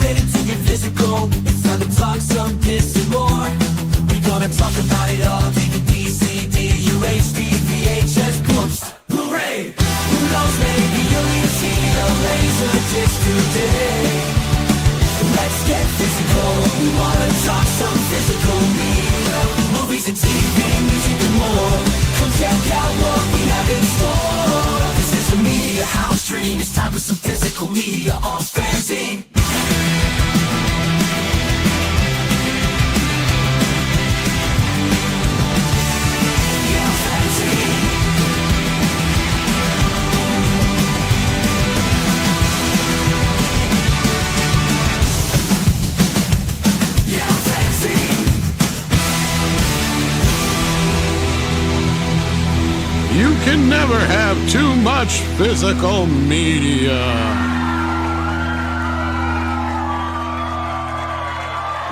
ready to get physical. It's time to talk some piss and more. We gonna talk about it all. DVD, CD, UHD, VHS, books, Blu-ray. Who knows, maybe you'll even see a laser disc today. Let's get physical. We wanna talk some physical media. Movies and TV, music and more. Come check out what we have in store. This is a media house dream. It's time for some physical media on Fanzine. Yeah, Fanzine. Yeah, Fanzine. You can never have too much physical media.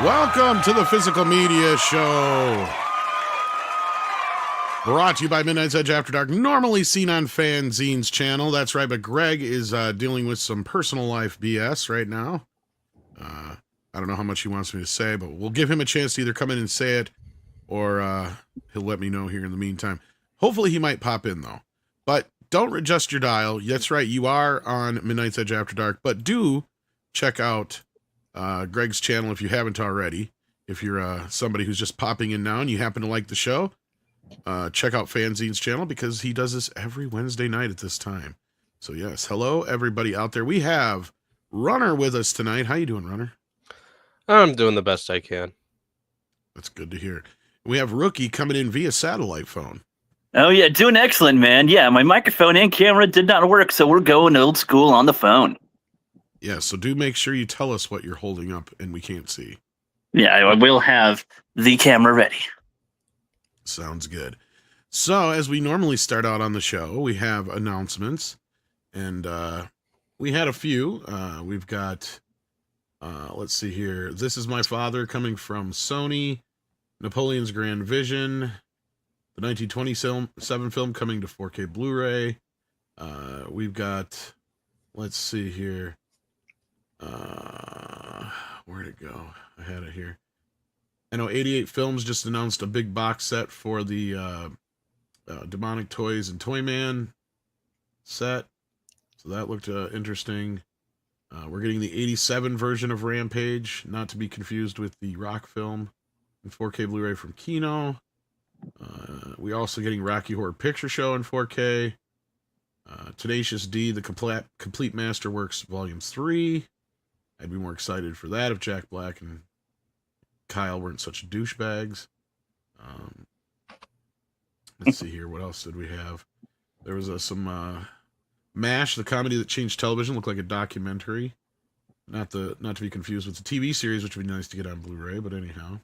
Welcome to the Physical Media Show. Brought to you by Midnight's Edge After Dark, normally seen on Fanzine's channel. That's right, but Greg is dealing with some personal life BS right now. I don't know how much he wants me to say, but we'll give him a chance to either come in and say it, or he'll let me know here in the meantime. Hopefully he might pop in, though. But don't adjust your dial. That's right, you are on Midnight's Edge After Dark, but do check out Greg's channel if you haven't already. If you're somebody who's just popping in now and you happen to like the show, check out Fanzine's channel because he does this every Wednesday night at this time. So yes, hello everybody out there. We have Runner with us tonight. How you doing, Runner? I'm doing the best I can. That's good to hear. We have Rookie coming in via satellite phone. Oh, yeah, doing excellent, man. Yeah, my microphone and camera did not work, so we're going old school on the phone. Yeah, so do make sure you tell us what you're holding up and we can't see. Yeah, I will have the camera ready. Sounds good. So, as we normally start out on the show, we have announcements, and we had a few. We've got, let's see here. This Is My Father coming from Sony, Napoleon's Grand Vision, the 1927 film coming to 4K Blu-ray. We've got, let's see here. Where'd it go? I had it here. I know 88 Films just announced a big box set for the Demonic Toys and Toyman set. So that looked interesting. We're getting the 87 version of Rampage, not to be confused with the Rock film in 4K Blu-ray from Kino. We're also getting Rocky Horror Picture Show in 4K. Tenacious D, The Complete Masterworks Volume 3. I'd be more excited for that if Jack Black and Kyle weren't such douchebags. Let's see here. What else did we have? There was some MASH, the comedy that changed television, looked like a documentary. Not to be confused with the TV series, which would be nice to get on Blu-ray, but anyhow.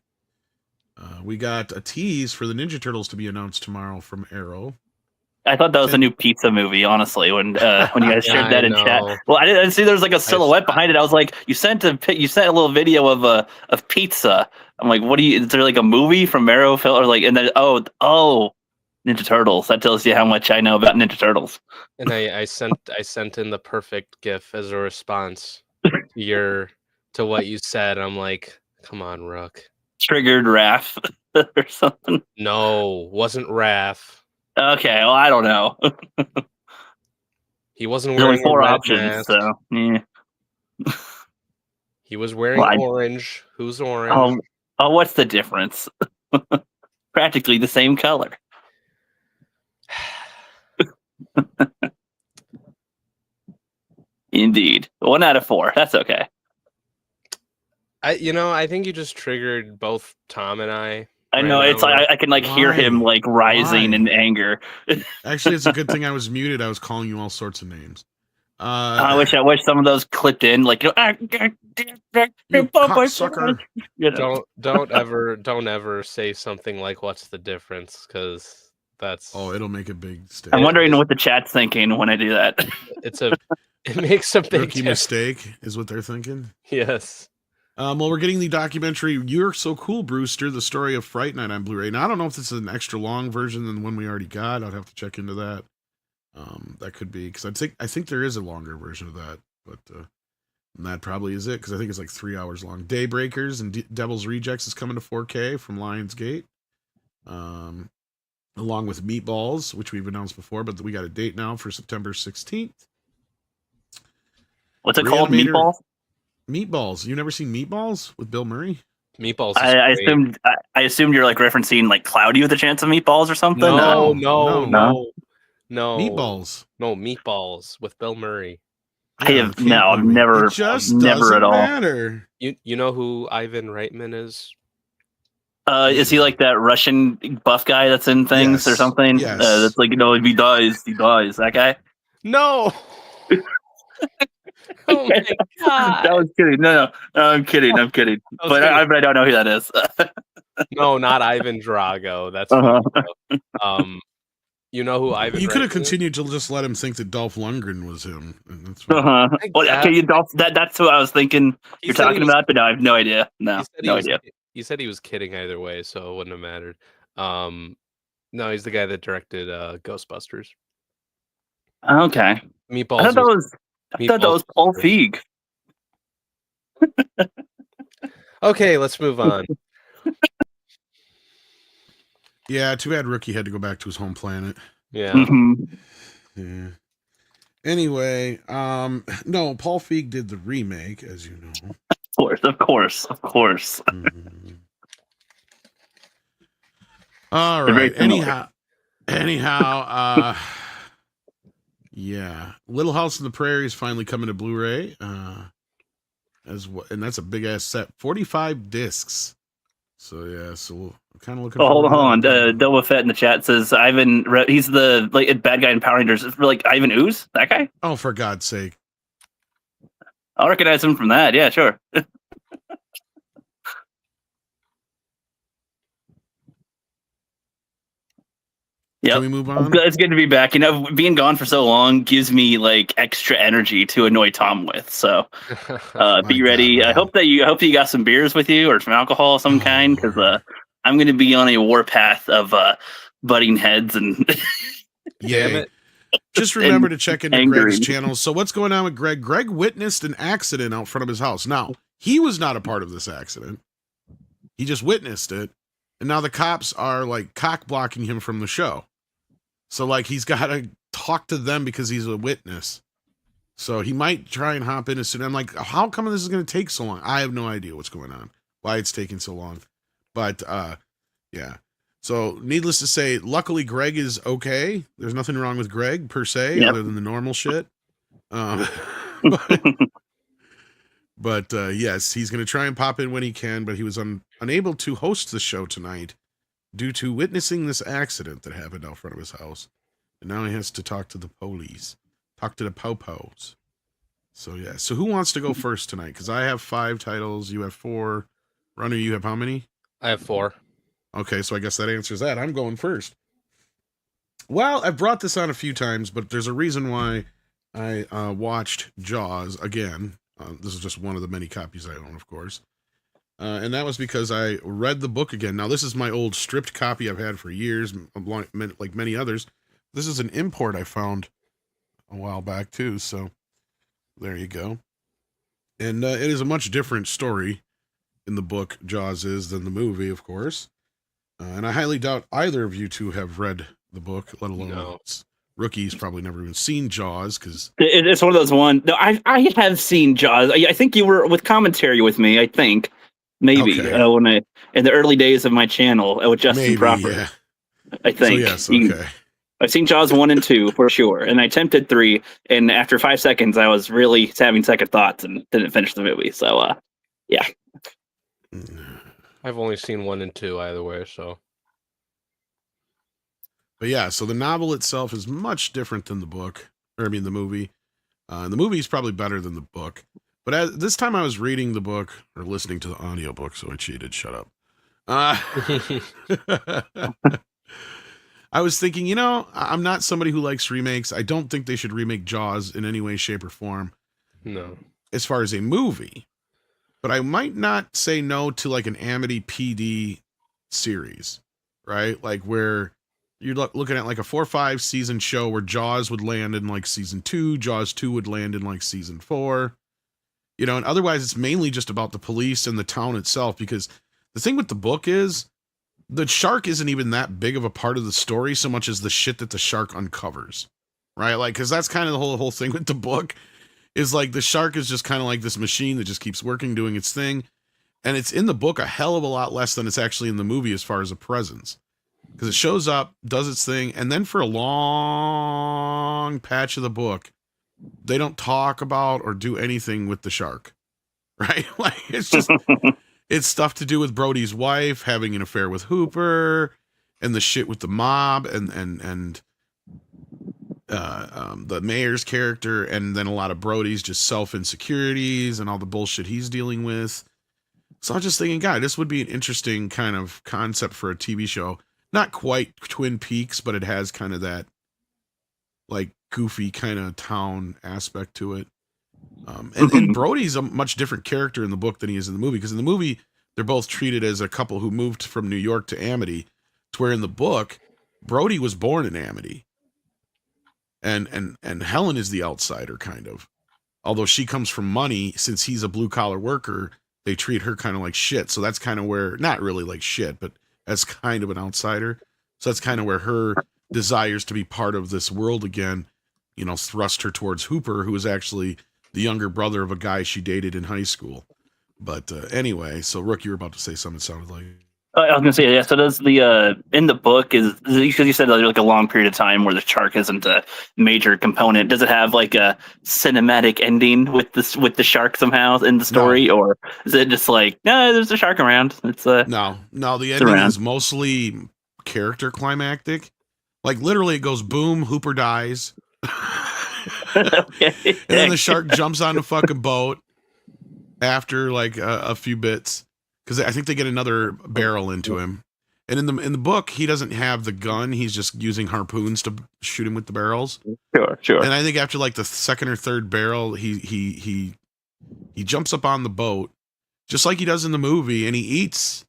We got a tease for the Ninja Turtles to be announced tomorrow from Arrow. I thought that was a new pizza movie, honestly, when you guys shared that in chat. Well, I didn't see there was like a silhouette behind it. I was like, you sent a little video of pizza. I'm like, is there like a movie from Arrow film or like, and then oh Ninja Turtles. That tells you how much I know about Ninja Turtles. And I sent in the perfect GIF as a response to what you said. I'm like, come on, Rook. Triggered Raph or something. No, wasn't Raph. Okay, well, I don't know. He wasn't There's wearing only 4 a red options, mask. so yeah. He was wearing orange. Who's orange? Oh, what's the difference? Practically the same color. Indeed. 1 out of 4. That's okay. I think you just triggered both Tom and I. I know, it's like I can like hear him like rising in anger. Actually, it's a good thing I was muted. I was calling you all sorts of names. I wish some of those clipped in, like you cocksucker. You know. Don't ever say something like "What's the difference?" Because that's it'll make a big mistake. I'm wondering what the chat's thinking when I do that. It makes a big rookie mistake is what they're thinking. Yes. Well, we're getting the documentary "You're So Cool, Brewster," the story of Fright Night on Blu-ray. Now, I don't know if this is an extra long version than the one we already got. I'd have to check into that. That could be because I think there is a longer version of that. But And that probably is it, because I think it's like 3 hours long. Daybreakers and Devil's Rejects is coming to 4K from Lionsgate. Along with Meatballs, which we've announced before, but we got a date now for September 16th. What's it called? Meatballs? Meatballs. You never seen Meatballs with Bill Murray? Meatballs. I assumed you're like referencing like Cloudy with a Chance of Meatballs or something. No. Meatballs. No, Meatballs with Bill Murray. Yeah, I've never at all. Matter. You know who Ivan Reitman is? Is he like that Russian buff guy that's in things or something? Yes. That's like, if he dies. That guy? No. Oh my God. That was kidding. No, I'm kidding. But I don't know who that is. No, not Ivan Drago. That's you know who Ivan. You could have continued to just let him think that Dolph Lundgren was him. And that's fine. Well, okay, that's who I was thinking you're talking about, but no, I have no idea. No idea. He said he was kidding either way, so it wouldn't have mattered. No, he's the guy that directed Ghostbusters. Okay. Meatballs. I thought that was Paul Feig. Okay, let's move on. Yeah, too bad Rookie had to go back to his home planet. Yeah. Mm-hmm. Yeah. Anyway, no, Paul Feig did the remake, as you know. Of course. Mm-hmm. All right. Anyhow, yeah, Little House on the Prairie is finally coming to Blu-ray, and that's a big ass set, 45 discs. So yeah, so we're kind of looking. Hold on. Double Fett in the chat says Ivan. He's the bad guy in Power Rangers. It's like Ivan Ooze, that guy. Oh, for God's sake! I'll recognize him from that. Yeah, sure. Yeah, can we move on? It's good to be back. Being gone for so long gives me like extra energy to annoy Tom with. So be ready. I hope you got some beers with you or some alcohol of some kind, because I'm going to be on a warpath of butting heads and. Yeah. Just remember to check into Greg's channel. So what's going on with Greg? Greg witnessed an accident out front of his house. Now, he was not a part of this accident. He just witnessed it. And now the cops are like cock blocking him from the show. So like he's got to talk to them because he's a witness. So he might try and hop in as soon. I'm like, how come this is going to take so long? I have no idea what's going on, why it's taking so long. But yeah. So needless to say, luckily Greg is okay. There's nothing wrong with Greg per se, other than the normal shit. But yes, he's going to try and pop in when he can, but he was unable to host the show tonight due to witnessing this accident that happened out front of his house. And now he has to talk to the police, talk to the po-pos. So yeah, so who wants to go first tonight? Because I have 5 titles, you have 4. Runner, you have how many? I have 4. Okay, so I guess that answers that. I'm going first. Well, I've brought this on a few times, but there's a reason why I watched Jaws again. This is just one of the many copies I own, of course. And that was because I read the book again. Now, this is my old stripped copy I've had for years, like many others. This is an import I found a while back, too. So there you go. And it is a much different story in the book, Jaws is, than the movie, of course. And I highly doubt either of you two have read the book, let alone Rookie's probably never even seen Jaws, because it's one of those one. No, I have seen Jaws. I think you were with commentary with me. I think maybe when in the early days of my channel with Justin Proper. Yeah. I think. So yes, okay. I've seen Jaws 1 and 2 for sure, and I attempted 3, and after 5 seconds, I was really having second thoughts and didn't finish the movie. So, yeah. I've only seen 1 and 2 either way, so. But yeah, so the novel itself is much different than the book, or I mean the movie. The movie is probably better than the book. But this time I was reading the book, or listening to the audiobook, so I cheated, shut up. I was thinking, I'm not somebody who likes remakes. I don't think they should remake Jaws in any way, shape, or form. No. As far as a movie. But I might not say no to like an Amity PD series, right? Like where you're looking at like a 4 or 5 season show where Jaws would land in like season 2, Jaws 2 would land in like season 4. You know, and otherwise it's mainly just about the police and the town itself, because the thing with the book is the shark isn't even that big of a part of the story so much as the shit that the shark uncovers, right? Like, because that's kind of the whole thing with the book is like the shark is just kind of like this machine that just keeps working, doing its thing. And it's in the book a hell of a lot less than it's actually in the movie as far as a presence. Because it shows up, does its thing, and then for a long patch of the book, they don't talk about or do anything with the shark, right? Like, it's just, it's stuff to do with Brody's wife having an affair with Hooper, and the shit with the mob, and the mayor's character, and then a lot of Brody's just self-insecurities and all the bullshit he's dealing with. So I was just thinking, God, this would be an interesting kind of concept for a TV show. Not quite Twin Peaks, but it has kind of that like goofy kind of town aspect to it. And Brody's a much different character in the book than he is in the movie, because in the movie they're both treated as a couple who moved from New York to Amity, to where in the book Brody was born in Amity, and Helen is the outsider kind of. Although she comes from money, since he's a blue collar worker, they treat her kind of like shit. So that's kind of where, not really like shit, but as kind of an outsider. So that's kind of where her desires to be part of this world again, you know, thrust her towards Hooper, who is actually the younger brother of a guy she dated in high school. But anyway, so Rook, you were about to say something, it sounded like. I was gonna say, yeah. So does the in the book, is because you said there's like a long period of time where the shark isn't a major component. Does it have like a cinematic ending with the shark somehow in the story, or is it just like, no, there's a shark around? It's no. The ending is mostly character climactic. Like literally, it goes boom, Hooper dies, okay. And then the shark jumps on the fucking boat after like a few bits. Because I think they get another barrel into him, and in the book he doesn't have the gun; he's just using harpoons to shoot him with the barrels. Sure. And I think after like the second or third barrel, he jumps up on the boat, just like he does in the movie, and he eats.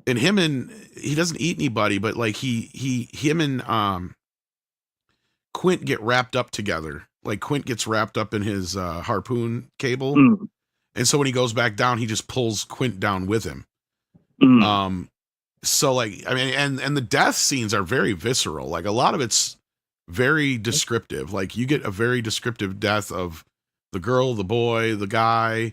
And he doesn't eat anybody, but like him and Quint get wrapped up together. Like Quint gets wrapped up in his harpoon cable. Mm. And so when he goes back down, he just pulls Quint down with him. Mm. So like, I mean, and the death scenes are very visceral. Like a lot of it's very descriptive. Like you get a very descriptive death of the girl, the boy, the guy,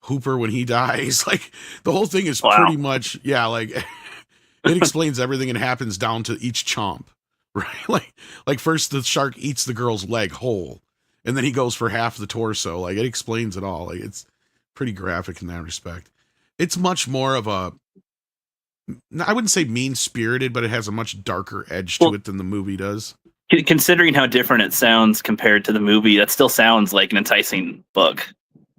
Hooper when he dies. Like the whole thing is pretty much, like it explains everything and happens down to each chomp, right? Like first the shark eats the girl's leg whole, and then he goes for half the torso. Like it explains it all. Like it's pretty graphic in that respect. It's much more of a, I wouldn't say mean-spirited, but it has a much darker edge to it than the movie does. Considering how different it sounds compared to the movie, that still sounds like an enticing book.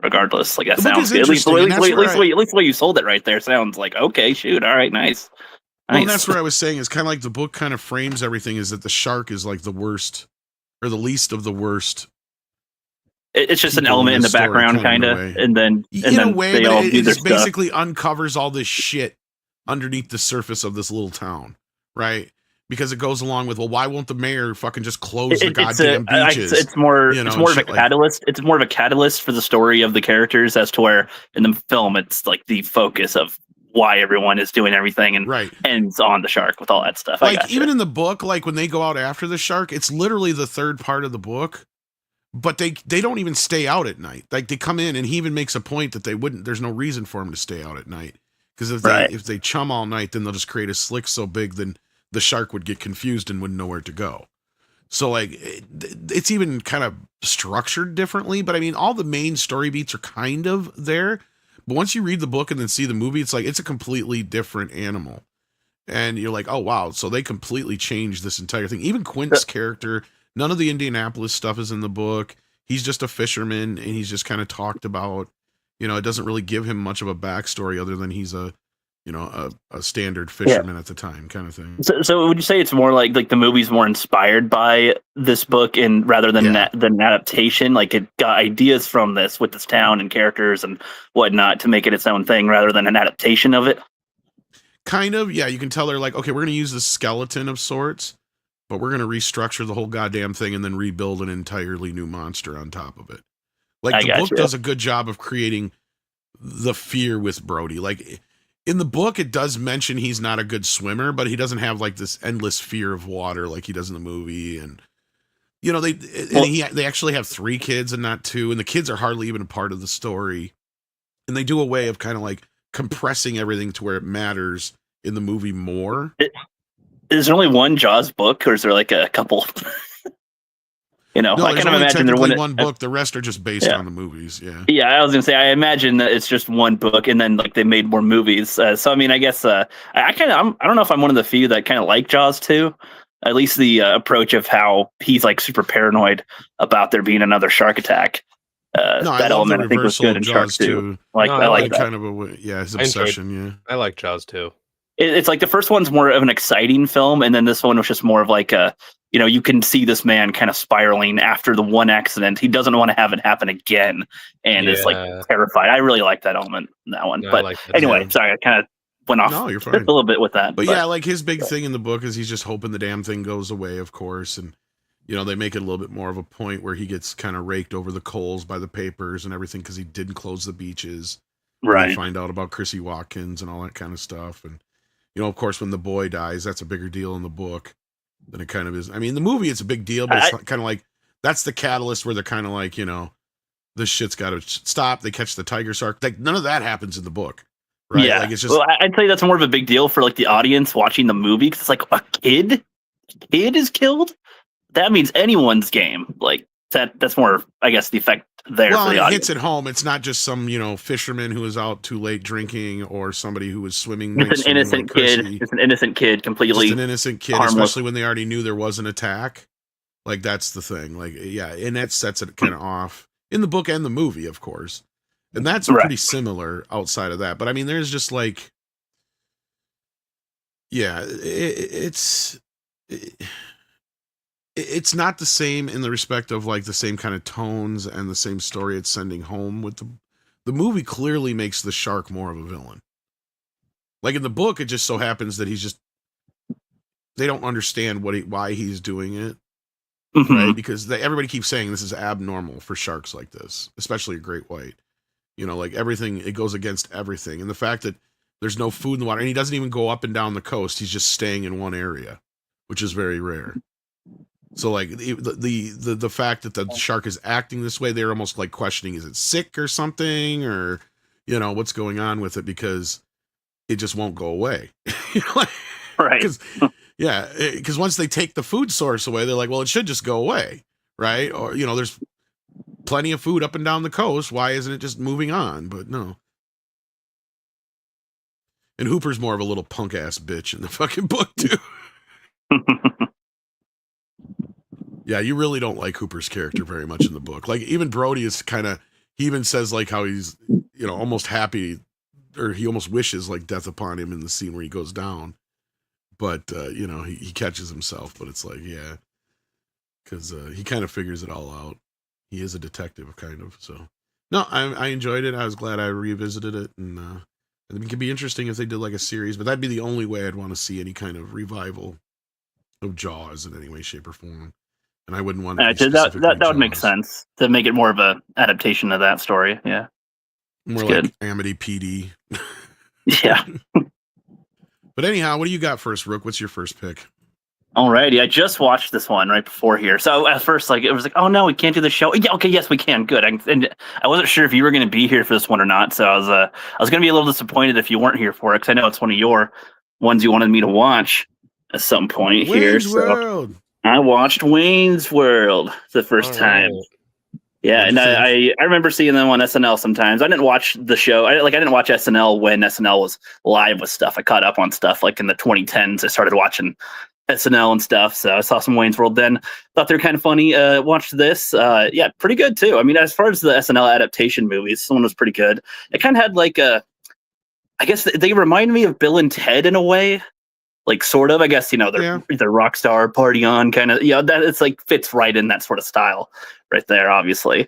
Regardless, like that sounds good. At least the way you sold it right there sounds like, okay, shoot, all right, nice. Well, and that's what I was saying. Is kind of like the book kind of frames everything. Is that the shark is like the worst, or the least of the worst. It's just an element in the background, kind of, and then in a way, they all do their stuff. Basically uncovers all this shit underneath the surface of this little town, right? Because it goes along with, well, why won't the mayor fucking just close the goddamn beaches? It's more of a catalyst. It's more of a catalyst for the story of the characters, as to where in the film it's like the focus of why everyone is doing everything, and ends on the shark with all that stuff. Like even in the book, like when they go out after the shark, it's literally the third part of the book. But they don't even stay out at night. Like they come in, and he even makes a point that they wouldn't. There's no reason for them to stay out at night, because if they chum all night, then they'll just create a slick so big, then the shark would get confused and wouldn't know where to go. So like it's even kind of structured differently. But I mean, all the main story beats are kind of there. But once you read the book and then see the movie, it's like it's a completely different animal, and you're like, oh wow, so they completely changed this entire thing. Even Quint's character. None of the Indianapolis stuff is in the book. He's just a fisherman, and he's just kind of talked about, it doesn't really give him much of a backstory other than he's a standard fisherman at the time kind of thing. So would you say it's more like the movie's more inspired by this book and rather than an adaptation? Like it got ideas from this with this town and characters and whatnot to make it its own thing rather than an adaptation of it? Kind of, yeah. You can tell they're like, okay, we're going to use this skeleton of sorts, but we're going to restructure the whole goddamn thing and then rebuild an entirely new monster on top of it. Like the book you. does a good job of creating the fear with Brody. Like in the book, it does mention he's not a good swimmer, but he doesn't have like this endless fear of water like he does in the movie. And you know, they actually have 3 kids and not 2, and the kids are hardly even a part of the story. And they do a way of kind of like compressing everything to where it matters in the movie more. Is there only one Jaws book, or is there like a couple? You know, No, I there's kind of only imagine technically one book. The rest are just based on the movies. Yeah. Yeah, I was gonna say I imagine that it's just one book, and then like they made more movies. So I mean, I guess I don't know if I'm one of the few that kind of like Jaws too. At least the approach of how he's like super paranoid about there being another shark attack. That element I think was good in Jaws too. Like I like that. Kind of his obsession. I like Jaws too. It's like the first one's more of an exciting film, and then this one was just more of like a, you know, you can see this man kind of spiraling after the one accident. He doesn't want to have it happen again, and is like terrified. I really like that element in that one. But anyway, sorry, I kind of went off you're fine. a little bit with that. But yeah, like his big thing in the book is he's just hoping the damn thing goes away, of course. And, you know, they make it a little bit more of a point where he gets kind of raked over the coals by the papers and everything because he didn't close the beaches. Right. You find out about Chrissy Watkins and all that kind of stuff. And, you know, of course, when the boy dies, that's a bigger deal in the book than it kind of is. I mean, the movie, it's a big deal, but it's kind of like, that's the catalyst where they're kind of like, you know, this shit's got to stop. They catch the tiger shark. Like, none of that happens in the book, right? Yeah. Like, it's just. Well, I'd say that's more of a big deal for like the audience watching the movie, because it's like a kid is killed. That means anyone's game. Like that's more, I guess, the effect there. Well, for the it audience. hits it home. It's not just some, you know, fisherman who was out too late drinking, or somebody who was swimming. It's an innocent kid. It's an innocent kid, completely. Just an innocent kid, harmless. Especially when they already knew there was an attack. Like, that's the thing. Like, yeah, and that sets it kind of off in the book and the movie, of course. And that's pretty similar outside of that. But I mean, there's just like, yeah, it's not the same in the respect of like the same kind of tones and the same story it's sending home with the movie. Clearly makes the shark more of a villain. Like in the book, it just so happens that they don't understand why he's doing it. Mm-hmm. Right. Because everybody keeps saying this is abnormal for sharks like this, especially a great white, you know, like everything, it goes against everything. And the fact that there's no food in the water, and he doesn't even go up and down the coast. He's just staying in one area, which is very rare. So like the fact that the shark is acting this way, they're almost like questioning, is it sick or something, or, you know, what's going on with it, because it just won't go away. You know, like, right. Because once they take the food source away, they're like, well, it should just go away. Right. Or, you know, there's plenty of food up and down the coast. Why isn't it just moving on? But no. And Hooper's more of a little punk ass bitch in the fucking book too. Yeah, you really don't like Hooper's character very much in the book. Like, even Brody is he even says like how he's, you know, almost happy, or he almost wishes like death upon him in the scene where he goes down. But, you know, he catches himself, but it's like, yeah, because he kind of figures it all out. He is a detective, kind of. So, no, I enjoyed it. I was glad I revisited it. And I think it could be interesting if they did like a series, but that'd be the only way I'd want to see any kind of revival of Jaws in any way, shape, or form. And I wouldn't want to. That would make sense to make it more of a adaptation of that story. Yeah, more like good. Amity PD. Yeah. But anyhow, what do you got first, Rook? What's your first pick? Alrighty, I just watched this one right before here. So at first, like, it was like, oh no, we can't do the show. Yeah, okay, yes, we can. Good. And I wasn't sure if you were going to be here for this one or not. So I was going to be a little disappointed if you weren't here for it, because I know it's one of your ones you wanted me to watch at some point here. Wayne's World. I watched Wayne's World the first time. Yeah, and I remember seeing them on SNL sometimes. I didn't watch the show. I didn't watch SNL when SNL was live with stuff. I caught up on stuff like in the 2010s. I started watching SNL and stuff. So I saw some Wayne's World then. Thought they were kind of funny. Watched this. Yeah, pretty good too. I mean, as far as the SNL adaptation movies, this one was pretty good. It kind of had like I guess they remind me of Bill and Ted in a way. Like, sort of, I guess, you know, they're rock star, party on kind of, that it's like fits right in that sort of style right there, obviously.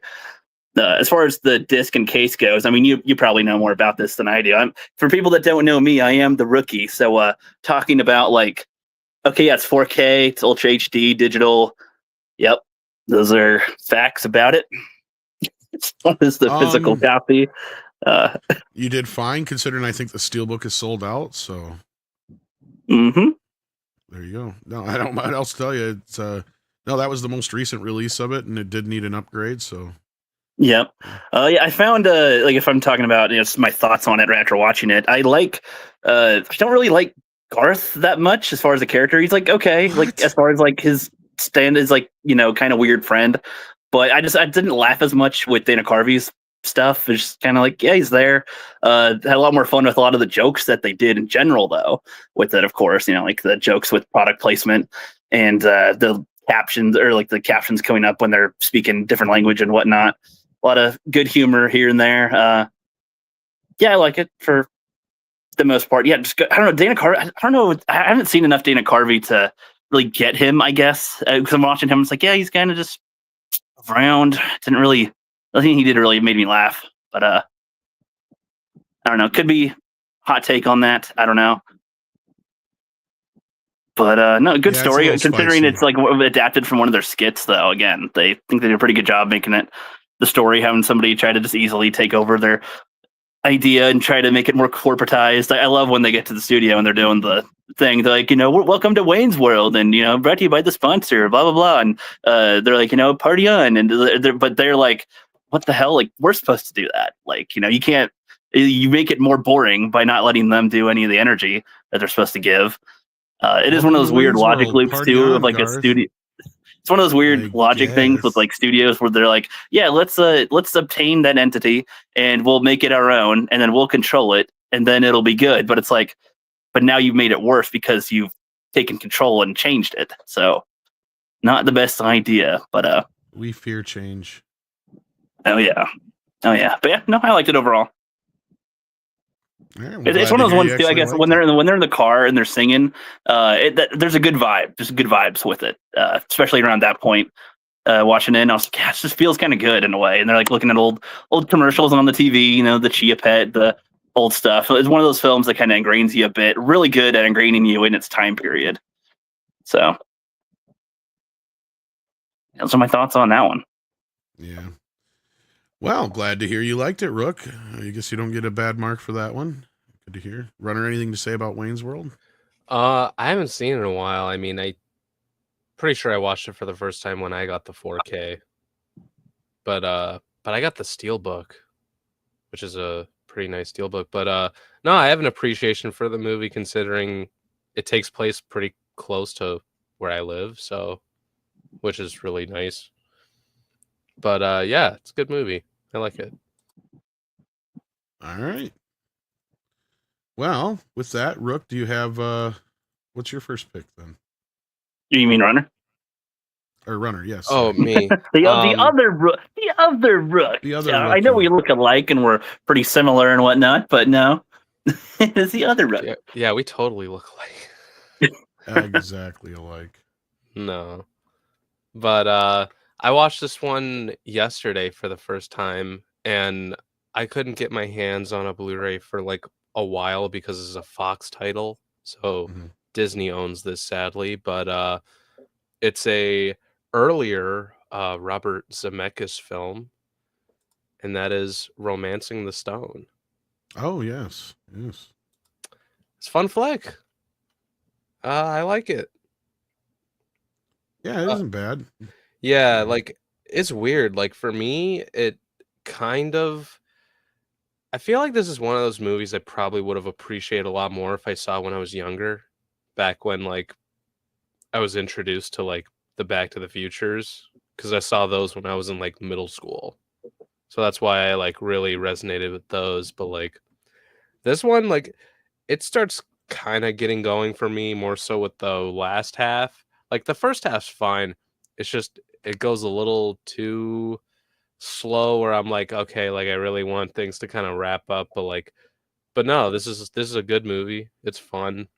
As far as the disc and case goes, I mean, you probably know more about this than I do. For people that don't know me, I am the rookie. So talking about like, okay, yeah, it's 4K, it's Ultra HD, digital. Yep, those are facts about it. What is the physical copy? You did fine, considering I think the steelbook is sold out. So, there you go. No, I don't know what else to tell you. It's no, that was the most recent release of it, and it did need an upgrade. So, yep. Yeah, I found like if I'm talking about my thoughts on it right after watching it, I don't really like Garth that much as far as the character. He's like okay, like as far as like his stand is like kind of weird friend, but I didn't laugh as much with Dana Carvey's stuff. It's just kind of like, yeah, he's there. Had a lot more fun with a lot of the jokes that they did in general, though. With it, of course, like the jokes with product placement and the captions or like the captions coming up when they're speaking different language and whatnot. A lot of good humor here and there. Yeah, I like it for the most part. Yeah, I don't know Dana Carvey. I don't know. I haven't seen enough Dana Carvey to really get him. I guess because I'm watching him. It's like, yeah, he's kind of just around. Didn't really. Nothing he did really made me laugh, but I don't know. Could be hot take on that. I don't know, but no, good story considering it's like adapted from one of their skits. Though again, they think they did a pretty good job making it the story, having somebody try to just easily take over their idea and try to make it more corporatized. I love when they get to the studio and they're doing the thing. They're like, welcome to Wayne's World, and brought to you by the sponsor, blah blah blah, and they're like, party on, and but they're like, what the hell? Like, we're supposed to do that. Like, you can't, you make it more boring by not letting them do any of the energy that they're supposed to give. It is one of those weird logic loops too, of like a studio. It's one of those weird logic things with like studios where they're like, yeah, let's obtain that entity and we'll make it our own and then we'll control it and then it'll be good. But it's like, but now you've made it worse because you've taken control and changed it. So not the best idea, but we fear change. Oh yeah. But yeah, no, I liked it overall. Yeah, it's one of those ones too. I guess when they're in the car and they're singing, there's a good vibe. There's good vibes with it, especially around that point. Watching it, and I was like, yeah, it just feels kind of good in a way. And they're like looking at old commercials on the TV, the Chia Pet, the old stuff. It's one of those films that kind of ingrains you a bit. Really good at ingraining you in its time period. So those are my thoughts on that one. Yeah. Well, glad to hear you liked it, Rook. I guess you don't get a bad mark for that one. Good to hear. Runner, anything to say about Wayne's World? I haven't seen it in a while. I mean, I pretty sure I watched it for the first time when I got the 4K. But I got the Steelbook, which is a pretty nice Steelbook. But no, I have an appreciation for the movie considering it takes place pretty close to where I live, so which is really nice. But yeah, it's a good movie. I like it. All right. Well, with that, Rook, do you have what's your first pick then? You mean Runner? Or Runner, yes. Oh, me. the other Rook. The other Rook. I know we look alike and we're pretty similar and whatnot, but no. It's the other Rook. Yeah, we totally look alike. Exactly alike. No. But I watched this one yesterday for the first time, and I couldn't get my hands on a Blu-ray for like a while because it's a Fox title. So Disney owns this, sadly. But it's a earlier Robert Zemeckis film, and that is Romancing the Stone. Oh, yes. Yes. It's a fun flick. I like it. Yeah, it isn't bad. Yeah, like it's weird. Like for me, it kind of I feel like this is one of those movies I probably would have appreciated a lot more if I saw when I was younger, back when like I was introduced to like the Back to the Futures, because I saw those when I was in like middle school. So that's why I like really resonated with those. But like this one, like it starts kind of getting going for me more so with the last half. Like the first half's fine. It's just it goes a little too slow where I'm like, okay, like I really want things to kind of wrap up, but no, this is a good movie. It's fun.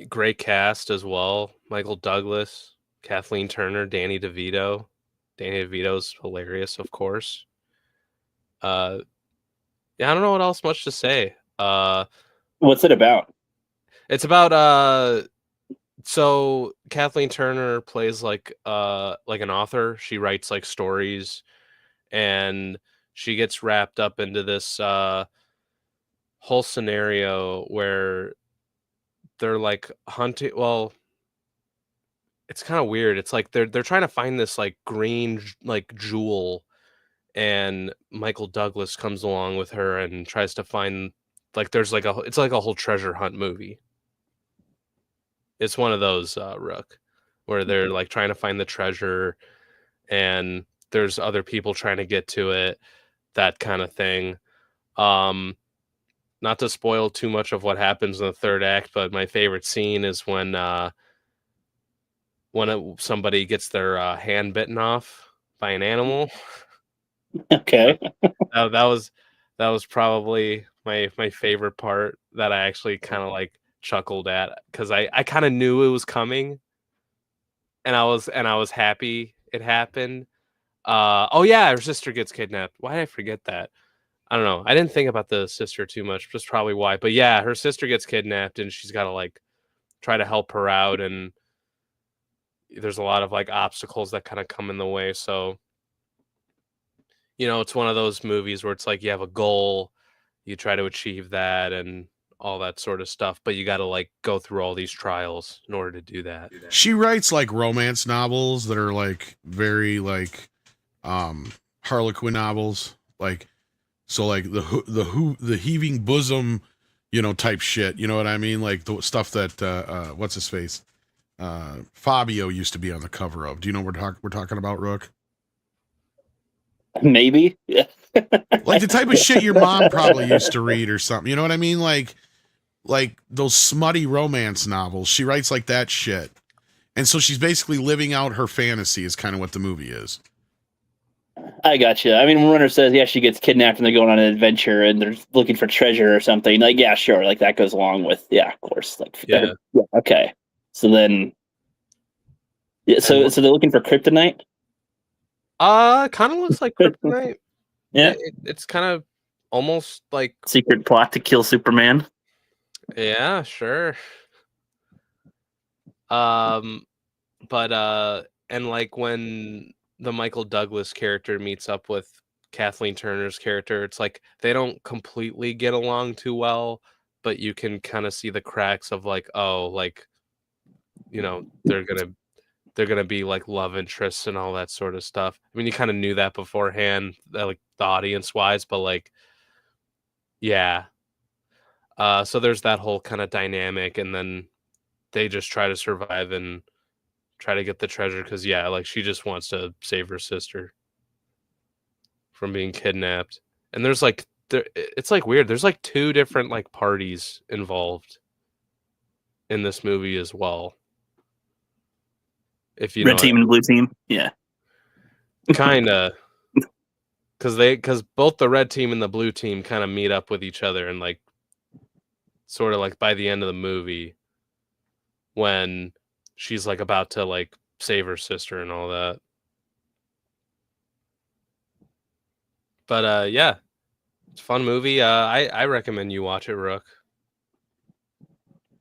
Great cast as well. Michael Douglas, Kathleen Turner, Danny DeVito. Danny DeVito's hilarious, of course. Yeah, I don't know what else much to say. What's it about? It's about So Kathleen Turner plays like an author. She writes like stories, and she gets wrapped up into this whole scenario where they're like hunting. Well, it's kind of weird. It's like they're trying to find this like green like jewel, and Michael Douglas comes along with her and tries to find like there's like it's like a whole treasure hunt movie. It's one of those Rook, where they're like trying to find the treasure, and there's other people trying to get to it, that kind of thing. Not to spoil too much of what happens in the third act, but my favorite scene is when somebody gets their hand bitten off by an animal. Okay. that was probably my favorite part that I actually kind of like chuckled at, because I kind of knew it was coming, and I was happy it happened. Oh yeah, her sister gets kidnapped. Why did I forget that? I don't know. I didn't think about the sister too much. That's probably why. But yeah, her sister gets kidnapped, and she's got to like try to help her out, and there's a lot of like obstacles that kind of come in the way. So, it's one of those movies where it's like you have a goal, you try to achieve that, and all that sort of stuff, but you got to like go through all these trials in order to do that. She writes like romance novels that are like very like Harlequin novels, like so like the heaving bosom, type shit. You know what I mean? Like the stuff that what's his face, Fabio used to be on the cover of. Do you know what we're talking about, Rook? Maybe. Yeah. Like the type of shit your mom probably used to read or something. You know what I mean? Like those smutty romance novels. She writes like that shit. And so she's basically living out her fantasy is kind of what the movie is. I gotcha. I mean, when Runner says, yeah, she gets kidnapped and they're going on an adventure and they're looking for treasure or something, like, yeah, sure. Like that goes along with, yeah, of course. Like, yeah. Okay. So then, yeah, so they're looking for kryptonite? Kind of looks like kryptonite. Yeah. It's kind of almost like secret plot to kill Superman. Yeah, sure. But and like when the Michael Douglas character meets up with Kathleen Turner's character, it's like they don't completely get along too well, but you can kind of see the cracks of like, oh, like, they're gonna be like love interests and all that sort of stuff. I mean, you kind of knew that beforehand, like the audience wise, but like, yeah. So there's that whole kind of dynamic, and then they just try to survive and try to get the treasure because, yeah, like she just wants to save her sister from being kidnapped. And there's like, it's like weird. There's like two different like parties involved in this movie as well. If you red team and blue team, yeah, kind of, because both the red team and the blue team kind of meet up with each other, and like sort of like by the end of the movie, when she's like about to like save her sister and all that. But yeah, it's a fun movie. I recommend you watch it, Rook.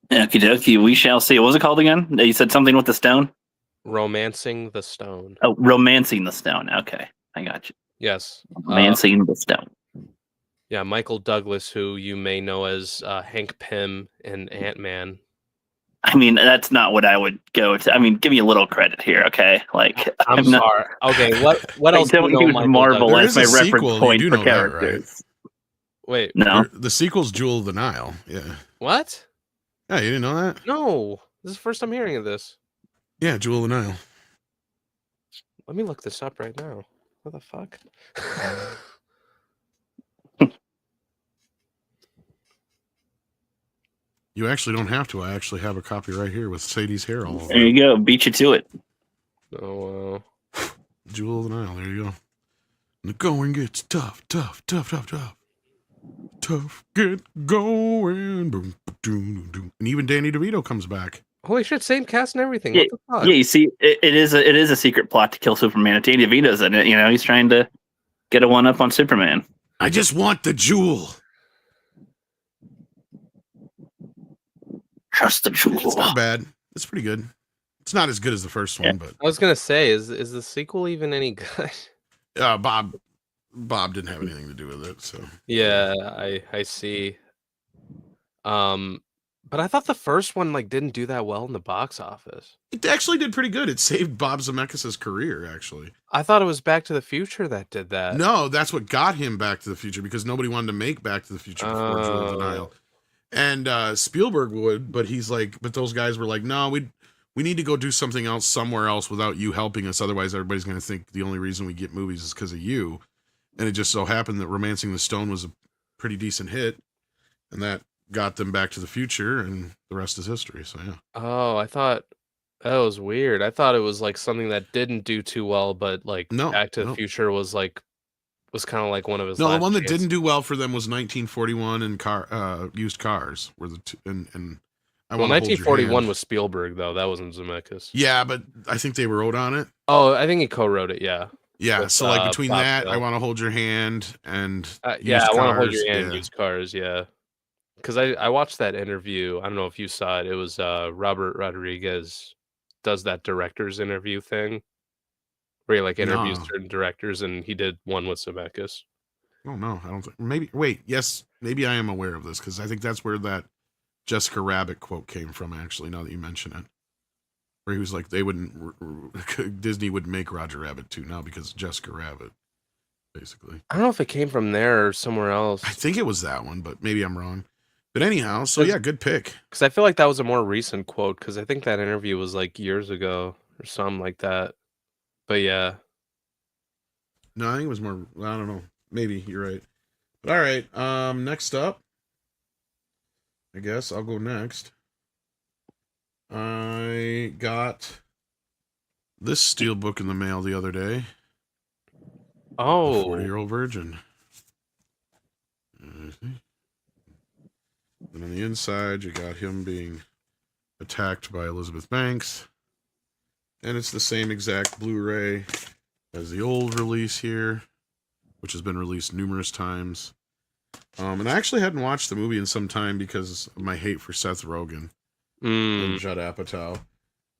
Okie dokie, we shall see. What was it called again? You said something with the stone? Romancing the Stone. Oh, Romancing the Stone. Okay, I got you. Yes. Romancing the Stone. Yeah, Michael Douglas, who you may know as Hank Pym in Ant-Man. I mean, that's not what I would go to. I mean, give me a little credit here, okay? Like, I'm sorry. Okay, what else? Don't use Marvel as my reference point for characters. Right? Wait, no. The sequel's Jewel of the Nile. Yeah. What? Yeah, you didn't know that? No, this is the first time hearing of this. Yeah, Jewel of the Nile. Let me look this up right now. What the fuck? You actually don't have to. I actually have a copy right here with Sadie's hair all over. There you go. Beat you to it. Oh, Jewel of the Nile. There you go. The going gets tough. Tough, get going. Boom, boom, boom. And even Danny DeVito comes back. holy shit! Same cast and everything. Yeah, what the fuck? Yeah, you see, it is a secret plot to kill Superman. And Danny DeVito's in it. He's trying to get a one up on Superman. I just want the jewel. Trust the jewel. It's not bad. It's pretty good. It's not as good as the first one, but I was gonna say, is the sequel even any good? Bob didn't have anything to do with it, so Yeah, I see. But I thought the first one like didn't do that well in the box office. it actually did pretty good. It saved Bob Zemeckis' career, actually. I thought it was Back to the Future that did that. No, that's what got him Back to the Future, because nobody wanted to make Back to the Future before Jewel of the Nile. And Spielberg would, but but those guys were like, no, we need to go do something else somewhere else without you helping us. Otherwise, everybody's going to think the only reason we get movies is because of you. And it just so happened that Romancing the Stone was a pretty decent hit, and that got them Back to the Future, and the rest is history. So yeah. Oh, I thought that was weird. I thought it was like something that didn't do too well, but like Back to the Future was kind of like one of his. No, last the one that chances. didn't do well for them was 1941 and Used Cars were the two, and I Well, want 1941 was Spielberg though. That wasn't Zemeckis. Yeah, but I think they wrote on it. Oh, I think he co-wrote it. Yeah. Yeah, With, so like between Bob that, Dylan. I Want to Hold Your Hand, and yeah, I Want to Hold Your Hand, yeah. Used Cars, yeah. Because I watched that interview. I don't know if you saw it. It was Robert Rodriguez does that director's interview thing where he like interviews certain directors, and he did one with Zemeckis. Oh no, I don't think. Maybe wait, yes, maybe I am aware of this, because I think that's where that Jessica Rabbit quote came from. Actually, now that you mention it, where he was like, they wouldn't, Disney would make Roger Rabbit 2 now because Jessica Rabbit, basically. I don't know if it came from there or somewhere else. I think it was that one, but maybe I'm wrong. But anyhow, so yeah, good pick. Because I feel like that was a more recent quote, because I think that interview was like years ago or something like that. But yeah. No, I think it was more, I don't know. Maybe you're right. But all right, next up, I guess I'll go next. I got this steelbook in the mail the other day. Oh. 40-Year-Old Virgin. And on the inside, you got him being attacked by Elizabeth Banks. And it's the same exact Blu-ray as the old release here, which has been released numerous times. And I actually hadn't watched the movie in some time because of my hate for Seth Rogen and Judd Apatow.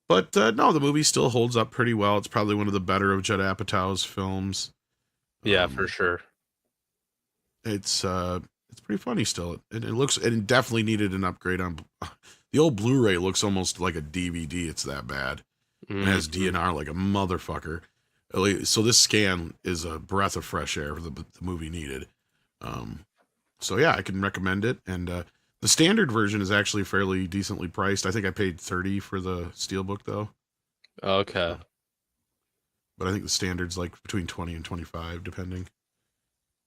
But no, the movie still holds up pretty well. It's probably one of the better of Judd Apatow's films. Yeah, for sure. It's pretty funny still. It definitely needed an upgrade on the old Blu-ray. Looks almost like a DVD. It's that bad. It has DNR like a motherfucker. So this scan is a breath of fresh air for the movie needed. So yeah, I can recommend it. And the standard version is actually fairly decently priced. I think I paid $30 for the steelbook though. Okay. But I think the standard's like between $20 and $25 depending.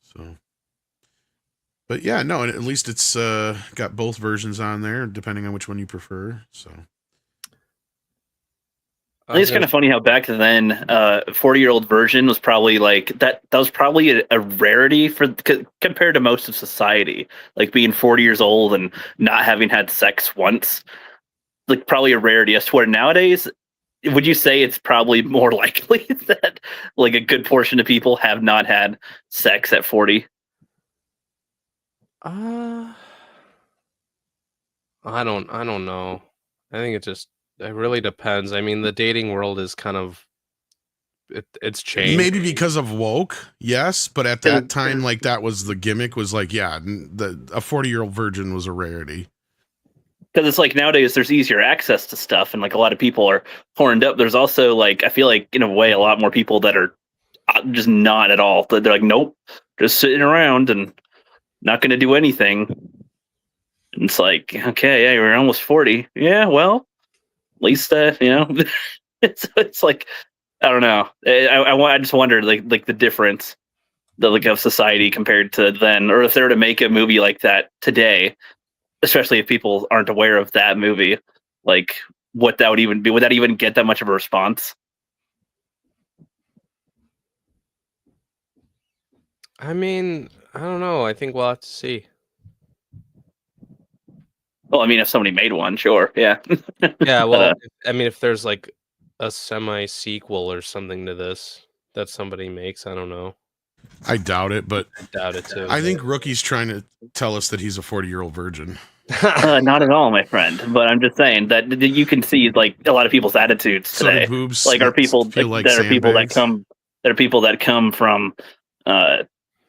So, but yeah, no, and at least it's got both versions on there depending on which one you prefer. So I think it's kind of funny how back then, 40-year-old virgin was probably like that. That was probably a rarity compared to most of society. Like being 40 years old and not having had sex once, like probably a rarity. As to where nowadays, would you say it's probably more likely that like a good portion of people have not had sex at 40? I don't know. I think it really depends. I mean, the dating world is kind of it's changed. Maybe because of woke, yes, but at that time, like that was the gimmick. Was like, yeah, a 40-year-old virgin was a rarity. Because it's like nowadays there's easier access to stuff, and like a lot of people are horned up. There's also like I feel like in a way a lot more people that are just not at all. They're like, nope, just sitting around and not going to do anything. And it's like, okay, yeah, you're almost 40. Yeah, well. At least it's like I don't know. I just wonder like the difference of society compared to then, or if they were to make a movie like that today, especially if people aren't aware of that movie, like what that would even be. Would that even get that much of a response? I mean, I don't know. I think we'll have to see. Well, I mean, if somebody made one, sure, yeah. Yeah, well, I mean, if there's like a semi-sequel or something to this that somebody makes, I don't know. I doubt it, but I doubt it too. I think Rookie's trying to tell us that he's a 40-year-old virgin. Not at all, my friend. But I'm just saying that you can see like a lot of people's attitudes So today. do boobs Like, are people feel like that are people that sandbags? come that are people that come from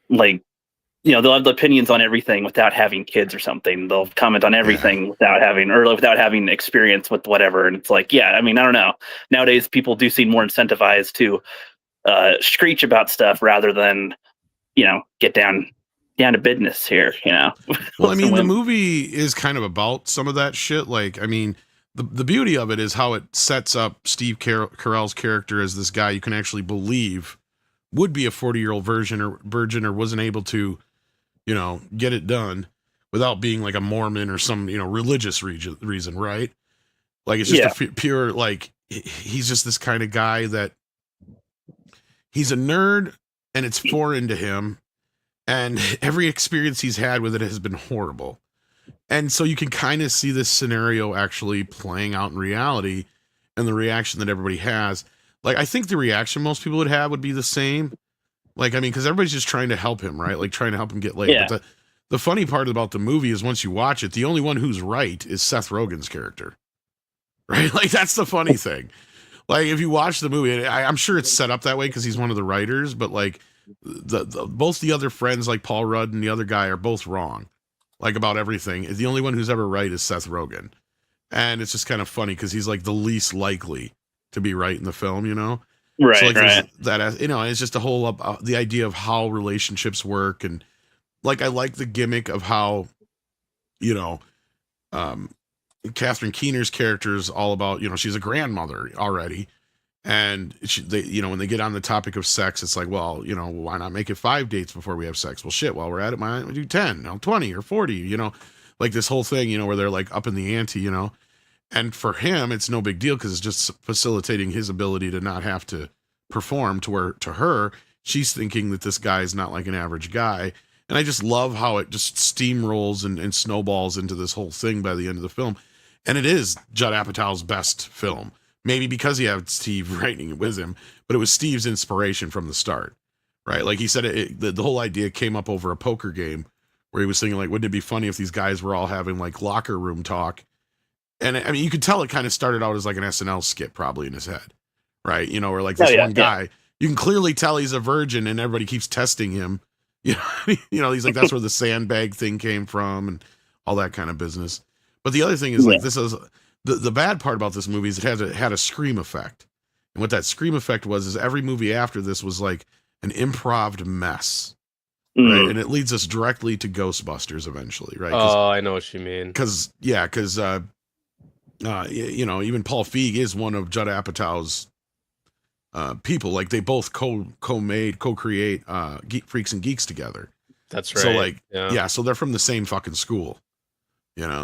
like, they'll have opinions on everything without having kids or something. They'll comment on everything without having experience with whatever. And it's like, yeah, I mean, I don't know. Nowadays, people do seem more incentivized to screech about stuff rather than, get down to business here. Well, I With some mean, the women. movie is kind of about some of that shit. Like, I mean, the beauty of it is how it sets up Steve Carell's character as this guy you can actually believe would be a 40-year-old virgin or wasn't able to, get it done without being like a Mormon or some, religious reason, right? Like, it's just Yeah. pure, like, he's just this kind of guy that he's a nerd and it's foreign to him. And every experience he's had with it has been horrible. And so you can kind of see this scenario actually playing out in reality and the reaction that everybody has. Like, I think the reaction most people would have would be the same. Like, I mean, because everybody's just trying to help him, right? Like, trying to help him get laid. Yeah. But the funny part about the movie is once you watch it, the only one who's right is Seth Rogen's character, right? Like, that's the funny thing. Like, if you watch the movie, I'm sure it's set up that way because he's one of the writers, but like, the both the other friends, like Paul Rudd and the other guy, are both wrong, like about everything. The only one who's ever right is Seth Rogen, and it's just kind of funny because he's like the least likely to be right in the film, Right. So like Right. that, it's just a whole the idea of how relationships work, and like I like the gimmick of how, um, Catherine Keener's character is all about, she's a grandmother already. And when they get on the topic of sex, it's like, well, why not make it 5 dates before we have sex? Well, shit, while we're at it, why not we do 10, 20 or 40, like this whole thing, where they're like up in the ante, and for him, it's no big deal because it's just facilitating his ability to not have to perform to her, she's thinking that this guy is not like an average guy. And I just love how it just steamrolls and snowballs into this whole thing by the end of the film. And it is Judd Apatow's best film. Maybe because he had Steve writing it with him, but it was Steve's inspiration from the start, right? Like he said, the whole idea came up over a poker game where he was thinking, like, wouldn't it be funny if these guys were all having like locker room talk? And I mean, you could tell it kind of started out as like an SNL skit probably in his head, right? Or like this one guy, you can clearly tell he's a virgin and everybody keeps testing him. He's like, that's where the sandbag thing came from and all that kind of business. But the other thing is like, this is the bad part about this movie is it had a scream effect. And what that scream effect was is every movie after this was like an improv mess. Right. And it leads us directly to Ghostbusters eventually. Right. Oh, I know what you mean. Because even Paul Feig is one of Judd Apatow's people. Like they both co-create Freaks and Geeks together. That's right. So like, so they're from the same fucking school.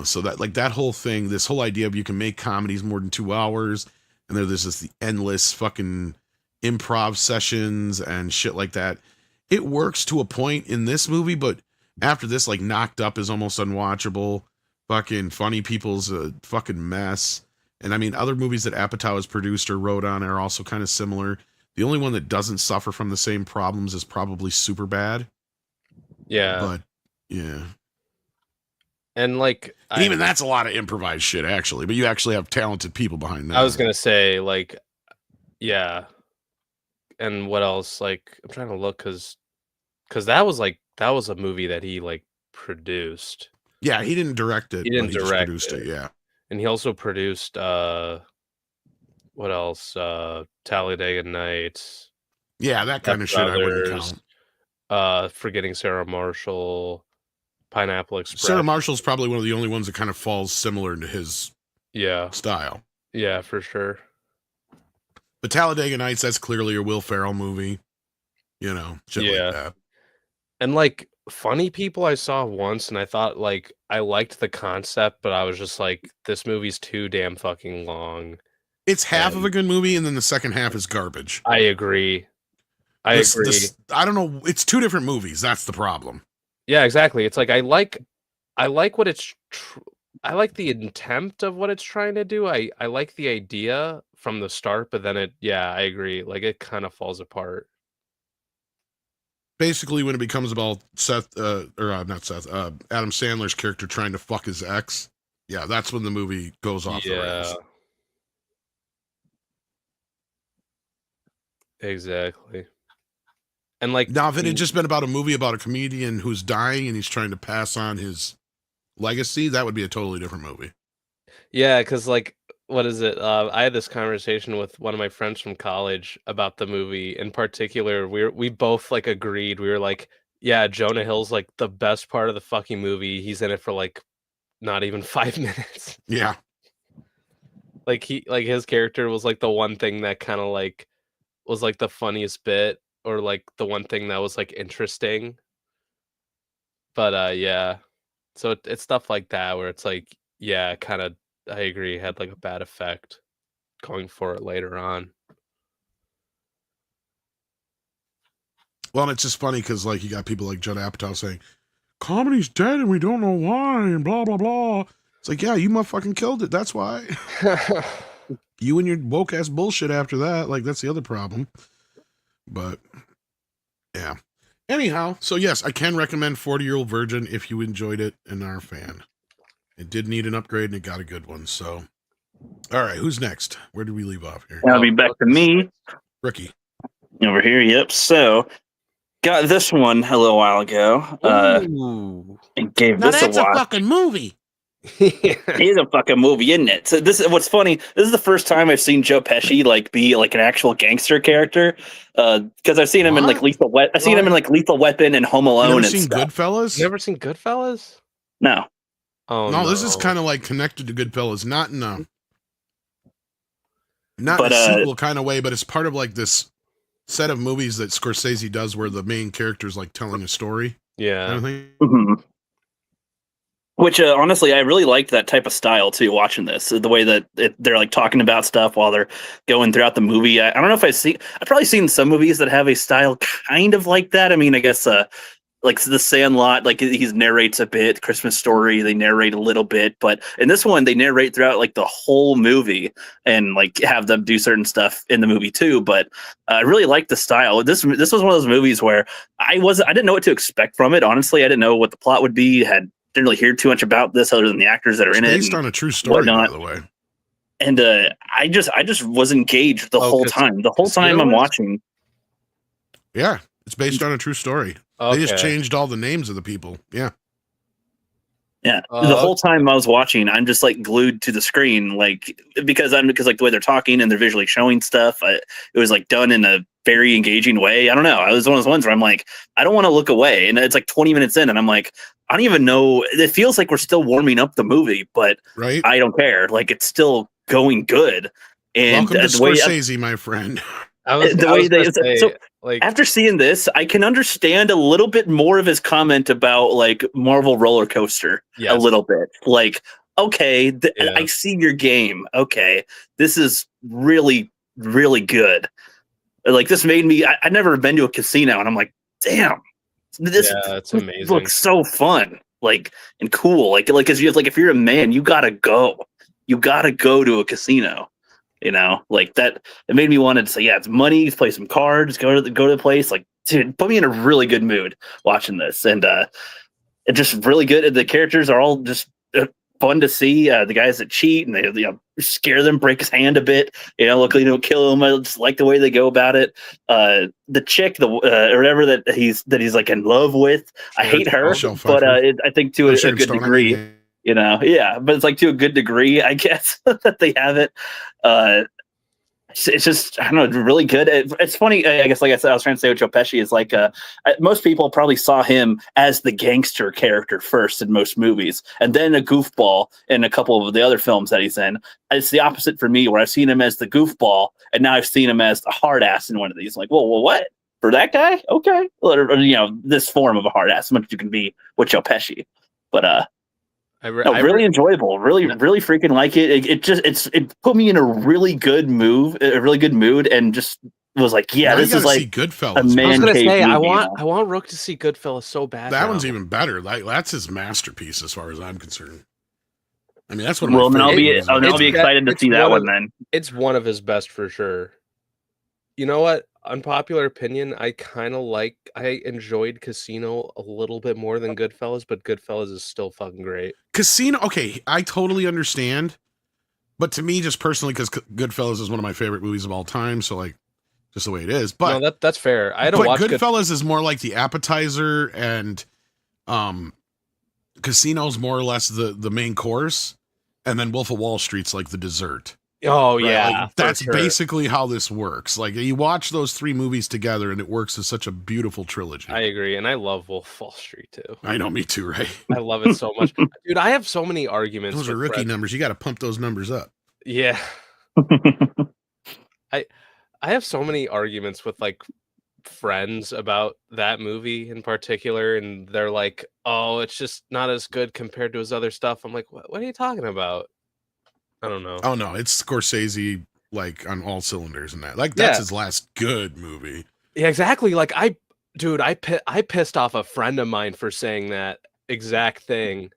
So that like that whole thing, this whole idea of you can make comedies more than 2 hours, and there's this the endless fucking improv sessions and shit like that. It works to a point in this movie, but after this, like Knocked Up is almost unwatchable. Fucking Funny People's a fucking mess. And I mean, other movies that Apatow has produced or wrote on are also kind of similar. The only one that doesn't suffer from the same problems is probably Superbad. Yeah. But yeah. And like, and even that's a lot of improvised shit, actually. But you actually have talented people behind that. I was gonna say, like, yeah. And what else? Like, I'm trying to look because that was a movie that he like produced. Yeah, he didn't direct it. He didn't direct produced it. Yeah, and he also produced what else? Talladega Nights. Yeah, that kind of shit I wouldn't count. Forgetting Sarah Marshall. Pineapple Express. Sarah Marshall's probably one of the only ones that kind of falls similar to his style. Yeah, for sure. But Talladega Nights, that's clearly a Will Ferrell movie. Shit like that. And like Funny People I saw once and I thought like I liked the concept, but I was just like, this movie's too damn fucking long. It's half of a good movie and then the second half is garbage. I agree. I agree. I don't know. It's two different movies. That's the problem. Yeah, exactly. It's like I like what it's I like the intent of what it's trying to do. I like the idea from the start, but then I agree. Like it kind of falls apart. basically when it becomes about not Seth, Adam Sandler's character trying to fuck his ex. Yeah, that's when the movie goes off the rails. Exactly. And like now, if it had just been about a movie about a comedian who's dying and he's trying to pass on his legacy, that would be a totally different movie. Yeah, because like, what is it? I had this conversation with one of my friends from college about the movie. In particular, we both like agreed. We were like, yeah, Jonah Hill's like the best part of the fucking movie. He's in it for like not even 5 minutes. Yeah. Like his character was like the one thing that kind of like was like the funniest bit, or like the one thing that was like interesting. But yeah. So it's stuff like that where it's like, yeah, kind of, I agree, had like a bad effect going for it later on. Well, and it's just funny because like you got people like Judd Apatow saying, comedy's dead and we don't know why and blah, blah, blah. It's like, yeah, you motherfucking killed it. That's why. You and your woke ass bullshit after that. Like, that's the other problem. But, yeah. Anyhow, so yes, I can recommend 40-Year-Old Virgin if you enjoyed it and are a fan. It did need an upgrade and it got a good one. So, all right, who's next? Where did we leave off here? That'll be back to me. Ricky. Over here, yep. So, got this one a little while ago. And gave Now this a that's watch. a fucking movie. It is a fucking movie, isn't it? So this is what's funny. This is the first time I've seen Joe Pesci like be like an actual gangster character. Because I've seen him in like Lethal Weapon. I've seen him in like Lethal Weapon and Home Alone. You never and seen stuff. Goodfellas? You never seen Goodfellas? No. Oh no, this is kind of like connected to Goodfellas, not in a sequel kind of way, but it's part of like this set of movies that Scorsese does where the main character is like telling a story. Yeah. Kind of thing. Mm-hmm. Which honestly, I really liked that type of style too. Watching this, the way that they're like talking about stuff while they're going throughout the movie. I don't know if I've probably seen some movies that have a style kind of like that. I mean, I guess like The Sandlot, like he narrates a bit. Christmas Story, they narrate a little bit, but in this one, they narrate throughout like the whole movie and like have them do certain stuff in the movie too. But I really liked the style. This was one of those movies where I didn't know what to expect from it. Honestly, I didn't know what the plot would be. Didn't really hear too much about this other than the actors that are in it. Based on a true story, by the way. And I just was engaged the whole time. The whole time I'm watching. Yeah, it's based on a true story. Okay. They just changed all the names of the people. Yeah. Yeah. The whole time I was watching, I'm just like glued to the screen, like because like the way they're talking and they're visually showing stuff. It was like done in a very engaging way. I don't know. I was one of those ones where I'm like, I don't want to look away. And it's like 20 minutes in and I'm like, I don't even know. It feels like we're still warming up the movie, but right. I don't care. Like it's still going good. And welcome to Scorsese, my friend. Like, after seeing this, I can understand a little bit more of his comment about like Marvel Roller Coaster. Yes. A little bit. Like, okay, I see your game. Okay, this is really, really good. Like this made me. I'd never been to a casino, and I'm like, damn, this it's amazing. Looks so fun, like and cool. Like, cause if you're a man, you gotta go. You gotta go to a casino. You know, like that. It made me want to say, yeah, it's money. Play some cards. Go to the place. Like, dude, put me in a really good mood watching this, and it's just really good. The characters are all just fun to see. The guys that cheat and they scare them, break his hand a bit. You know, luckily don't kill him. I just like the way they go about it. The chick, or whatever that he's like in love with. I hate her, but I think to a good degree. You know, yeah, but it's like to a good degree, I guess, that they have it. It's just, I don't know, really good. It's funny, I guess, like I said, I was trying to say with Joe Pesci is like, most people probably saw him as the gangster character first in most movies, and then a goofball in a couple of the other films that he's in. It's the opposite for me, where I've seen him as the goofball, and now I've seen him as a hard ass in one of these. Like, well, what? For that guy? Okay. Or, this form of a hard ass, as much as you can be with Joe Pesci. But, really enjoyable. Really freaking like it. It put me in a really good mood, and just was like, yeah, this is like Goodfellas. A man. I was gonna say, movie, I want Rook to see Goodfellas so bad. That one's even better. That's his masterpiece, as far as I'm concerned. I mean, that's what. Well, then I'll be excited to see that one. Then it's one of his best for sure. You know what? Unpopular opinion, I enjoyed Casino a little bit more than Goodfellas, but Goodfellas is still fucking great. Casino, okay, I totally understand. But to me, just personally, because Goodfellas is one of my favorite movies of all time, so like, just the way it is. But No, that's fair. I had to watch Goodfellas is more like the appetizer, and Casino's more or less the main course, and then Wolf of Wall Street's like the dessert. Oh right? yeah, Like, that's basically how this works. Like you watch those three movies together, and it works as such a beautiful trilogy. I agree, and I love Wolf of Wall Street too. I know, me too, right? I love it so much, dude. I have so many arguments. Those are rookie numbers. You got to pump those numbers up. Yeah. I have so many arguments with like friends about that movie in particular, and they're like, "Oh, it's just not as good compared to his other stuff." I'm like, "What are you talking about?" I don't know. Oh no, it's Scorsese like on all cylinders and that. Like that's his last good movie. Yeah, exactly. Like I pissed off a friend of mine for saying that exact thing.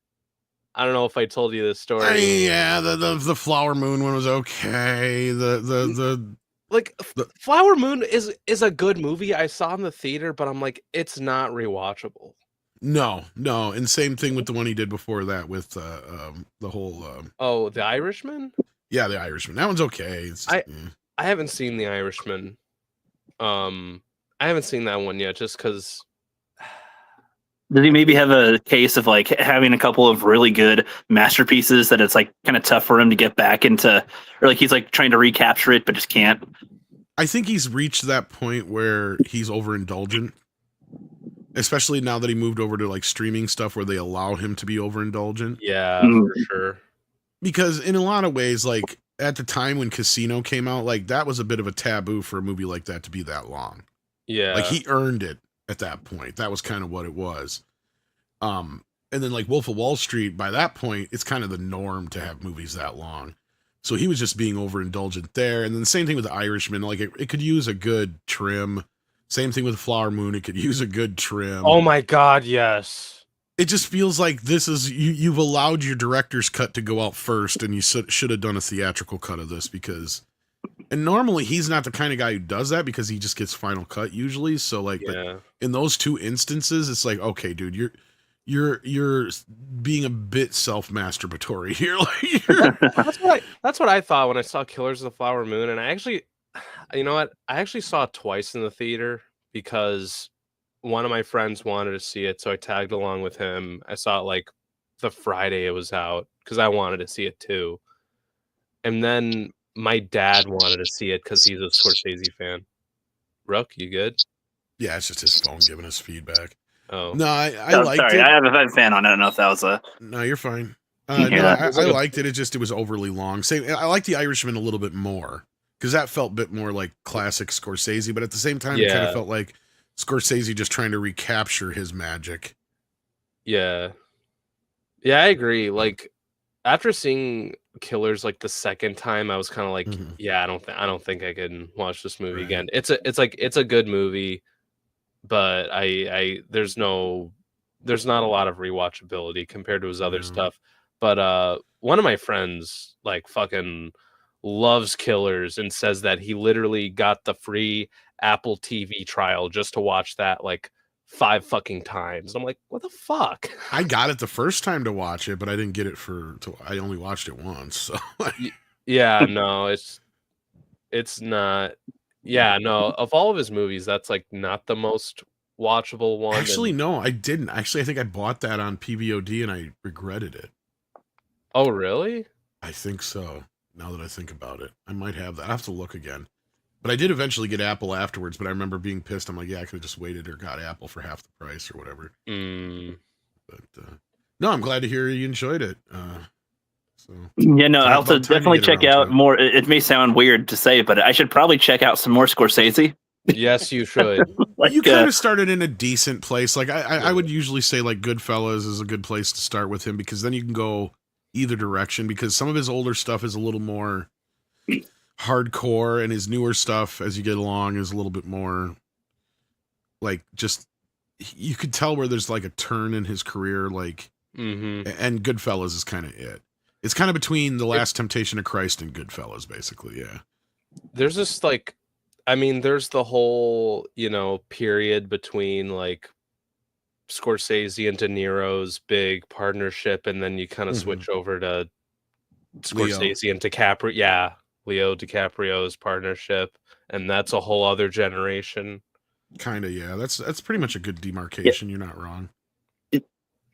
I don't know if I told you this story. Yeah, the Flower Moon one was okay. The Flower Moon is a good movie. I saw in the theater, but I'm like, it's not rewatchable. No, and same thing with the one he did before that with the whole. Oh, The Irishman. Yeah, The Irishman. That one's okay. I haven't seen The Irishman. I haven't seen that one yet, just because. Does he maybe have a case of like having a couple of really good masterpieces that it's like kind of tough for him to get back into, or like he's like trying to recapture it but just can't? I think he's reached that point where he's overindulgent, especially now that he moved over to like streaming stuff where they allow him to be overindulgent. Yeah, for sure. Because in a lot of ways, like at the time when Casino came out, like that was a bit of a taboo for a movie like that to be that long. Yeah, like he earned it at that point. That was kind of what it was. And then like Wolf of Wall Street, by that point, it's kind of the norm to have movies that long. So he was just being overindulgent there. And then the same thing with The Irishman, like it could use a good trim. Same thing with Flower Moon, it could use a good trim. Oh my God, yes. It just feels like this is you've allowed your director's cut to go out first, and you should have done a theatrical cut of this because. And normally he's not the kind of guy who does that because he just gets final cut usually. So like, but in those two instances, it's like, okay, dude, you're being a bit self-masturbatory here. That's what I thought when I saw Killers of the Flower Moon. And I actually, you know what? I actually saw it twice in the theater because one of my friends wanted to see it. So I tagged along with him. I saw it like the Friday it was out because I wanted to see it too. And then my dad wanted to see it because he's a Scorsese fan. Rook, you good? Yeah, it's just his phone giving us feedback. Oh no, I liked sorry, it. I have a fan on. I don't know if that was a. No, you're fine. I liked it. It was overly long. I like The Irishman a little bit more because that felt a bit more like classic Scorsese, but at the same time, it kind of felt like Scorsese just trying to recapture his magic. Yeah, I agree. Like after seeing Killers like the second time, I was kind of like, yeah, I don't think I can watch this movie again. It's a good movie, but there's not a lot of rewatchability compared to his other stuff. But one of my friends like fucking loves Killers and says that he literally got the free Apple TV trial just to watch that like 5 fucking times. I'm like, what the fuck? I got it the first time to watch it, but I didn't get it I only watched it once. So yeah, no, it's not. Yeah, no, of all of his movies, that's like not the most watchable one. Actually, no, I didn't. Actually, I think I bought that on PVOD and I regretted it. Oh, really? I think so. Now that I think about it, I might have that. I have to look again. But I did eventually get Apple afterwards, but I remember being pissed. I'm like, yeah, I could have just waited or got Apple for half the price or whatever. But no, I'm glad to hear you enjoyed it. Yeah, no, I'll also definitely check out more. It may sound weird to say, but I should probably check out some more Scorsese. Yes, you should. Like, you kind of started in a decent place. Like I would usually say like Goodfellas is a good place to start with him because then you can go either direction because some of his older stuff is a little more hardcore and his newer stuff as you get along is a little bit more like just you could tell where there's like a turn in his career like and Goodfellas is kind of it. It's kind of between The Last Temptation of Christ and Goodfellas basically. Yeah. There's this like I mean, there's the whole, period between like Scorsese and De Niro's big partnership, and then you kind of switch over to Scorsese and DiCaprio. Yeah, Leo DiCaprio's partnership, and that's a whole other generation. Kind of, yeah. That's pretty much a good demarcation. You're not wrong.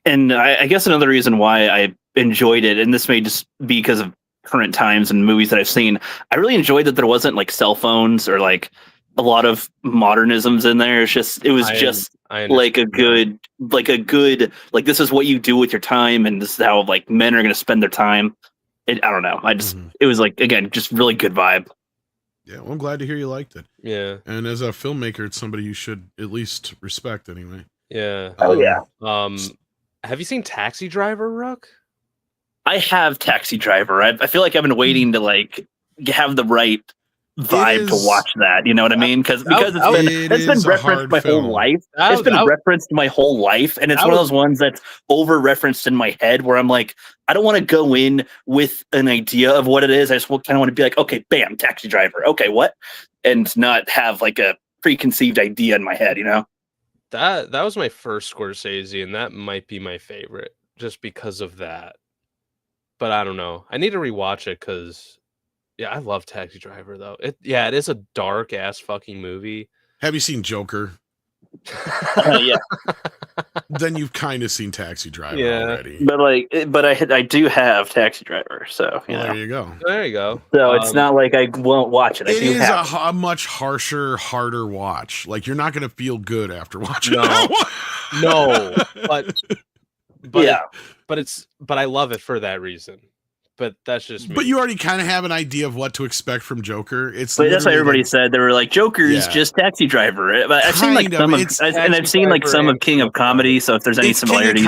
And I guess another reason why I enjoyed it, and this may just be because of current times and movies that I've seen, I really enjoyed that there wasn't like cell phones or like a lot of modernisms in there. It was just like a good, this is what you do with your time, and this is how like men are going to spend their time. I don't know. It was like, again, just really good vibe. Yeah, well, I'm glad to hear you liked it. Yeah. And as a filmmaker, it's somebody you should at least respect anyway. Yeah. Have you seen Taxi Driver, Rook? I have Taxi Driver. I feel like I've been waiting to like have the right vibe to watch that. You know what I mean? Because it's been referenced my whole life. It's been referenced my whole life, and it's one of those ones that's over referenced in my head where I'm like, I don't want to go in with an idea of what it is. I just kind of want to be like, okay, bam, Taxi Driver. Okay, what? And not have like a preconceived idea in my head. You know? That was my first Scorsese, and that might be my favorite just because of that. But I don't know. I need to rewatch it because, yeah, I love Taxi Driver though. It is a dark ass fucking movie. Have you seen Joker? Yeah. Then you've kind of seen Taxi Driver already. But I do have Taxi Driver, so there you go. There you go. So it's not like I won't watch it. It is a much harsher, harder watch. Like you're not going to feel good after watching it. No, but I love it for that reason. But that's just me. But you already kind of have an idea of what to expect from Joker. But that's why everybody said. They were like, Joker is just Taxi Driver. But I've seen like some of King of Comedy. So if there's any similarities,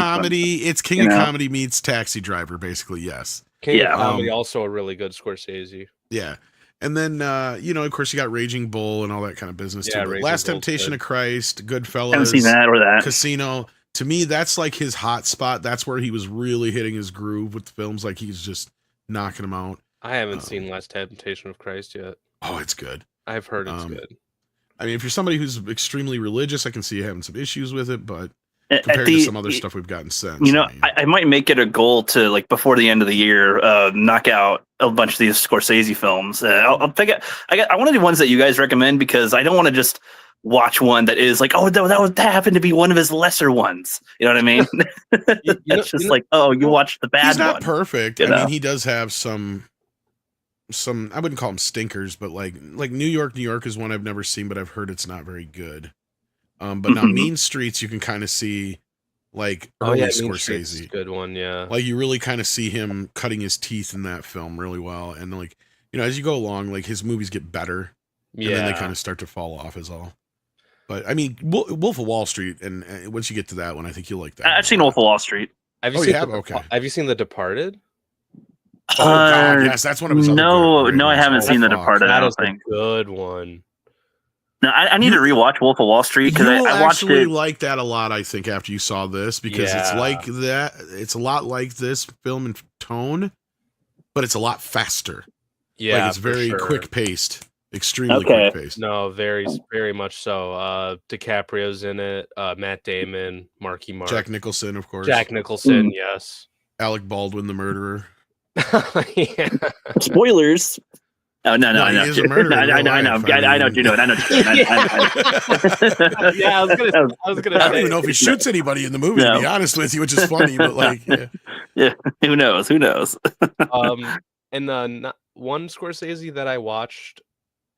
it's King of Comedy meets Taxi Driver, basically. Yes. King of Comedy also a really good Scorsese. Yeah. And then, of course, you got Raging Bull and all that kind of business too. But Last Temptation of Christ, Goodfellas, haven't seen that or that. Casino. To me, that's like his hot spot. That's where he was really hitting his groove with the films. Like he's just knocking them out. I haven't seen Last Temptation of Christ yet. Oh, it's good. I've heard it's good. I mean, if you're somebody who's extremally religious, I can see you having some issues with it, but compared to some other stuff we've gotten since. I might make it a goal to, like, before the end of the year, knock out a bunch of these Scorsese films. I'll pick it. I want to do ones that you guys recommend because I don't want to just watch one that is like, oh, that happened to be one of his lesser ones. You know what I mean? It's just like, oh, you watched the bad one. He's not perfect. I mean, he does have some, I wouldn't call them stinkers, but like New York is one I've never seen, but I've heard it's not very good. But now Mean Streets, you can kind of see like early Scorsese. Good one, yeah. Like you really kind of see him cutting his teeth in that film really well. And like, as you go along, like his movies get better. And then they kind of start to fall off is all. But I mean, Wolf of Wall Street, and once you get to that one, I think you'll like that. I've seen Wolf of Wall Street. Have you seen The Departed? Oh God, yes, that's one of his. No, I haven't seen The Departed. I don't think. A good one. No, I need to rewatch Wolf of Wall Street because I watched it. Like that a lot, I think, after you saw this, because it's like that. It's a lot like this film in tone, but it's a lot faster. Yeah, like it's very quick paced. Extremely quick paced. No, very, very much so. DiCaprio's in it. Matt Damon, Marky Mark, Jack Nicholson, of course. Jack Nicholson, yes. Alec Baldwin, the murderer. Spoilers. Oh no! I know. He is a murderer. I know. I know what you're doing. I know. Yeah, I was gonna. I don't even know if he shoots anybody in the movie. To be honest with you, which is funny, but like, yeah. Who knows? And one Scorsese that I watched.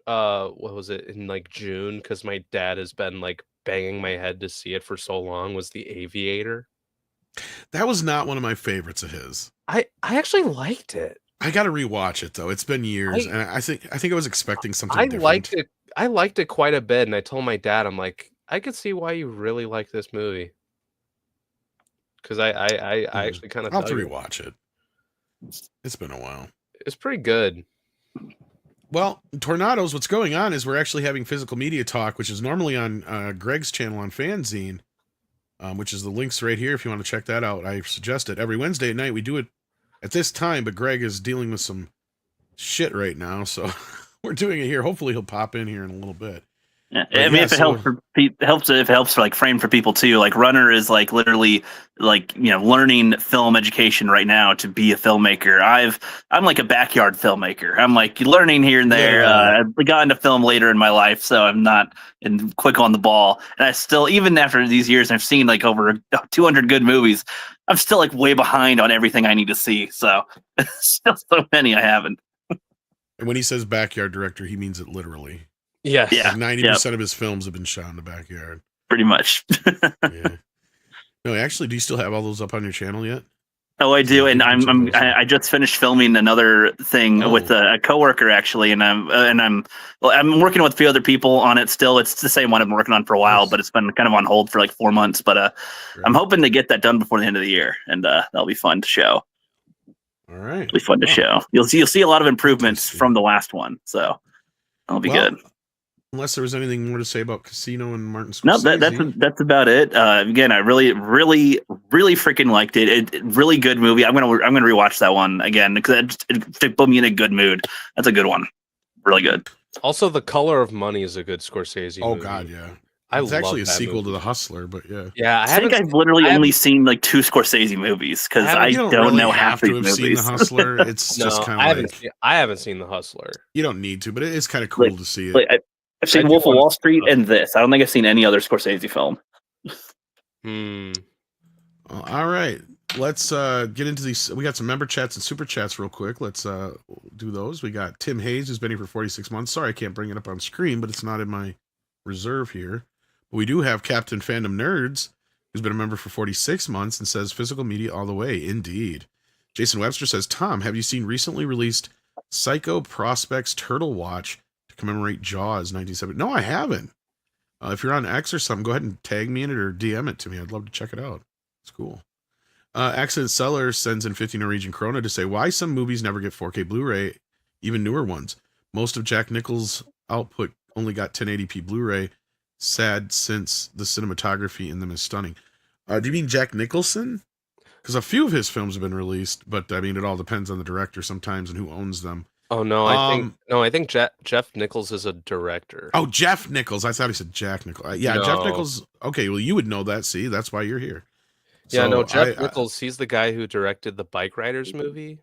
What was it in like June? Because my dad has been like banging my head to see it for so long. Was The Aviator? That was not one of my favorites of his. I actually liked it. I got to rewatch it though. It's been years, and I think I was expecting something. I liked it. I liked it quite a bit, and I told my dad, I'm like, I could see why you really like this movie. Because I actually kind of. I'll have to rewatch it. It's been a while. It's pretty good. Well, Tornadoes, what's going on is we're actually having Physical Media Talk, which is normally on Greg's channel on Fanzine, which is the links right here if you want to check that out. I suggest it. Every Wednesday at night, we do it at this time, but Greg is dealing with some shit right now, so we're doing it here. Hopefully he'll pop in here in a little bit. Yeah. But I mean, yeah, if it helps, if it helps for like frame for people too. Like Runner is like literally like learning film education right now to be a filmmaker. I'm like a backyard filmmaker. I'm like learning here and there. I've got into film later in my life, so I'm not quick on the ball. And I still, even after these years, I've seen like over 200 good movies. I'm still like way behind on everything I need to see. So still so many I haven't. And when he says backyard director, he means it literally. Yes. Yeah. Like 90% of his films have been shot in the backyard. Pretty much. Yeah. No, actually, do you still have all those up on your channel yet? Oh, I do, and I just finished filming another thing with a coworker actually, and I'm working with a few other people on it still. It's the same one I've been working on for a while, but it's been kind of on hold for like 4 months. But I'm hoping to get that done before the end of the year, and that'll be fun to show. All right, it'll be fun to show. You'll see a lot of improvements from the last one, so that'll be good. Unless there was anything more to say about Casino and Martin Scorsese. No, that's about it. Again, I really freaking liked it. Really good movie. I'm gonna rewatch that one again because it put me in a good mood. That's a good one. Really good. Also, The Color of Money is a good Scorsese movie. Oh God, yeah. It's actually a sequel to The Hustler, but yeah. Yeah, I think I've literally only seen like 2 Scorsese movies because I don't really know half these movies. Seen The Hustler. It's just kind of I haven't seen The Hustler. You don't need to, but it is kind of cool to see it. I've seen Wolf of Wall Street and this. I don't think I've seen any other Scorsese film. All right. Let's get into these. We got some member chats and super chats real quick. Let's do those. We got Tim Hayes, who's been here for 46 months. Sorry, I can't bring it up on screen, but it's not in my reserve here. But we do have Captain Fandom Nerds, who's been a member for 46 months and says physical media all the way. Indeed. Jason Webster says, Tom, have you seen recently released Psycho Prospects Turtle Watch to commemorate Jaws 1970? No, I haven't. If you're on X or something, go ahead and tag me in it or DM it to me. I'd love to check it out. It's cool. Accident Seller sends in 50 Norwegian Krona to say why some movies never get 4K Blu-ray, even newer ones. Most of Jack Nichol's output only got 1080p Blu-ray. Sad since the cinematography in them is stunning. Do you mean Jack Nicholson? Because a few of his films have been released, but I mean it all depends on the director sometimes and who owns them. Oh no, I think Jeff Nichols is a director. Oh, Jeff Nichols. I thought he said Jack Nichols. Yeah, no. Jeff Nichols. Okay, well you would know that. See, that's why you're here. Yeah, no, Jeff Nichols. He's the guy who directed the Bike Riders movie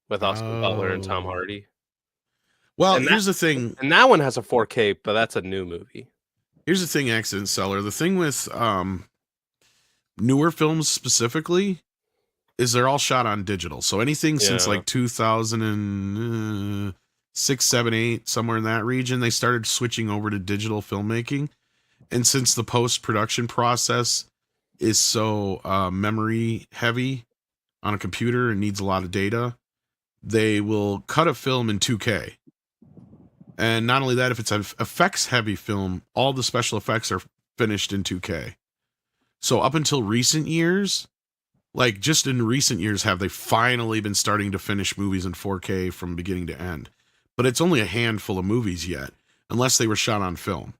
with Austin Butler and Tom Hardy. Well, here's the thing, and that one has a 4K, but that's a new movie. Here's the thing, Accident Seller. The thing with newer films specifically is they're all shot on digital. So anything since like 2006, 7, 8, somewhere in that region, they started switching over to digital filmmaking. And since the post-production process is so memory heavy on a computer and needs a lot of data, they will cut a film in 2K. And not only that, if it's an effects heavy film, all the special effects are finished in 2K. So up until recent years, like just in recent years, have they finally been starting to finish movies in 4K from beginning to end. But it's only a handful of movies yet, unless they were shot on film,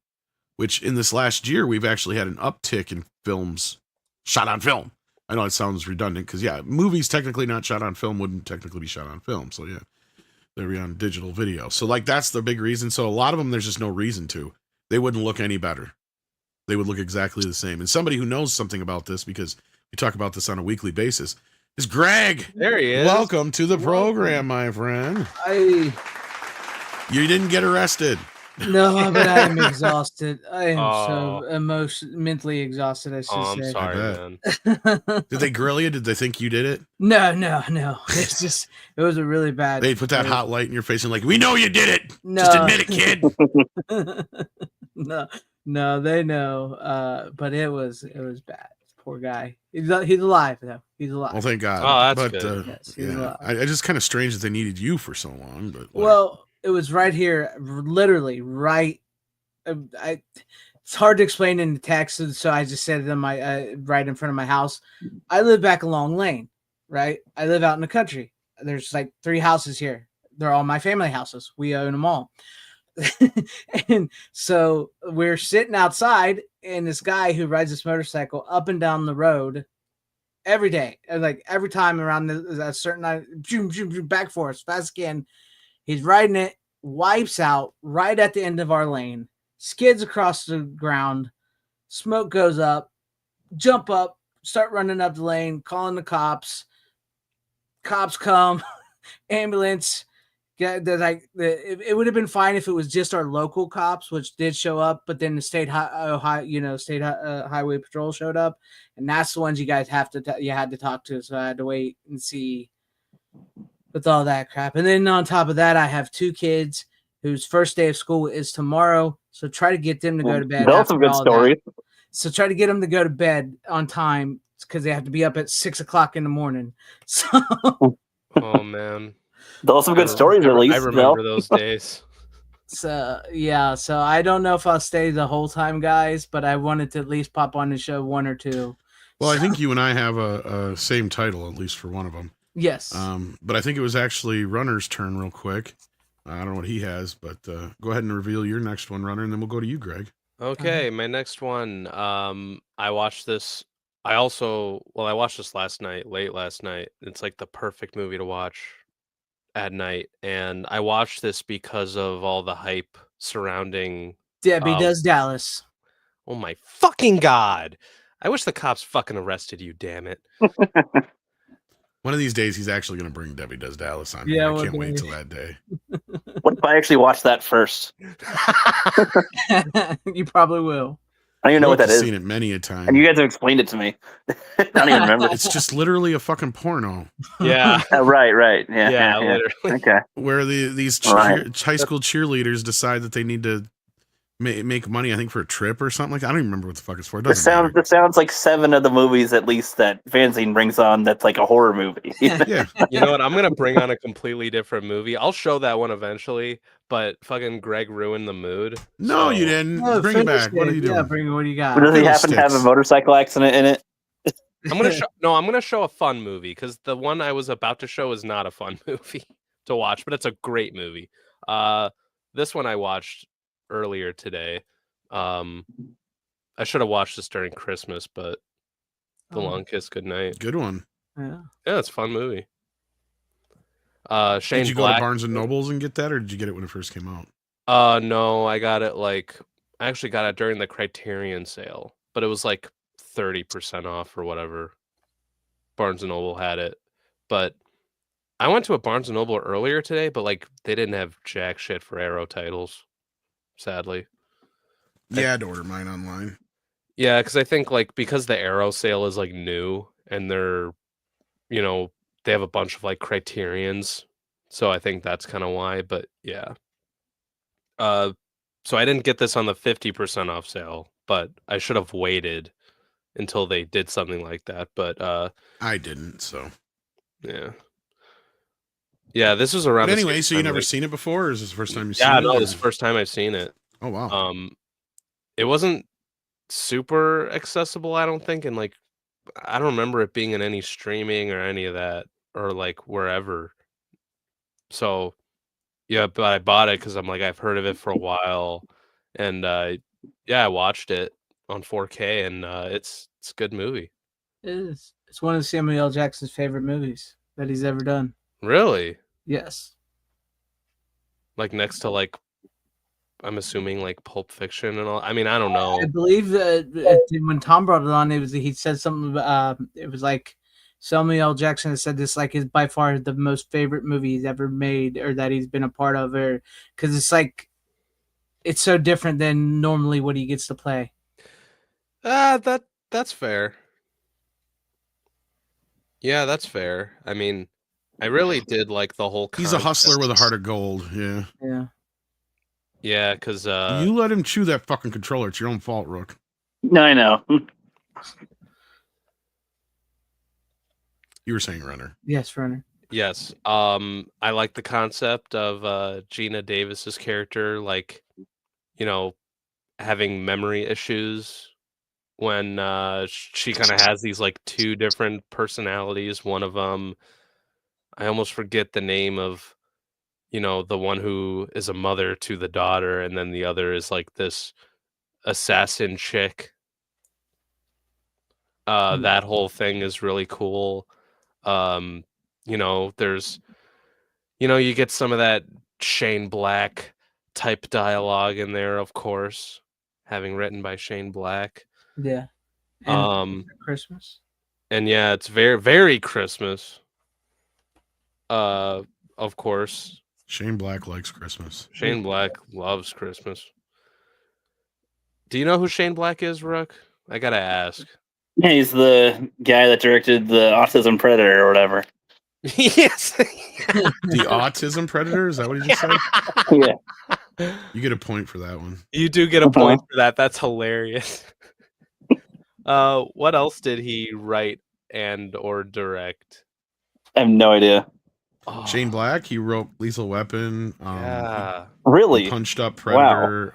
which in this last year, we've actually had an uptick in films shot on film. I know it sounds redundant because, yeah, movies technically not shot on film wouldn't technically be shot on film. So, yeah, they'd be on digital video. So, like, that's the big reason. So, a lot of them, there's just no reason to. They wouldn't look any better. They would look exactly the same. And somebody who knows something about this, because we talk about this on a weekly basis, is Greg. There he is. Welcome to the program, my friend. You didn't get arrested. No, but I am exhausted. I am so mentally exhausted, I should say. I'm sorry, man. Did they grill you? Did they think you did it? No. It's just, it was a really bad. They put that hot light in your face and like, we know you did it. No. Just admit it, kid. No, they know. But it was bad. Poor guy. He's alive though. He's alive. Well, thank God. Oh, that's good. Yes, yeah. I just kind of strange that they needed you for so long. But well, it was right here, literally right. It's hard to explain in the text, so I just said it in my right in front of my house. I live back a long lane, right? I live out in the country. There's like 3 houses here. They're all my family houses. We own them all. And so we're sitting outside, and this guy who rides this motorcycle up and down the road every day, and like every time around a certain night, back for us fast as can. He's riding it wipes out right at the end of our lane, skids across the ground, smoke goes up, jump up, start running up the lane, calling the cops. Cops come, ambulance. Yeah, it would have been fine if it was just our local cops, which did show up, but then the state highway patrol showed up, and that's the ones you guys had to talk to. So I had to wait and see with all that crap. And then on top of that, I have 2 kids whose first day of school is tomorrow. So try to get them to go to bed. Those some good stories. So try to get them to go to bed on time because they have to be up at 6 o'clock in the morning. So, oh man. Those some good stories, at least. I remember those days. So yeah, so I don't know if I'll stay the whole time, guys, but I wanted to at least pop on the show 1 or 2. Well, I think you and I have a same title, at least for one of them. Yes. But I think it was actually Runner's turn real quick. I don't know what he has, but go ahead and reveal your next one, Runner, and then we'll go to you, Greg. Okay, my next one. I watched this. I watched this late last night. It's like the perfect movie to watch at night, and I watched this because of all the hype surrounding Debbie Does Dallas. Oh my fucking god! I wish the cops fucking arrested you. Damn it! One of these days, he's actually going to bring Debbie Does Dallas on. Yeah, I can't wait till that day. What if I actually watch that first? You probably will. I don't even know what that is. I've seen it many a time. And you guys have explained it to me. I don't even remember. It's just literally a fucking porno. Yeah. Right. Yeah, literally. Okay. Where these high school cheerleaders decide that they need to make money, I think, for a trip or something like that. I don't even remember what the fuck it's for. It sounds like 7 of the movies, at least, that Fanzine brings on that's like a horror movie. Yeah. You know what? I'm going to bring on a completely different movie. I'll show that one eventually, but fucking Greg ruined the mood. No, you didn't. Bring it back. What are you doing? Yeah, what do you got? Does he happen to have a motorcycle accident in it? I'm gonna show a fun movie because the one I was about to show is not a fun movie to watch, but it's a great movie. This one I watched earlier today. I should have watched this during Christmas, but The Long Kiss Goodnight. Good one. Yeah, it's a fun movie. Shane Did you Black, go to Barnes and Nobles and get that, or did you get it when it first came out? No, I got it I actually got it during the Criterion sale, but it was like 30% off or whatever. Barnes and Noble had it, but I went to a Barnes and Noble earlier today, but like they didn't have jack shit for Arrow titles, sadly. Yeah, I'd order mine online. Yeah, because I think because the Arrow sale is like new and they're, they have a bunch of like Criterions, so I think that's kind of why. But yeah, so I didn't get this on the 50% off sale, but I should have waited until they did something like that. But I didn't, so yeah, this was around. But anyway, so you never seen it before, or is this the first time you've seen it? Yeah, no, this is the first time I've seen it. Oh wow. It wasn't super accessible, I don't think, and I don't remember it being in any streaming or any of that, or wherever. So yeah, but I bought it because I'm I've heard of it for a while, and I watched it on 4K, and it's a good movie. It is. It's one of Samuel L. Jackson's favorite movies that he's ever done. Really? Yes. Next to I'm assuming Pulp Fiction and all. I mean, I don't know. I believe that when Tom brought it on, he said something. It was Samuel L. Jackson has said this is by far the most favorite movie he's ever made, or that he's been a part of, or because it's so different than normally what he gets to play. That's fair. Yeah, that's fair. I mean, I really did like the whole. He's a hustler with a heart of gold. Yeah. Yeah. Yeah, because you let him chew that fucking controller. It's your own fault, Rook. No, I know. You were saying Runner. Yes, Runner. Yes. I like the concept of Gina Davis's character, having memory issues when she kind of has these 2 different personalities. One of them, I almost forget the name of, the one who is a mother to the daughter, and then the other is this assassin chick. That whole thing is really cool. There's, you get some of that Shane Black type dialogue in there, of course, having written by Shane Black. Yeah. And Christmas. And yeah, it's very, very Christmas. Of course. Shane Black likes Christmas. Shane Black loves Christmas. Do you know who Shane Black is, Rook? I gotta ask. Yeah, he's the guy that directed the Autism Predator or whatever. Yes. The Autism Predator? Is that what he just said? Yeah. You get a point for that one. You do get a point for that. That's hilarious. What else did he write and or direct? I have no idea. Shane Black, he wrote Lethal Weapon. Yeah. Really? Punched Up Predator.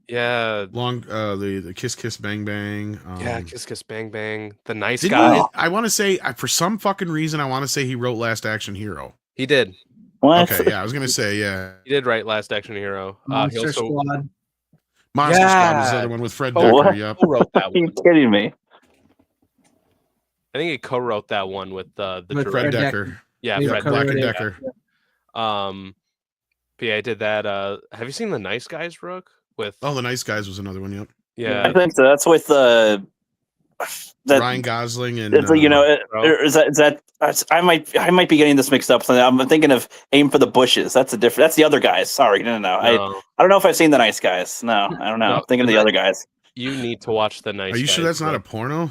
Yeah. The Kiss Kiss Bang Bang. Yeah, Kiss Kiss Bang Bang. The Nice Guy. I want to say, for some fucking reason, I want to say he wrote Last Action Hero. He did. What? Okay, yeah, I was gonna say, yeah. He did write Last Action Hero. Monster Squad. Monster Squad is the other one with Fred Decker. What? Yep. Co-wrote that Are you one. kidding me? I think he co-wrote that one with the Fred director. Decker. Yeah, Yeah, Fred Black and Decker. Decker. But yeah, I did that. Have you seen The Nice Guys, Rook? With The Nice Guys was another one. Yep. yeah, I think so. That's with Ryan Gosling and is that I might be getting this mixed up. So I'm thinking of Aim for the Bushes. That's the other guys. Sorry, no. I don't know if I've seen The Nice Guys. No, I don't know. I'm thinking of the other guys. You need to watch The Nice Guys. Are you sure that's not a porno?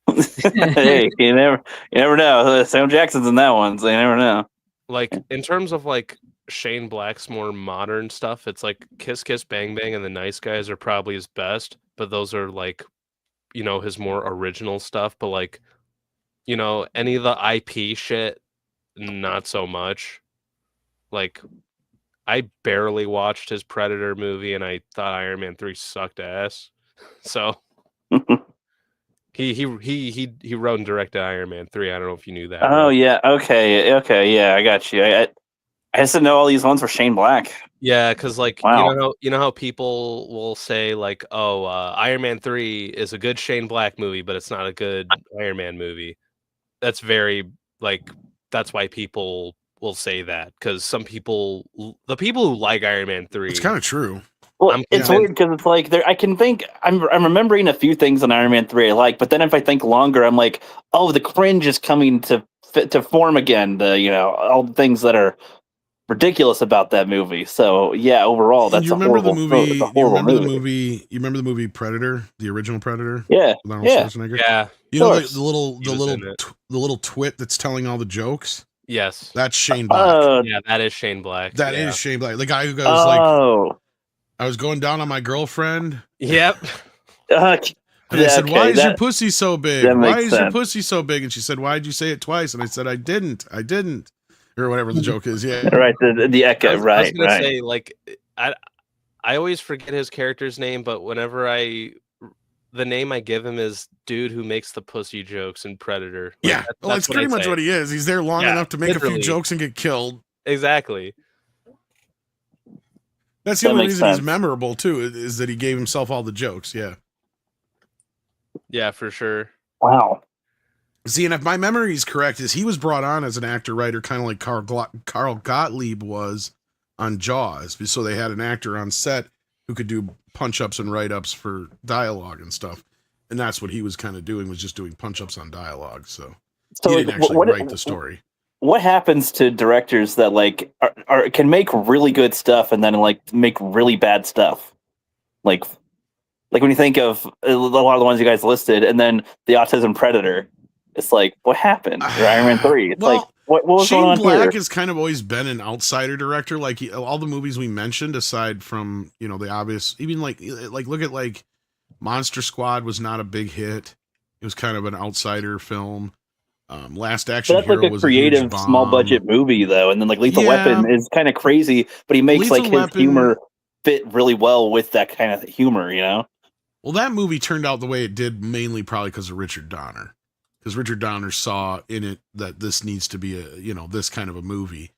Hey, you never know. Sam Jackson's in that one, so you never know. Like in terms of like Shane Black's more modern stuff, it's like Kiss Kiss Bang Bang and The Nice Guys are probably his best, but those are like, his more original stuff. But like, any of the IP shit, not so much. Like, I barely watched his Predator movie, and I thought Iron Man 3 sucked ass. So he wrote and directed Iron Man 3. I don't know if you knew that. Oh yeah, okay, yeah, I got you. I just didn't know all these ones were Shane Black. Yeah, because like Wow. you know how people will say like, oh, Iron Man 3 is a good Shane Black movie, but it's not a good Iron Man movie. That's very that's why people will say that, because the people who like Iron Man 3, It's kind of true. Well, it's weird because it's like I can think I'm remembering a few things on Iron Man 3 I like, but then if I think longer, I'm like, oh, the cringe is coming to form again. All the things that are ridiculous about that movie. So yeah, overall, that's You remember the movie? movie. You remember the movie Predator, the original Predator? Yeah, With Arnold yeah. Schwarzenegger? yeah, You know course. the little twit that's telling all the jokes? yes, That's Shane Black. yeah, that is Shane Black. That yeah. is Shane Black. The guy who goes like, Oh, I was going down on my girlfriend. Yep. And I said, why is your that pussy so big? that Why makes is your sense. pussy so big? And she said, why'd you say it twice? And I said, I didn't. Or whatever the joke is. Yeah. right? The I echo, was right? gonna Right. say, like, I always forget his character's name, but whenever the name I give him is dude who makes the pussy jokes in Predator. Like, Yeah. Well, that's what pretty I much say. what he is. He's there long Yeah, enough to make a literally. few jokes and get killed. Exactly. That's the That only makes reason he's sense. memorable, too, is that he gave himself all the jokes. Yeah. Yeah, for sure. Wow. See, and if my memory is correct, is he was brought on as an actor-writer, kind of like Carl Gottlieb was on Jaws. So they had an actor on set who could do punch-ups and write-ups for dialogue and stuff. And that's what he was kind of doing, was just doing punch-ups on dialogue. So he didn't actually write the story. What happens to directors that can make really good stuff and then make really bad stuff? Like when you think of a lot of the ones you guys listed, and then the Autism Predator, it's like, what happened? Or Iron Man 3. It's Well, what was Shane going on Black here? has kind of always been an outsider director. Like all the movies we mentioned, aside from the obvious, even like look at like Monster Squad was not a big hit. It was kind of an outsider film. Last Action That's Hero like a was creative, a huge bomb. small budget movie, though, and then Lethal Yeah. Weapon is kind of crazy, but he makes Lethal his Weapon- humor fit really well with that kind of humor, Well, that movie turned out the way it did mainly probably because of Richard Donner. Because Richard Donner saw in it that this needs to be this kind of a movie.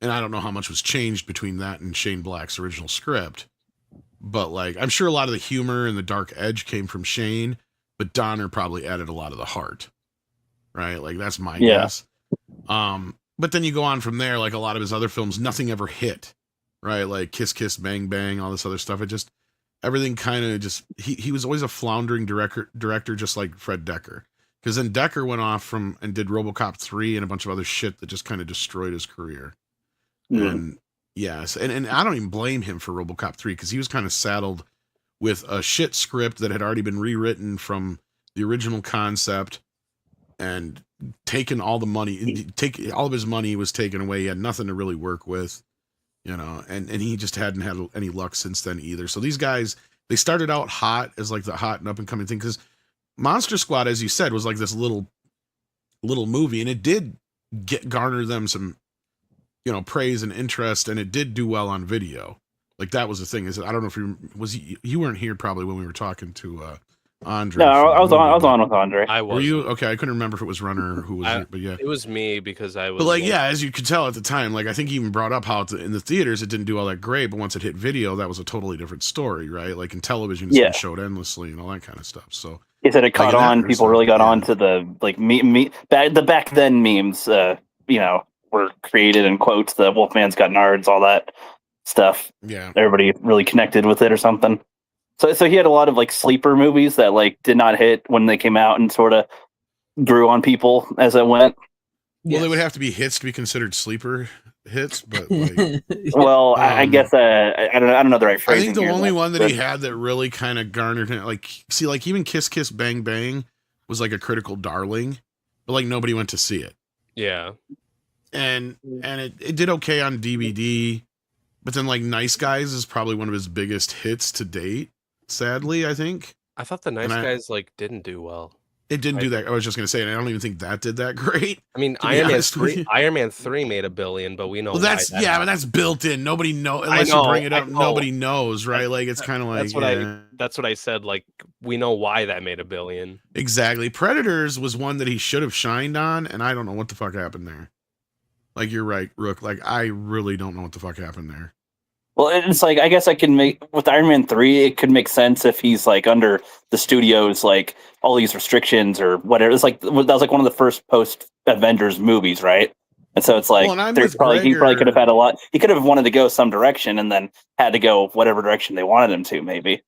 And I don't know how much was changed between that and Shane Black's original script. But I'm sure a lot of the humor and the dark edge came from Shane, but Donner probably added a lot of the heart. Right? That's my guess. But then you go on from there, a lot of his other films, nothing ever hit. right? Like Kiss Kiss Bang Bang, all this other stuff. It just everything kind of just he was always a floundering director just like Fred Decker. Because then Decker went off from and did RoboCop 3 and a bunch of other shit that just kind of destroyed his career. And yes, and I don't even blame him for RoboCop 3 because he was kind of saddled with a shit script that had already been rewritten from the original concept and taken all the money, all of his money was taken away. He had nothing to really work with, you know, and he just hadn't had any luck since then either. So these guys, they started out hot as like the hot and up and coming thing because Monster Squad, as you said, was like this little movie, and it did garner them some, you know, praise and interest, and it did do well on video. Like that was the thing. Is I don't know if you weren't here probably when we were talking to Andre. No, I was on with Andre. I was. Were you okay? I couldn't remember if it was Runner or who was it, but yeah, it was me because I was. But like, yeah, as you could tell at the time, like I think he even brought up how in the theaters it didn't do all that great, but once it hit video, that was a totally different story, right? Like in television, it's been showed endlessly and all that kind of stuff. So he said it caught on. People really got on to the like the back then memes. You know, were created in quotes. The Wolfman's got nards, all that stuff. Yeah, everybody really connected with it or something. So he had a lot of like sleeper movies that like did not hit when they came out and sort of grew on people as it went. Well, they would have to be hits to be considered sleeper hits, but like, well, I guess I don't know the right phrasing. I think the only one that he had that really kind of garnered him, like, see, like even Kiss Kiss Bang Bang was like a critical darling, but like nobody went to see it. Yeah, and it did okay on DVD, but then like Nice Guys is probably one of his biggest hits to date. Sadly, I think. I thought the Nice Guys like didn't do well. It didn't do that. I was just gonna say, and I don't even think that did that great. I mean, Iron Man 3 made $1 billion, but we know. Well, that's but that's built in. Nobody knows unless you bring it up. Nobody knows, right? Like it's kind of like that's what I said. Like we know why that made $1 billion. Exactly. Predators was one that he should have shined on, and I don't know what the fuck happened there. Like you're right, Rook. Like I really don't know what the fuck happened there. Well, it's like I guess I can make with Iron Man 3. It could make sense if he's like under the studio's like all these restrictions or whatever. It's like that was like one of the first post Avengers movies, right? And so it's like there's probably he probably could have had a lot. He could have wanted to go some direction and then had to go whatever direction they wanted him to, maybe.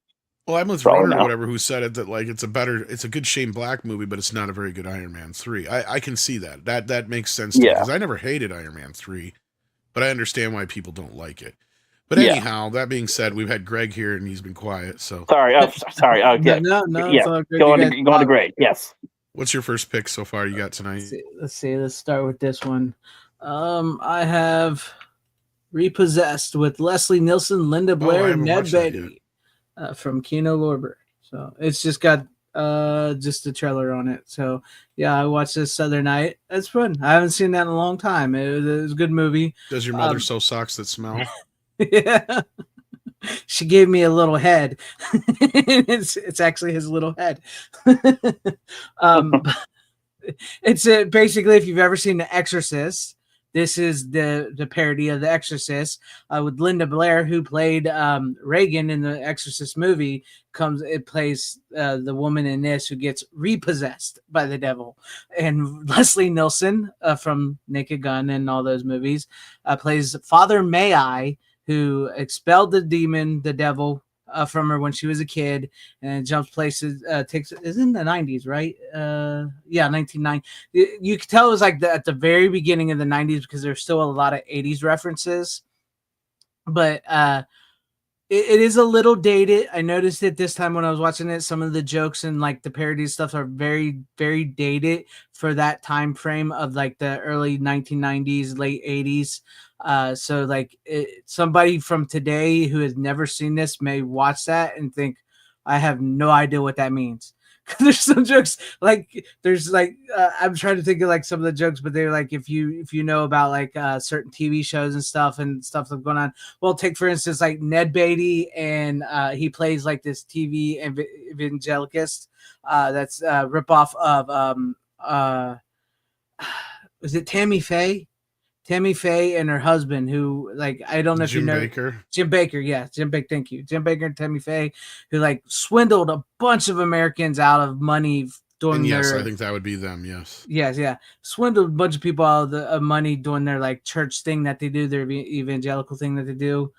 Well, I'm with Runner or whatever who said it that like it's a good Shane Black movie, but it's not a very good Iron Man 3. I can see that. That makes sense to me because I never hated Iron Man 3, but I understand why people don't like it. But anyhow, that being said, we've had Greg here and he's been quiet. So sorry. Yeah. No. Yeah. Going to Greg. Yes. What's your first pick so far you got tonight? Let's see. Let's start with this one. I have Repossessed with Leslie Nielsen, Linda Blair, and Ned Beatty from Kino Lorber. So it's just got just a trailer on it. So yeah, I watched this the other night. It's fun. I haven't seen that in a long time. It was a good movie. Does your mother sew socks that smell? Yeah, she gave me a little head. it's actually his little head. It's basically if you've ever seen The Exorcist, this is the parody of The Exorcist with Linda Blair, who played Reagan in the Exorcist movie. It plays the woman in this who gets repossessed by the devil, and Leslie Nielsen from Naked Gun and all those movies plays Father May, who expelled the demon, the devil, from her when she was a kid, and jumps places. Is in the 90s, right? 1990. You could tell it was like at the very beginning of the 90s because there's still a lot of 80s references, but it is a little dated. I noticed it this time when I was watching it. Some of the jokes and like the parody stuff are very, very dated for that time frame of like the early 1990s, late 80s. So like somebody from today who has never seen this may watch that and think, I have no idea what that means. There's some jokes like I'm trying to think of like some of the jokes, but they're like if you know about like certain TV shows and stuff that's going on. Well, take for instance like Ned Beatty, and he plays like this TV evangelist that's a ripoff of was it Tammy Faye? Tammy Faye and her husband, who like I don't know if you know Jim Baker, Jim Baker, thank you, Jim Baker and Tammy Faye, who like swindled a bunch of Americans out of money doing And yes, their I think that would be them. Yes. yeah, swindled a bunch of people out of the money doing their like church thing that they do, their evangelical thing that they do.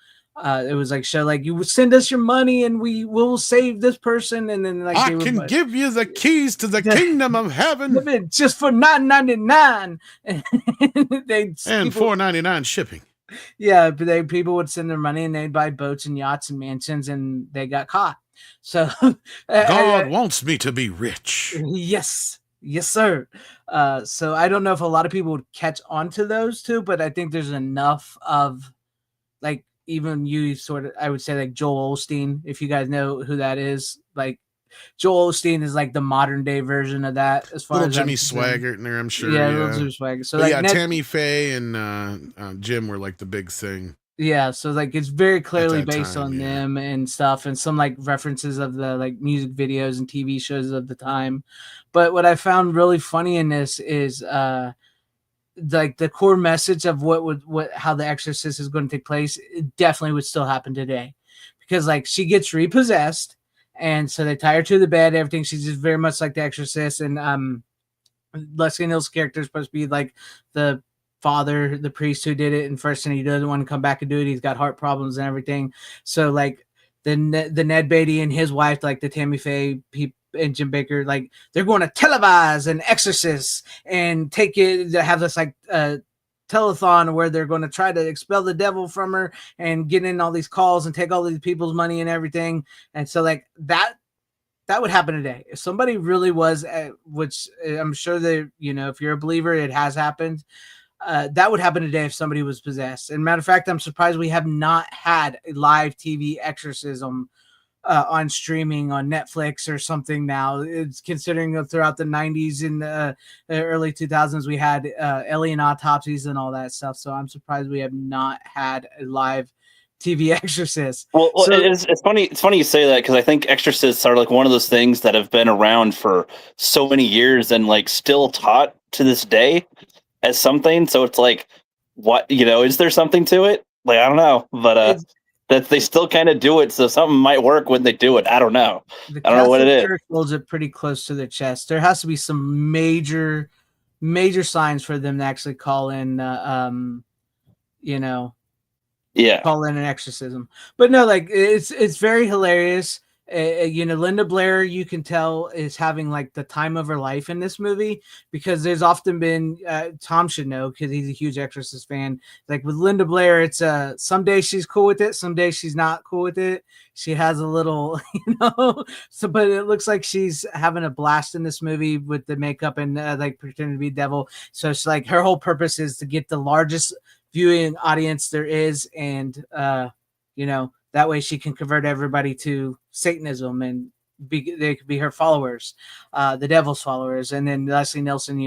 It was like show like you send us your money and we will save this person, and then like I they would can give you the keys to the kingdom of heaven just for $9.99. and $4.99 shipping. Yeah, but people would send their money and they'd buy boats and yachts and mansions, and they got caught. So God wants me to be rich. Yes, sir. So I don't know if a lot of people would catch on to those two, but I think there's enough of like even you sort of, I would say like Joel Osteen, if you guys know who that is. Like Joel Osteen is like the modern day version of that, as far little as Jimmy Swaggart in there, I'm sure. Yeah, little Jimmy Swaggart. So but like Tammy Faye and Jim were like the big thing. Yeah, so like it's very clearly based on them and stuff, and some like references of the like music videos and TV shows of the time. But what I found really funny in this is like the core message of how The Exorcist is going to take place, it definitely would still happen today, because like she gets repossessed, and so they tie her to the bed, everything. She's just very much like The Exorcist, and Leslie Niel's character is supposed to be like the father, the priest who did it, and first thing he doesn't want to come back and do it. He's got heart problems and everything. So like the Ned Beatty and his wife, like the Tammy Faye and Jim Baker, like they're going to televise an Exorcist and take it to have this like telethon where they're going to try to expel the devil from her and get in all these calls and take all these people's money and everything. And so like that would happen today. If somebody really was, which I'm sure that, if you're a believer, it has happened. That would happen today if somebody was possessed. And matter of fact, I'm surprised we have not had a live TV exorcism on streaming on Netflix or something now. It's considering throughout the 90s and the early 2000s, we had alien autopsies and all that stuff. So I'm surprised we have not had a live TV exorcist. Well, so, it's funny. It's funny you say that, because I think exorcists are like one of those things that have been around for so many years and like still taught to this day as something. So it's like, what, is there something to it? Like, I don't know, but that they still kind of do it. So something might work when they do it. I don't know. I don't know what it is. The Church holds it pretty close to their chest. There has to be some major signs for them to actually call in, call in an exorcism. But no, like it's very hilarious. Linda Blair, you can tell, is having like the time of her life in this movie, because there's often been Tom should know because he's a huge Exorcist fan. Like with Linda Blair, it's some days she's cool with it, some days she's not cool with it. She has a little, so, but it looks like she's having a blast in this movie with the makeup and like pretending to be devil. So it's like her whole purpose is to get the largest viewing audience there is, and that way she can convert everybody to Satanism and they could be her followers, the devil's followers. And then Leslie Nielsen,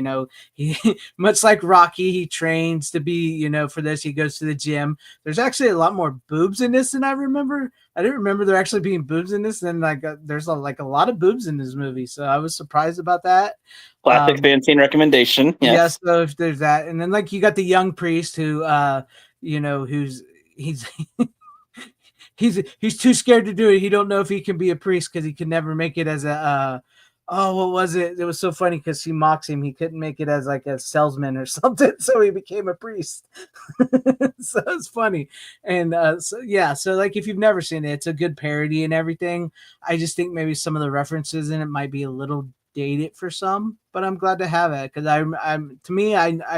he much like Rocky, he trains to be, for this, he goes to the gym. There's actually a lot more boobs in this than I remember. I didn't remember there actually being boobs in this. Then like there's a lot of boobs in this movie, so I was surprised about that. Classic fan scene recommendation. Yes. Yeah, so if there's that, and then like you got the young priest who, he's too scared to do it. He don't know if he can be a priest because he can never make it as a what was it? It was so funny because she mocks him. He couldn't make it as like a salesman or something, so he became a priest. So it's funny. And so like if you've never seen it, it's a good parody and everything. I just think maybe some of the references in it might be a little dated for some, but I'm glad to have it because I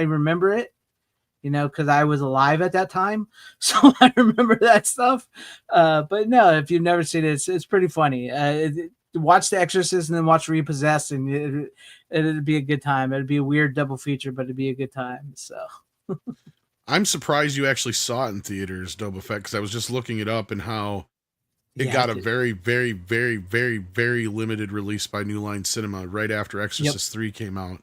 remember it. Because I was alive at that time, so I remember that stuff. But no, if you've never seen it, it's pretty funny. Watch The Exorcist and then watch Repossessed, and it'd be a good time. It'd be a weird double feature, but it'd be a good time. So I'm surprised you actually saw it in theaters, Dope Effect, because I was just looking it up and how it got a very, very, very, very, very limited release by New Line Cinema right after Exorcist 3 came out,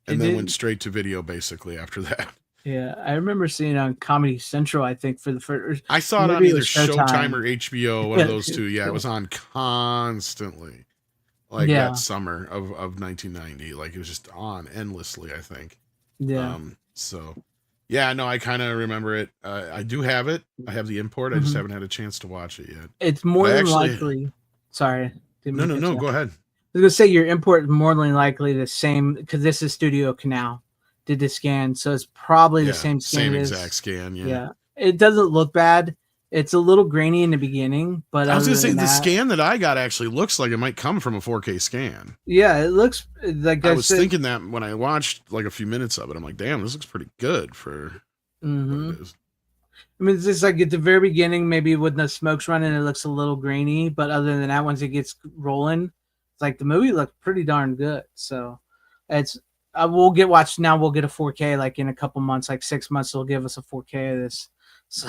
and then went straight to video basically after that. Yeah, I remember seeing it on Comedy Central, I think, for the first. I saw it on either Showtime or HBO, one of those two. Yeah, it was on constantly, like that summer of 1990. Like it was just on endlessly, I think. Yeah. So, yeah, no, I kind of remember it. I do have it. I have the import. I just haven't had a chance to watch it yet. It's more than likely. Sorry. No, go ahead. was gonna say your import is more than likely the same because this is Studio Canal did the scan, so it's probably the same scan. Same exact scan. Yeah, it doesn't look bad. It's a little grainy in the beginning, but I was gonna say the that, scan that I got actually looks like it might come from a 4K scan. Yeah, it looks like I was thinking that when I watched like a few minutes of it. I'm like, damn, this looks pretty good for what it is. I mean, it's just like at the very beginning, maybe when the smoke's running, it looks a little grainy, but other than that, once it gets rolling, it's like the movie looked pretty darn good. So it's we'll get watched now. We'll get a 4K like in a couple months, like 6 months. They'll give us a 4K of this. So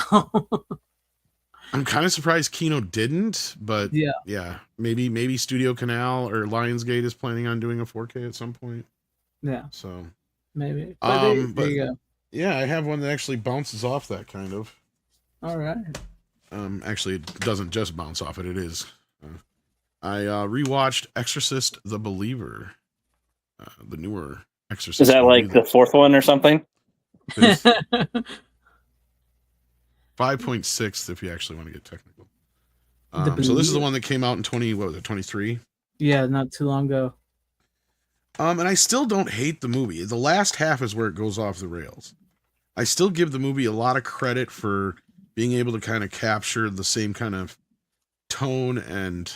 I'm kind of surprised Kino didn't, but yeah, maybe Studio Canal or Lionsgate is planning on doing a 4K at some point. Yeah, so maybe. But there you go. Yeah, I have one that actually bounces off that kind of. All right. Actually, it doesn't just bounce off it. It is. I rewatched Exorcist: The Believer, the newer Exorcist. Is that like the fourth one or something? 5.6 if you actually want to get technical. So this is the one that came out in 23? Yeah, not too long ago. And I still don't hate the movie. The last half is where it goes off the rails. I still give the movie a lot of credit for being able to kind of capture the same kind of tone and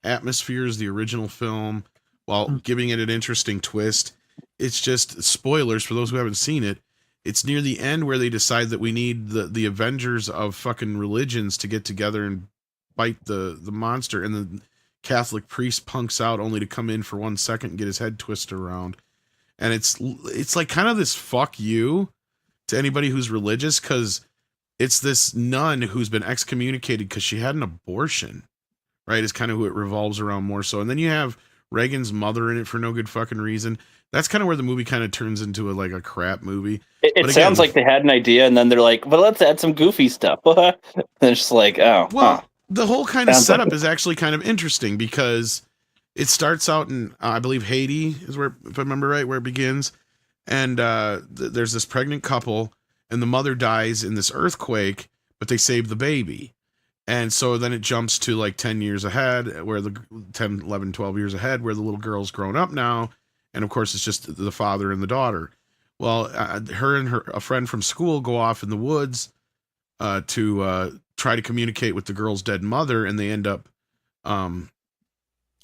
atmosphere as the original film while giving it an interesting twist. It's just spoilers for those who haven't seen it. It's near the end where they decide that we need the Avengers of fucking religions to get together and fight the monster, and the Catholic priest punks out only to come in for 1 second and get his head twisted around. And it's like kind of this fuck you to anybody who's religious, because it's this nun who's been excommunicated because she had an abortion, right? Is kind of who it revolves around more so. And then you have Reagan's mother in it for no good fucking reason. That's kind of where the movie kind of turns into a crap movie. It sounds like they had an idea and then they're like, well, let's add some goofy stuff. And it's just like, oh. Well, the whole kind of setup is actually kind of interesting because it starts out in, I believe, Haiti is where, if I remember right, where it begins. And there's this pregnant couple and the mother dies in this earthquake, but they save the baby. And so then it jumps to like 10 years ahead, where the 10, 11, 12 years ahead, where the little girl's grown up now. And of course, it's just the father and the daughter. Well, her and a friend from school go off in the woods to try to communicate with the girl's dead mother, and they end up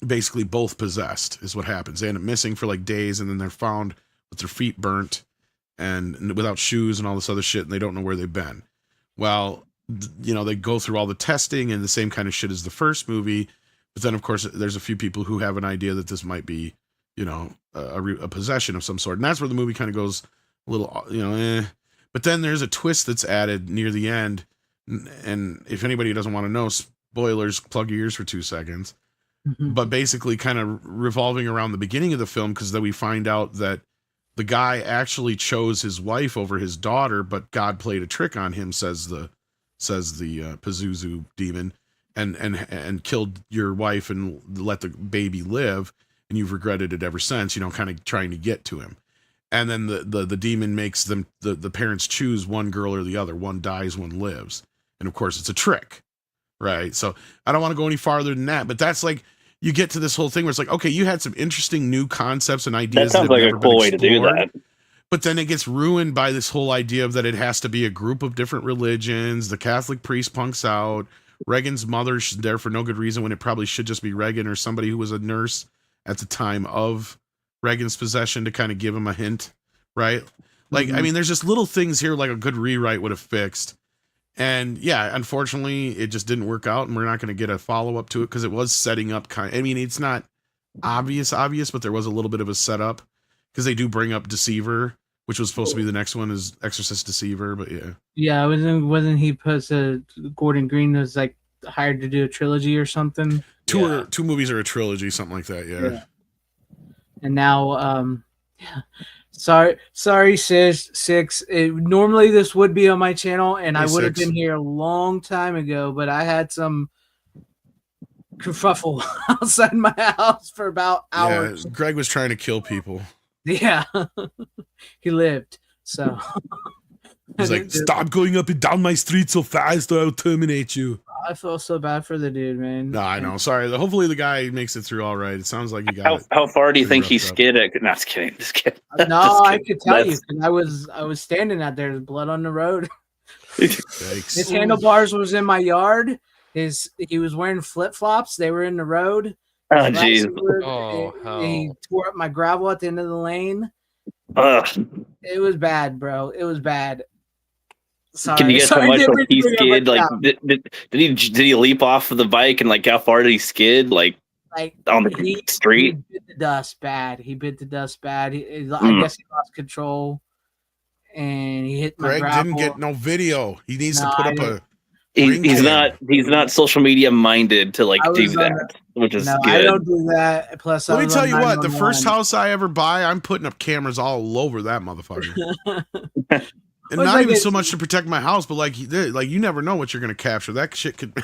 basically both possessed, is what happens. They end up missing for like days, and then they're found with their feet burnt and without shoes and all this other shit, and they don't know where they've been. Well, they go through all the testing and the same kind of shit as the first movie, but then of course there's a few people who have an idea that this might be, a possession of some sort, and that's where the movie kind of goes a little, But then there's a twist that's added near the end, and if anybody doesn't want to know, spoilers, plug your ears for 2 seconds. But basically kind of revolving around the beginning of the film, because then we find out that the guy actually chose his wife over his daughter, but God played a trick on him, says the Pazuzu demon, and killed your wife and let the baby live, and you've regretted it ever since, kind of trying to get to him. And then the demon makes them, the parents choose one girl or the other. One dies, one lives. And of course it's a trick, right? So I don't want to go any farther than that, but that's like, you get to this whole thing where it's like, okay, you had some interesting new concepts and ideas. That sounds like a cool way to do that. But then it gets ruined by this whole idea of that it has to be a group of different religions. The Catholic priest punks out. Reagan's mother's there for no good reason when it probably should just be Reagan or somebody who was a nurse at the time of Reagan's possession to kind of give him a hint, right? Like, I mean, there's just little things here like a good rewrite would have fixed. And yeah, unfortunately, it just didn't work out, and we're not going to get a follow-up to it because it was setting up I mean, it's not obvious, but there was a little bit of a setup because they do bring up Deceiver, which was supposed to be the next one, is Exorcist Deceiver, but yeah. Yeah, wasn't he Gordon Green was like hired to do a trilogy or something? Two movies are a trilogy, something like that, yeah. And now, Sorry, sis. Six. Normally this would be on my channel, and I would have been here a long time ago, but I had some kerfuffle outside my house for about hours. Yeah, Greg was trying to kill people. Yeah, he lived. So he's like, "Stop going up and down my street so fast, or I'll terminate you." I feel so bad for the dude, man. No, I know. Sorry. Hopefully the guy makes it through all right. It sounds like you got it. How far do you think he roughed up. skid it? No, just kidding. Just kidding. No, Just I kidding. could tell you That's- 'cause I was standing out there, blood on the road. Yikes. His handlebars was in my yard. He was wearing flip flops. They were in the road. Oh, His jeez. glasses were- Oh, he hell. tore up my gravel at the end of the lane. Ugh. It was bad, bro. It was bad. Sorry. Can you guess how Sorry, much didn't like mean he to bring skid? everybody Like, down. did he leap off of the bike and like how far did he skid? Like Like on the he street? bit the dust bad. He bit the dust bad. I Mm. guess he lost control, and he hit my Greg gravel. didn't get no video. He needs No, to put I up didn't. ring He's cam. not social media minded to like I do was on that, which is No, good. I don't do that. Plus, Let I me was tell on you what, the first 911. house I ever buy, I'm putting up cameras all over that motherfucker. And Well, not like even it's- so much to protect my house, but like you never know what you're gonna capture. That shit could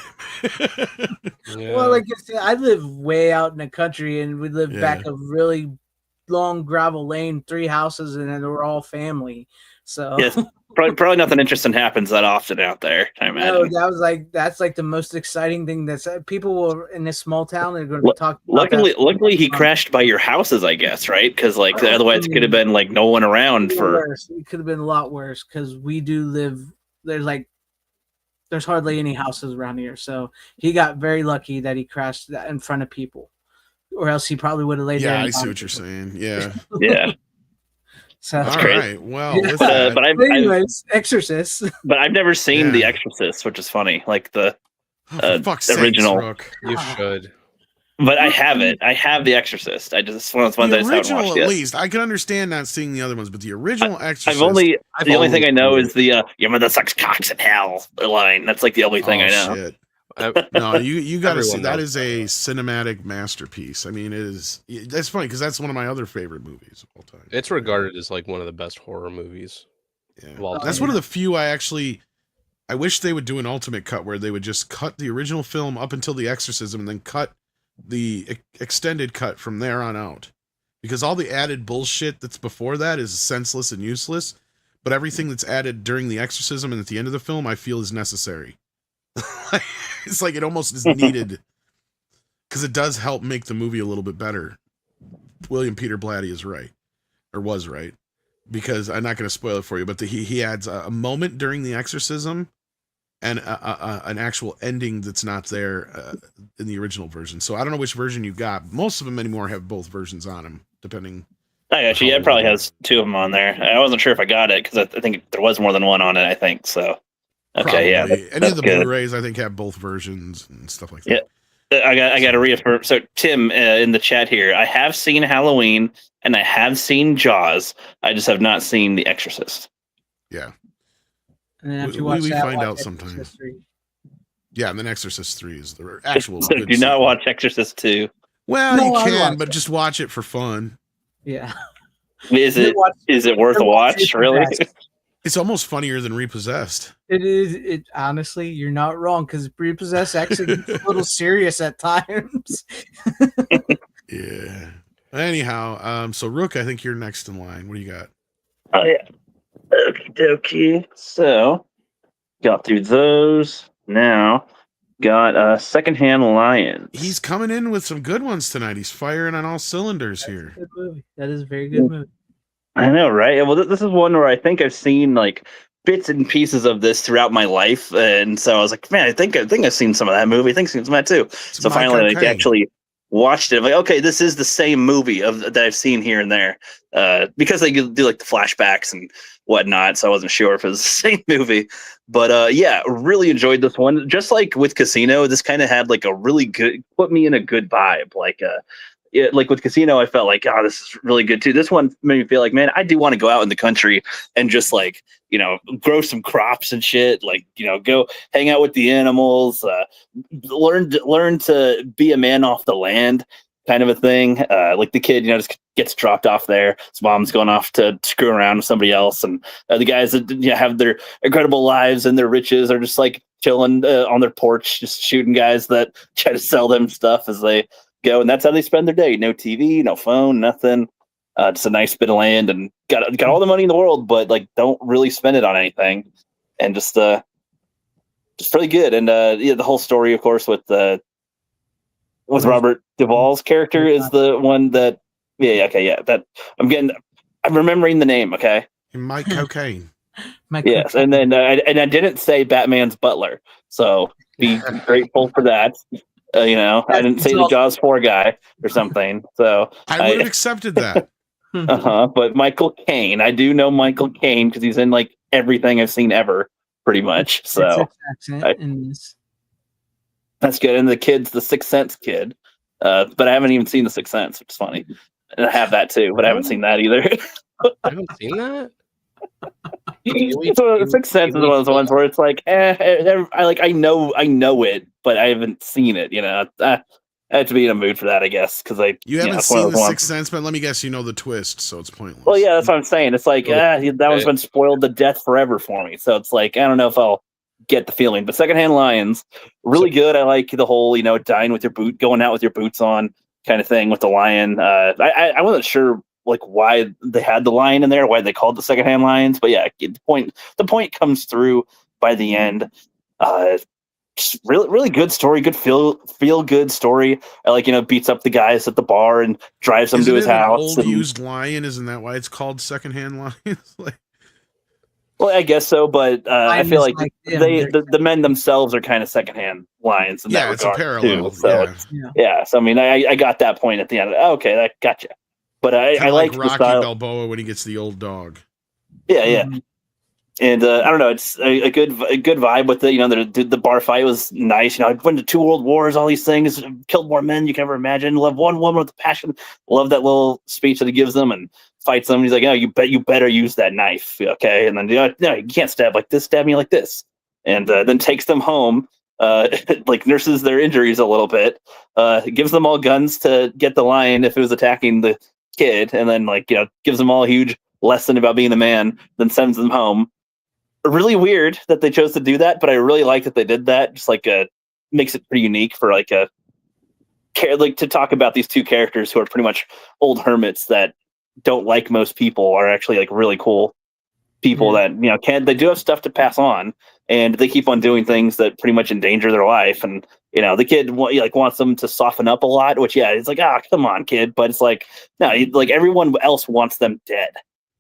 Yeah. Well, like I said, I live way out in the country, and we live back a really long gravel lane, 3 houses, and then we're all family. So Yes, probably nothing interesting happens that often out there. I no, imagine. that's like the most exciting thing. That's people will in this small town. They're going to talk. About Luckily, he that. crashed by your houses, I guess, right? Because like otherwise, it could have been like no one around for. Worse. It could have been a lot worse because we do live. There's hardly any houses around here, so he got very lucky that he crashed in front of people, or else he probably would have laid there. Yeah, and I see died. what you're saying. Yeah. Yeah, So All crazy. right. Well, Yeah. with that, but anyways, Exorcist. I've never seen Yeah. The Exorcist, which is funny. Like the oh, for fuck's sakes, original. Rook. You God. should. But I have it. I have The Exorcist. I just one of those ones The I just haven't original, watched at yet. least, I can understand not seeing the other ones, but the original Exorcist. The only thing I know always- is the your mother sucks cocks in hell line. That's like the only thing oh, I know. Shit. I- No, you got to see Everyone that knows is a cinematic masterpiece. I mean, it is. That's funny because that's one of my other favorite movies of all time. It's regarded as like one of the best horror movies. Yeah. of all That's time. one of the few I wish they would do an ultimate cut where they would just cut the original film up until the exorcism and then cut the extended cut from there on out. Because all the added bullshit that's before that is senseless and useless, but everything that's added during the exorcism and at the end of the film I feel is necessary. It's like it almost is needed because it does help make the movie a little bit better. William Peter Blatty is right, or was right, because I'm not going to spoil it for you, but he adds a moment during the exorcism and an actual ending that's not there in the original version. So I don't know which version you got. Most of them anymore have both versions on them, depending. Actually, yeah, it probably has 2 of them on there. I wasn't sure if I got it because I think there was more than one on it. I think so. Okay, yeah. Probably. Any That's of the good. Blu-rays I think have both versions and stuff like that. Yeah. I got to reaffirm. So Tim in the chat here, I have seen Halloween and I have seen Jaws. I just have not seen The Exorcist. Yeah. And then after you We- watch we that, find watch out Exorcist sometime. 3. Yeah, and then Exorcist 3 is the actual So good do not sequel. watch Exorcist 2. Well, No, you I can, watched but it. just watch it for fun. Yeah. Is You it watch- worth a you watch watch? Really? Repossessed. It's almost funnier than Repossessed. It is. It honestly, you're not wrong because Repossessed actually gets a little serious at times. Yeah. Anyhow, so Rook, I think you're next in line. What do you got? Oh yeah. Okie dokie. So got through those. Now got Secondhand Lions. He's coming in with some good ones tonight. He's firing on all cylinders here. Good movie. That is a very good movie. I know, right? Well, this is one where I think I've seen like bits and pieces of this throughout my life, and so I was like, man, I think I've seen some of that movie. I think I've seen some of that too. So Mike finally, like, Arcane. actually watched it. I'm like, okay, this is the same movie that I've seen here and there, because they do like the flashbacks and whatnot. So I wasn't sure if it was the same movie, but yeah, really enjoyed this one. Just like with Casino, this kind of had like a really good, put me in a good vibe, like with Casino, I felt like, oh, this is really good too. This one made me feel like, man, I do want to go out in the country and just like, grow some crops and shit. Like, go hang out with the animals, learn to be a man off the land, kind of a thing. Like the kid, just gets dropped off there. His mom's going off to screw around with somebody else, and the guys that have their incredible lives and their riches are just like chilling on their porch, just shooting guys that try to sell them stuff as they go, and that's how they spend their day. No TV, no phone, nothing. Just a nice bit of land, and got all the money in the world, but like don't really spend it on anything, and just It's pretty good, and yeah, the whole story, of course, with Robert Duvall's character is the one that that I'm remembering the name. Okay, Mike Cocaine. Yes, and then I didn't say Batman's butler, so be grateful for that. I didn't say the Jaws 4 guy or something. So I would have accepted that. But Michael Caine, I do know Michael Caine because he's in like everything I've seen ever, pretty much. So that's good. And the kid's the Sixth Sense kid, but I haven't even seen the Sixth Sense, which is funny. And I have that too, but I haven't seen that either. I haven't seen that. So the Sixth Sense is one of those ones where it's like, I know it, but I haven't seen it. I have to be in a mood for that, I guess, because you haven't seen the Sixth Sense, but let me guess, you know the twist, so it's pointless. Well, yeah, that's what I'm saying. It's like that one's been spoiled to death forever for me, so it's like I don't know if I'll get the feeling. But Secondhand Lions, really good. I like the whole dying with your boot, going out with your boots on kind of thing with the lion. I wasn't sure like why they had the lion in there, why they called the Secondhand Lions, but yeah, the point comes through by the end. Just really good story, good feel good story. I like beats up the guys at the bar and drives them to his house. Old used lion, isn't that why it's called Secondhand Lions? Well, I guess so, but I feel like the men themselves are kind of secondhand lions in that regard. It's a parallel. Too, so so I mean, I got that point at the end. Okay, that gotcha. But I like Rocky Balboa when he gets the old dog. Yeah. And I don't know, it's a good vibe with it. The bar fight was nice. I went to 2 world wars, all these things, killed more men you can ever imagine. Love one woman with passion. Love that little speech that he gives them and fights them. He's like, "Oh, you better use that knife, okay?" And then no, you can't stab like this. Stab me like this. And then takes them home. Like nurses their injuries a little bit. Gives them all guns to get the lion if it was attacking the kid, and then gives them all a huge lesson about being a man. Then sends them home. Really weird that they chose to do that, but I really like that they did that. Just makes it pretty unique for to talk about these 2 characters who are pretty much old hermits that don't like most people are actually really cool people that they do have stuff to pass on, and they keep on doing things that pretty much endanger their life. And the kid wants them to soften up a lot, which it's like, come on, kid, but it's like no, everyone else wants them dead,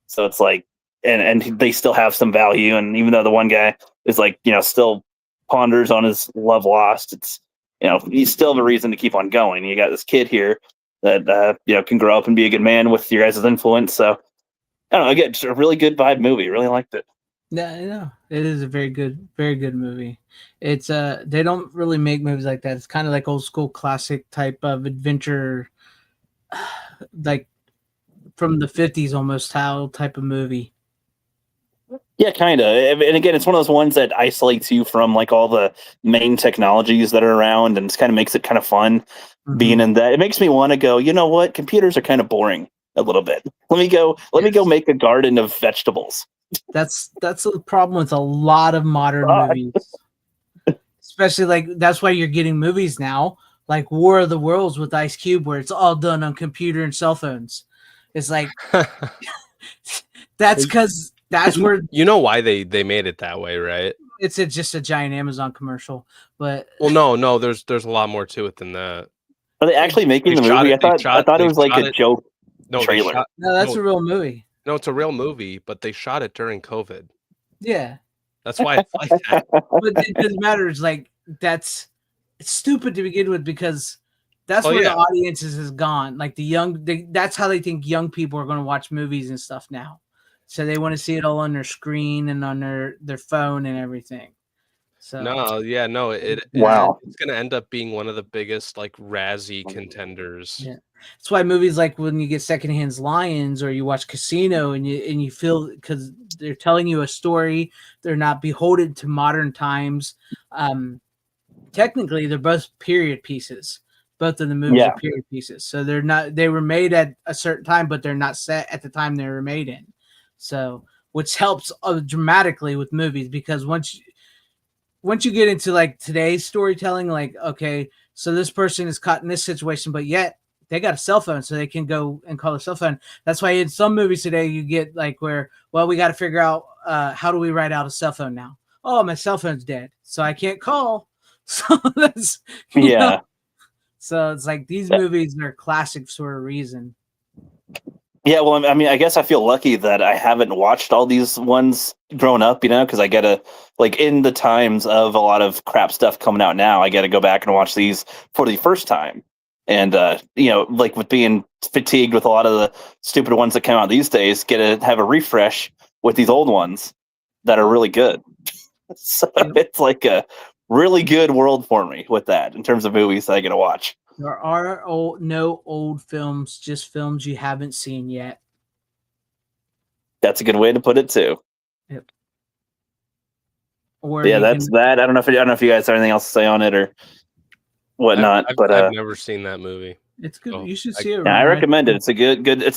so it's like. And they still have some value. And even though the one guy is still ponders on his love lost, it's, you still have a reason to keep on going. You got this kid here that, can grow up and be a good man with your guys' influence. So I don't know, again, just a really good vibe movie. Really liked it. Yeah, I know. It is a very good movie. It's they don't really make movies like that. It's kind of like old school classic type of adventure, like from the 50s almost style type of movie. Yeah, kind of. And again, it's one of those ones that isolates you from all the main technologies that are around, and it kind of makes it kind of fun being in that. It makes me want to go, you know what? Computers are kind of boring a little bit. Let me go make a garden of vegetables. That's the problem with a lot of modern movies. Especially that's why you're getting movies now, like War of the Worlds with Ice Cube, where it's all done on computer and cell phones. It's like that's because that's where why they made it that way, right? It's just a giant Amazon commercial, but no, there's a lot more to it than that. Are they actually making the movie? I thought it was like a joke trailer. No, that's a real movie. No, it's a real movie, but they shot it during COVID. Yeah, that's why it's like that. But it doesn't matter. It's it's stupid to begin with because that's where the audiences has gone. Like that's how they think young people are going to watch movies and stuff now. So they want to see it all on their screen and on their phone and everything. So it's going to end up being one of the biggest Razzie contenders. Yeah, that's why movies like when you get Secondhand Lions or you watch Casino and you feel because they're telling you a story, they're not beholden to modern times. Technically, they're both period pieces. Both of the movies are period pieces, so they were made at a certain time, but they're not set at the time they were made in. So, which helps dramatically with movies because once you get into today's storytelling, okay, so this person is caught in this situation, but yet they got a cell phone, so they can go and call a cell phone. That's why in some movies today you get where we got to figure out how do we write out a cell phone now? oh, my cell phone's dead, so I can't call. So that's Yeah. So it's like these movies are classics for a reason. Yeah, well, I mean, I guess I feel lucky that I haven't watched all these ones growing up, because I gotta, like, in the times of a lot of crap stuff coming out now, I gotta go back and watch these for the first time. And, like with being fatigued with a lot of the stupid ones that come out these days, get to have a refresh with these old ones that are really good. So it's like a really good world for me with that in terms of movies that I get to watch. There are no old films, just films you haven't seen yet. That's a good way to put it too. Yep. Or yeah, that's that. I don't know if you guys have anything else to say on it or whatnot, but I've never seen that movie. It's good. You should see it. Yeah, I recommend it. It's a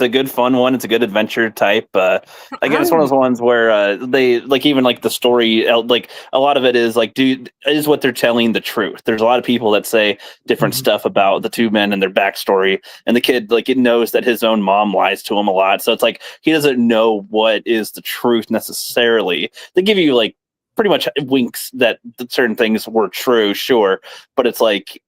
good fun one. It's a good adventure type. Again, it's one of those ones where they like even like the story, like a lot of it is like, dude, is what they're telling the truth. There's a lot of people that say different stuff about the two men and their backstory, and the kid like it knows that his own mom lies to him a lot. So it's like he doesn't know what is the truth necessarily. They give you like pretty much winks that certain things were true, sure, but it's like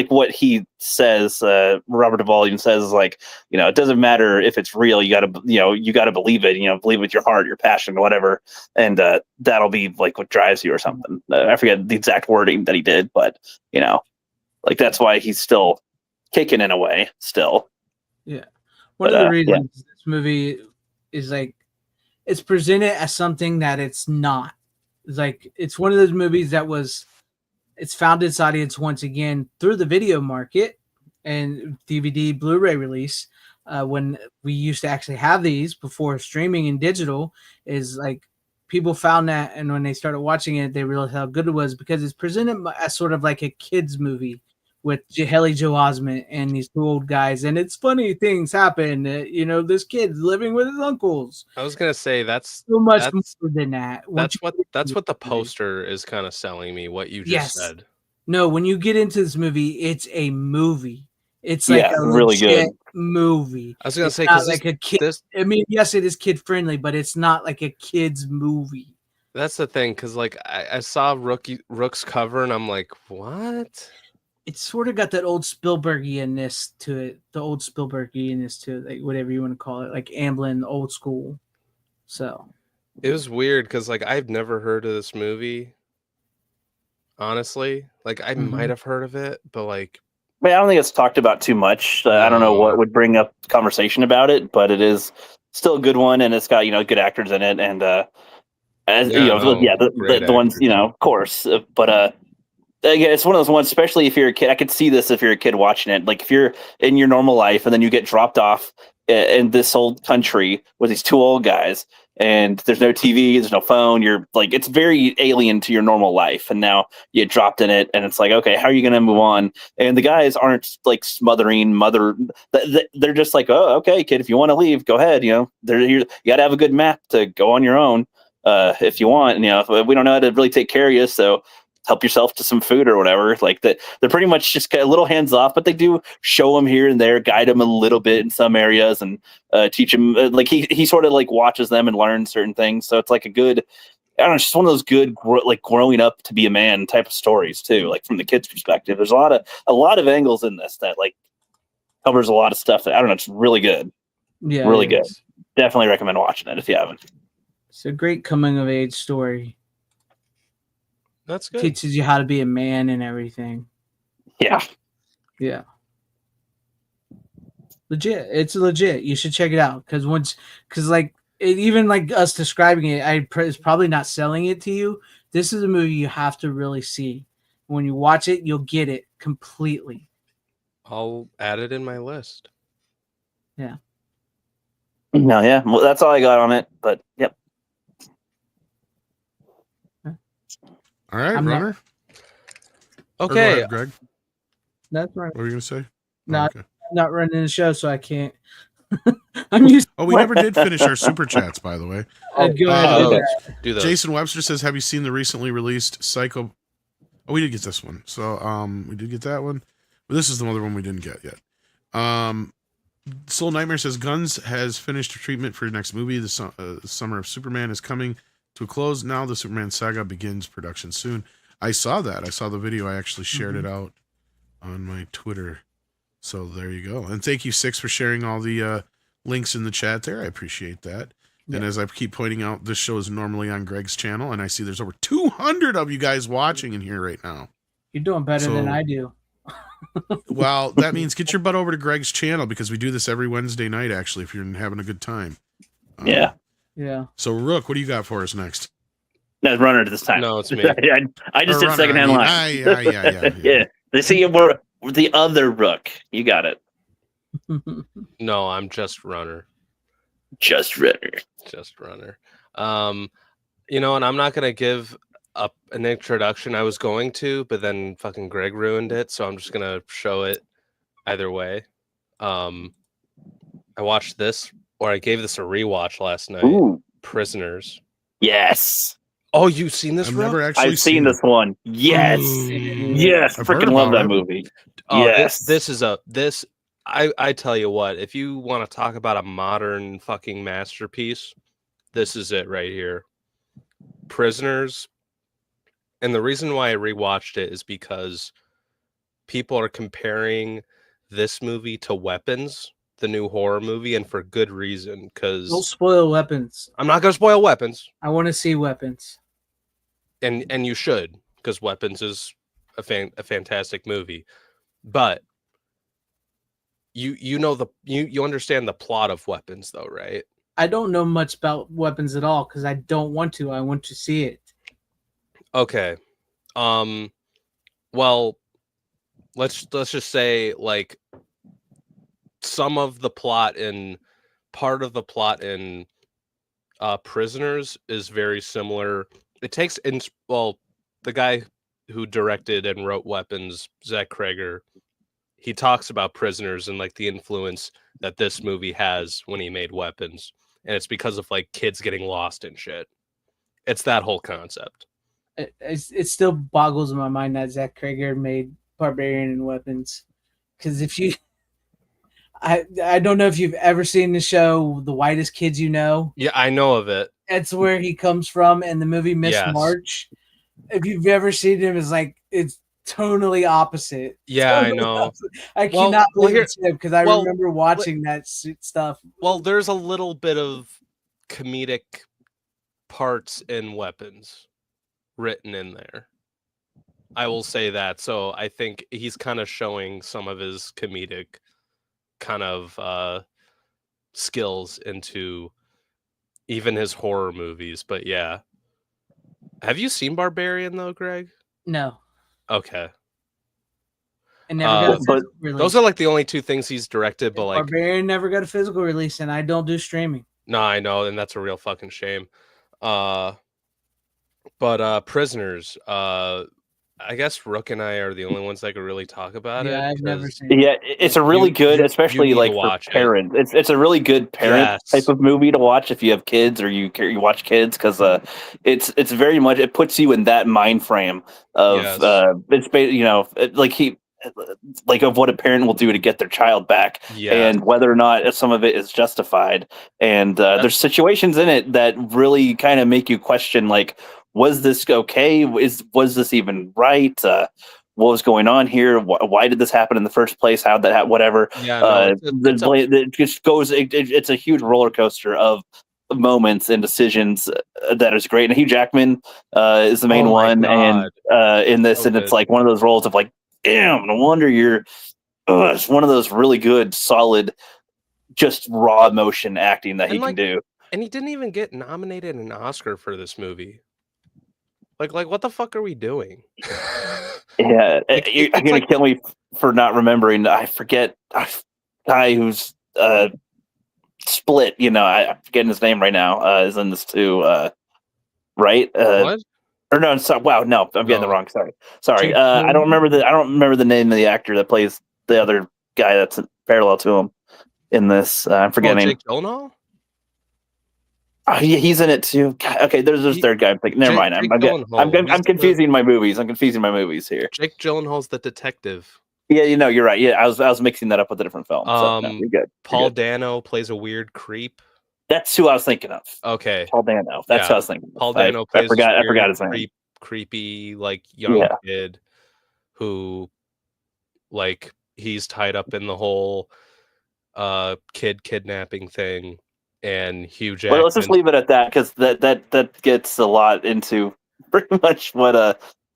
what he says, Robert Duvall even says is like, it doesn't matter if it's real, you gotta believe it, believe with your heart, your passion, whatever, and that'll be like what drives you or something. I forget the exact wording that he did, but like that's why he's still kicking in a way still. Yeah, one of the reasons this movie is like it's presented as something that it's not. It's like it's one of those movies that it's found its audience once again through the video market and DVD, Blu-ray release. When we used to actually have these before streaming and digital, is like people found that, and when they started watching it, they realized how good it was because it's presented as sort of like a kids movie with Haley Joel Osment and these two old guys, and it's funny things happen. This kid's living with his uncles. I was gonna say that's so much more than that. That's what the poster is kind of selling me. What you just said. No, when you get into this movie, it's a movie. It's like a really good movie. I was gonna say because like a kid. I mean, yes, it is kid friendly, but it's not like a kid's movie. That's the thing, because like I saw Rook's cover, and I'm like, what? It's sort of got that old Spielbergian-ness to it, the old Spielbergian-ness to it, like whatever you want to call it, like Amblin, old school. So it was weird because like I've never heard of this movie. Honestly, like I might have heard of it, but like, I don't think it's talked about too much. I don't know what would bring up conversation about it, but it is still a good one, and it's got good actors in it, and the ones of course, but again, it's one of those ones, especially if you're a kid. I could see this if you're a kid watching it. Like if you're in your normal life and then you get dropped off in this old country with these two old guys and there's no TV, there's no phone. You're like, it's very alien to your normal life. And now you get dropped in it and it's like, okay, how are you going to move on? And the guys aren't like smothering they're just like, oh, okay, kid, if you want to leave, go ahead. You got to have a good map to go on your own if you want. And, if we don't know how to really take care of you. So help yourself to some food or whatever. Like that, they're pretty much just a little hands off, but they do show them here and there, guide them a little bit in some areas, and teach them. Like he sort of like watches them and learns certain things. So it's like a good, I don't know, just one of those good like growing up to be a man type of stories too. Like from the kid's perspective, there's a lot of angles in this that like covers a lot of stuff that I don't know. It's really good. Yeah, really good. Definitely recommend watching it if you haven't. It's a great coming of age story. That's good. Teaches you how to be a man and everything. Yeah. Legit. It's legit. You should check it out because even like us describing it, it's probably not selling it to you. This is a movie you have to really see. When you watch it, you'll get it completely. I'll add it in my list. Yeah. No, yeah. Well, that's all I got on it. But yep. All right, Runner. Okay, ahead, Greg. That's right. What were you gonna say? No, I'm not running the show, so I can't. I'm used. We never did finish our super chats, by the way. Go ahead. Do those. Jason Webster says, "Have you seen the recently released Psycho?" Oh, we did get this one. So, we did get that one, but this is the other one we didn't get yet. Soul Nightmare says, "Guns has finished treatment for your next movie. The Summer of Superman is coming. to a close. Now the Superman saga begins production soon. I saw that. I saw the video. I actually shared it out on my Twitter. So there you go. And thank you, Six, for sharing all the links in the chat there. I appreciate that. Yeah. And as I keep pointing out, this show is normally on Greg's channel, and I see there's over 200 of you guys watching in here right now. You're doing better than I do. Well, that means get your butt over to Greg's channel, because we do this every Wednesday night, actually, if you're having a good time. Yeah. So, Rook, what do you got for us next? No, Runner this time. No, it's me. I just did secondhand line. Yeah. They see you were the other Rook. You got it. No, I'm just Runner. Just Runner. Just Runner. You know, and I'm not gonna give up an introduction. I was going to, but then fucking Greg ruined it, so I'm just gonna show it either way. I watched this, or I gave this a rewatch last night. Ooh. Prisoners. Yes. Oh, you've seen this? I've never actually I've seen this one. Yes. Yes. Freaking love that movie. Oh, yes. This is I tell you what, if you want to talk about a modern fucking masterpiece, this is it right here. Prisoners. And the reason why I rewatched it is because people are comparing this movie to Weapons, the new horror movie, and for good reason. Because don't spoil Weapons. I'm not gonna spoil Weapons. I want to see Weapons. And you should, because Weapons is a fantastic movie. But you know you understand the plot of Weapons, though, right? I don't know much about Weapons at all, because I don't want to. I want to see it. Okay. Well, let's just say, like, some of the plot in part of the plot in Prisoners is very similar. It takes the guy who directed and wrote Weapons, Zach Cregger, he talks about Prisoners and like the influence that this movie has when he made Weapons, and it's because of like kids getting lost and shit. It's that whole concept. It still boggles my mind that Zach Cregger made Barbarian and Weapons, because if you, I don't know if you've ever seen the show The Whitest Kids You Know. Yeah, I know of it. That's where he comes from, and the movie Miss March. If you've ever seen him, it's totally opposite. Yeah, totally I know. Opposite. I cannot believe it's him, because I remember watching that stuff. Well, there's a little bit of comedic parts in Weapons written in there. I will say that. So I think he's kind of showing some of his comedic kind of skills into even his horror movies. But yeah. Have you seen Barbarian though, Greg? No. Okay. And never got a physical release. Those are like the only two things he's directed, but like Barbarian never got a physical release, and I don't do streaming. No, I know, and that's a real fucking shame. But Prisoners, I guess Rook and I are the only ones that could really talk about it. Yeah, I've never seen it. Yeah, it's a really good, especially like for parents. It's a really good parent type of movie to watch if you have kids or you watch kids, because it's very much, it puts you in that mind frame of it's like of what a parent will do to get their child back, and whether or not some of it is justified. And there's situations in it that really kind of make you question, like, was this okay? Was this even right? What was going on here? Why did this happen in the first place? How'd that happen? Whatever. Yeah, it just goes. It's a huge roller coaster of moments and decisions that is great. And Hugh Jackman is the main one, and in this, and it's like one of those roles of like, damn, no wonder you're. It's one of those really good, solid, just raw emotion acting that he can do. And he didn't even get nominated an Oscar for this movie. Like what the fuck are we doing? Yeah, you're gonna kill me for not remembering. I forget a guy who's Split. You know, I'm forgetting his name right now. Is in this too, right? What? Or no, no, I'm getting the wrong. Sorry. I don't remember the name of the actor that plays the other guy that's parallel to him in this. I'm forgetting. Jake Gyllenhaal? He's in it too. Okay, there's this third guy. Never mind. I'm confusing my movies. I'm confusing my movies here. Jake Gyllenhaal's the detective. Yeah, you're right. Yeah, I was mixing that up with a different film. So, no, you're good. Paul Dano plays a weird creep. That's who I was thinking of. Okay. Paul Dano. That's who I was thinking of. Paul Dano plays I forgot his name. Creepy, like young kid who, like, he's tied up in the whole kid kidnapping thing, and Hugh Jackman. Well, let's just leave it at that, because that gets a lot into pretty much what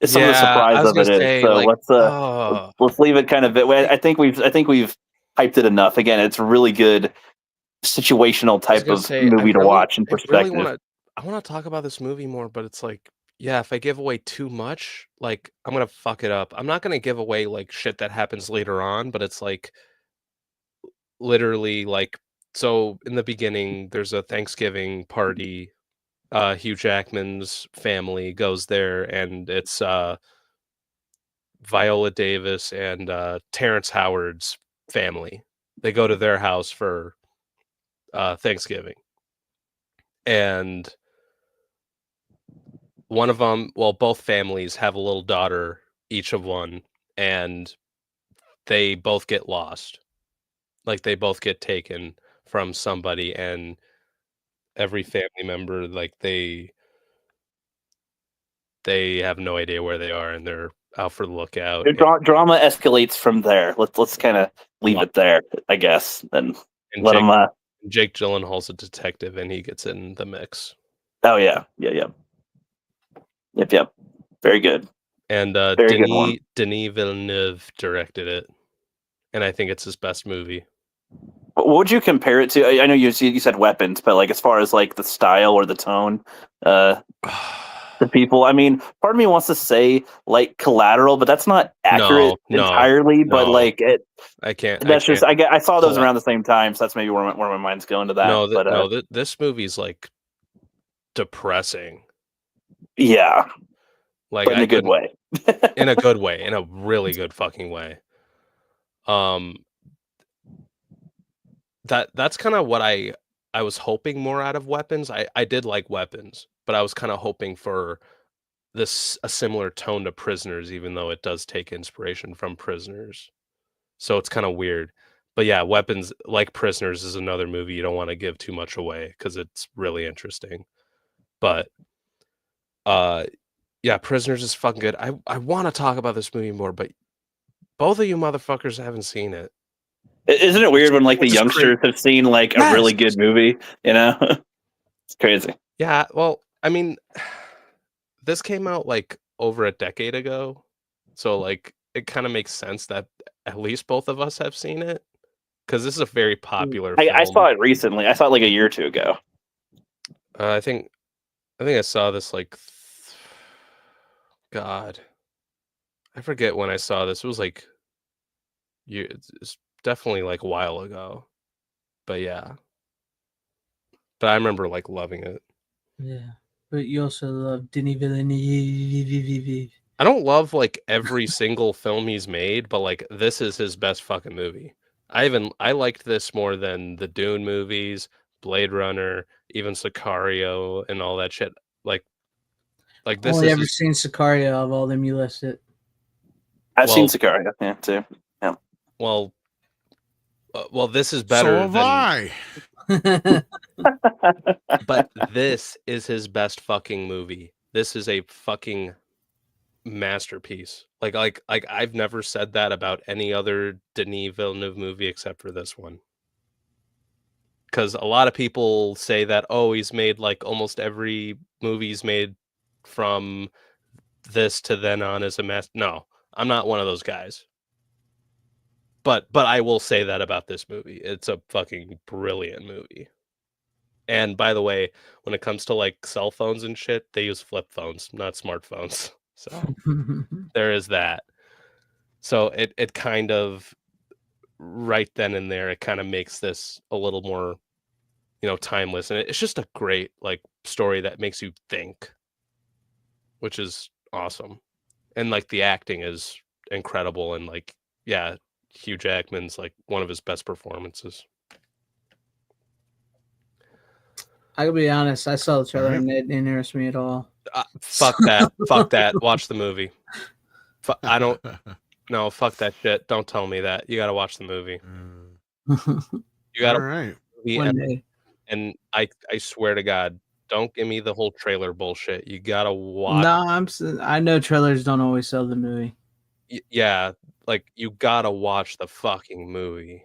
some of the surprise of it is. So let's leave it kind of. I think we've hyped it enough. Again, it's a really good situational type of movie to watch in perspective. I want to talk about this movie more, but it's like, yeah, if I give away too much, like, I'm gonna fuck it up. I'm not gonna give away like shit that happens later on, but it's like literally, like, so in the beginning there's a Thanksgiving party. Hugh Jackman's family goes there, and it's Viola Davis and Terrence Howard's family. They go to their house for Thanksgiving, and one of them, well, both families have a little daughter, each of one, and they both get lost. Like, they both get taken from somebody, and every family member, like, they have no idea where they are, and they're out for the lookout. Drama escalates from there. Let's kind of leave it there, I guess, and let them. Jake Gyllenhaal's a detective, and he gets in the mix. Oh yeah. Yep. Very good. And Denis Villeneuve directed it, and I think it's his best movie. What would you compare it to? I know you said weapons, but like as far as like the style or the tone, the people. I mean, part of me wants to say like Collateral, but that's not accurate entirely. But like it, I can't. That's I saw those around the same time, so that's maybe where my mind's going to that. This movie's like depressing. Yeah, like, but in a good way. In a good way, in a really good fucking way. That's kind of what I was hoping more out of Weapons. I did like Weapons, but I was kind of hoping for a similar tone to Prisoners, even though it does take inspiration from Prisoners. So it's kind of weird. But yeah, Weapons, like Prisoners, is another movie you don't want to give too much away because it's really interesting. But yeah, Prisoners is fucking good. I want to talk about this movie more, but both of you motherfuckers haven't seen it. Isn't it weird when like the youngsters have seen like a really good movie? You know, it's crazy. Yeah, well, I mean, this came out like over a decade ago, so like it kind of makes sense that at least both of us have seen it, because this is a very popular film. I saw it recently. I saw it like a year or two ago. I think I saw this like God, I forget when I saw this. It was like it's definitely like a while ago, but yeah. But I remember like loving it. Yeah, but you also love Denis Villeneuve. I don't love like every single film he's made, but like this is his best fucking movie. I liked this more than the Dune movies, Blade Runner, even Sicario, and all that shit. Like this. Only ever seen Sicario of all them you listed. I've seen Sicario, yeah, too. Yeah. Well, this is better. So have I. But this is his best fucking movie. This is a fucking masterpiece. Like I've never said that about any other Denis Villeneuve movie except for this one. Because a lot of people say that, oh, he's made like almost every movie he's made from this to then on as a mess. No, I'm not one of those guys. But I will say that about this movie. It's a fucking brilliant movie. And by the way, when it comes to like cell phones and shit, they use flip phones, not smartphones. So there is that. So it kind of right then and there, it kind of makes this a little more, timeless. And it's just a great like story that makes you think, which is awesome. And like the acting is incredible. And like, yeah, Hugh Jackman's like one of his best performances. I gotta be honest, I saw the trailer and it didn't interest me at all. Fuck that. Fuck that. Watch the movie. I don't. No, fuck that shit. Don't tell me that. You gotta watch the movie. You gotta. All right. One day. And I swear to God, don't give me the whole trailer bullshit. You gotta watch. No, I know trailers don't always sell the movie. Yeah, like you gotta watch the fucking movie.